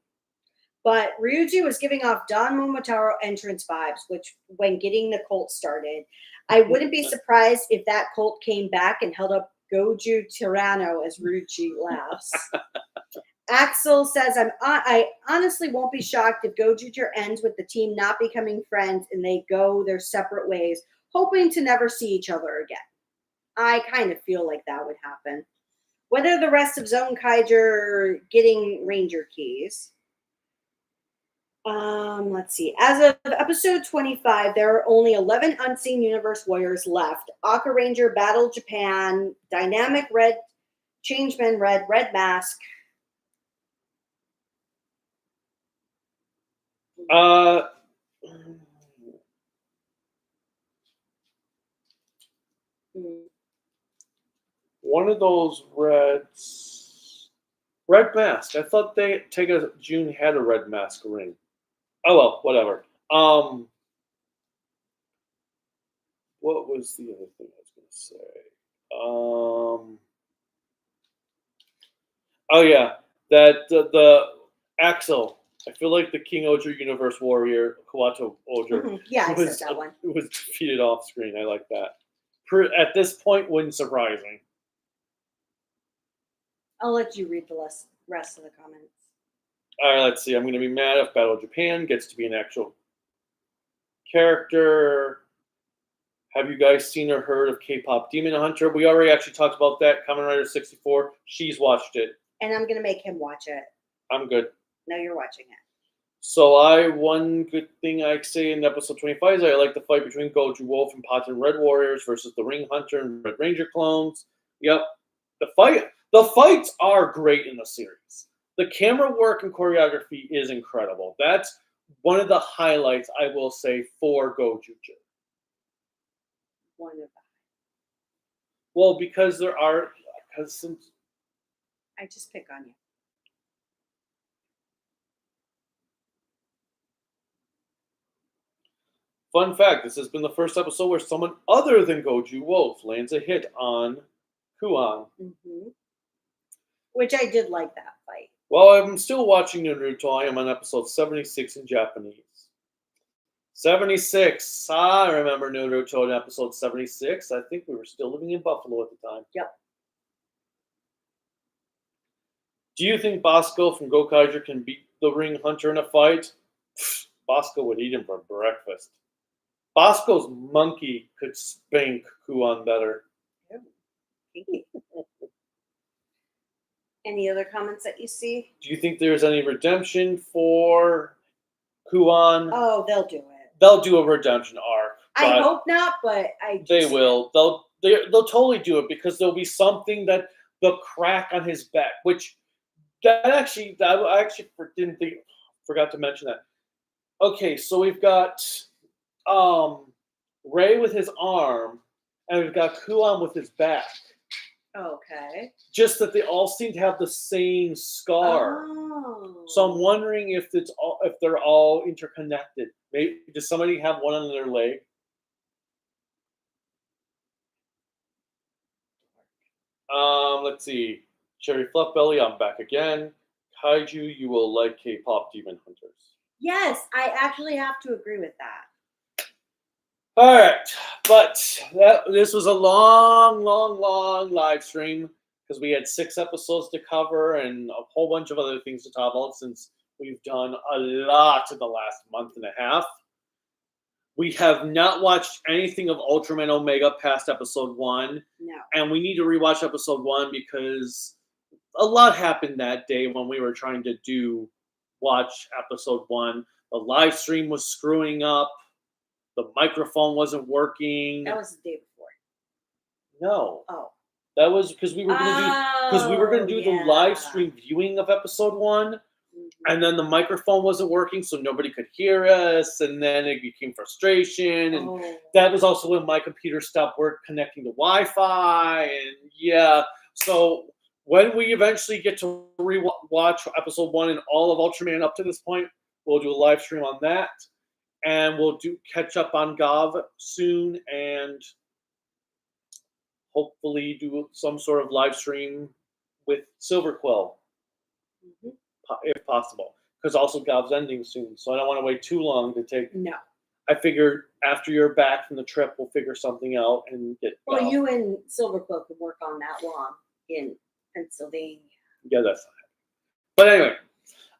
But Ryuji was giving off Don Momotaro entrance vibes, which, when getting the cult started, I wouldn't be surprised if that cult came back and held up Go-Juer Tyranno as Ryuji laughs. Axel says, I honestly won't be shocked if Go-Juer ends with the team not becoming friends and they go their separate ways, hoping to never see each other again. I kind of feel like that would happen. Whether the rest of Zone Kaiger getting Ranger keys. Let's see. As of episode 25, there are only 11 Unseen Universe Warriors left. Aka Ranger, Battle Japan, Dynamic Red, Changeman Red, Red Mask. One of those reds. Red Mask. I thought Tega June had a Red Mask ring. Oh well, whatever. What was the other thing I was going to say? Oh yeah, that the Axel. I feel like the Go-Juer Universe Warrior, Kawato Oger, yeah, I said that one. Was defeated off screen. I like that. At this point, wouldn't surprise me. I'll let you read the rest of the comments. All right, let's see. I'm going to be mad if Battle Japan gets to be an actual character. Have you guys seen or heard of K-Pop Demon Hunter? We already actually talked about that. Kamen Rider 64. She's watched it. And I'm going to make him watch it. I'm good. No, you're watching it. So one good thing I say in episode 25 is I like the fight between Go-Juer Wolf and Patren Red Warriors versus the Ring Hunter and Red Ranger clones. Yep. The fights are great in the series. The camera work and choreography is incredible. That's one of the highlights, I will say, for Go-Juer. One of them. Well, because since I just pick on you. Fun fact, this has been the first episode where someone other than Go-Juer Wolf lands a hit on Kuan. Mm-hmm. Which I did like that fight. Well, I'm still watching Naruto. I am on episode 76 in Japanese. 76. I remember Naruto in episode 76. I think we were still living in Buffalo at the time. Yep. Do you think Bosco from Go-Juer can beat the Ring Hunter in a fight? Bosco would eat him for breakfast. Bosco's monkey could spank Kuon better. Any other comments that you see? Do you think there's any redemption for Kuon? Oh, they'll do it. They'll do a redemption arc. I hope not, but They will. They'll totally do it because there'll be something that the crack on his back, which I actually forgot to mention that. Okay, so we've got Ray with his arm, and we've got Kuon with his back. Okay. Just that they all seem to have the same scar. Oh. So I'm wondering if they're all interconnected. Maybe does somebody have one on their leg? Let's see. Cherry Fluffbelly, I'm back again. Kaiju, you will like K-pop Demon Hunters. Yes, I actually have to agree with that. All right, but this was a long live stream because we had 6 episodes to cover and a whole bunch of other things to talk about since we've done a lot in the last month and a half. We have not watched anything of Ultraman Omega past episode 1. No. And we need to rewatch episode 1 because a lot happened that day when we were trying to watch episode 1. The live stream was screwing up. The microphone wasn't working. That was the day before. No. Oh. That was because we were going to do the live stream viewing of episode 1. And then the microphone wasn't working, so nobody could hear us. And then it became frustration. And that was also when my computer stopped connecting to Wi-Fi. And yeah, so when we eventually get to rewatch episode 1 and all of Ultraman up to this point, we'll do a live stream on that. And we'll catch up on Gov soon and hopefully do some sort of live stream with Silver Quill. If possible, because also Gov's ending soon, so I don't want to wait too long to take. No. I figured after you're back from the trip, we'll figure something out and get. Well, you and Silverquill could work on that long in Pennsylvania. Yeah, that's fine. But anyway,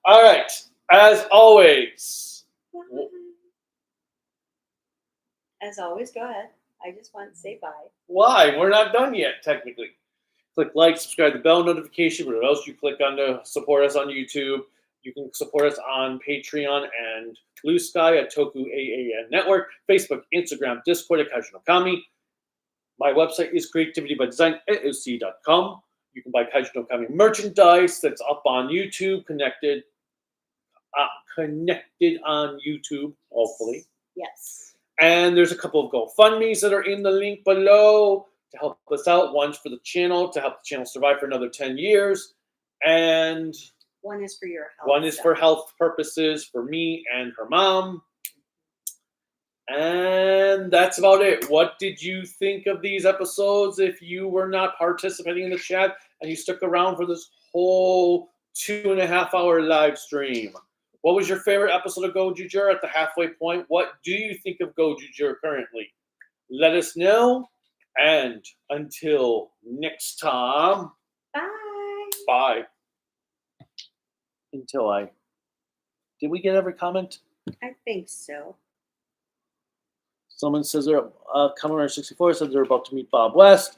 all right. As always. As always, go ahead. I just want to say bye. Why? We're not done yet, technically. Click like, subscribe, the bell notification. Whatever else you click on to support us on YouTube. You can support us on Patreon and Bluesky at tokuaannetwork, Facebook, Instagram, Discord at Kaiju no Kami. My website is creativitybydesign.oc.com. You can buy Kaiju no Kami merchandise that's up on YouTube, connected on YouTube, hopefully. Yes. And there's a couple of GoFundMes that are in the link below to help us out. One's for the channel, to help the channel survive for another 10 years. And one is for your health. One is for health purposes for me and her mom. And that's about it. What did you think of these episodes if you were not participating in the chat and you stuck around for this whole 2.5-hour live stream? What was your favorite episode of Go-Juer at the halfway point? What do you think of Go-Juer currently? Let us know. And until next time. Bye. Bye. Did we get every comment? I think so. Someone says Commodore 64 says they're about to meet Bob West.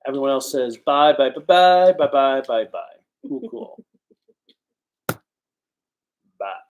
Everyone else says bye, bye, bye, bye, bye, bye, bye, bye. Cool.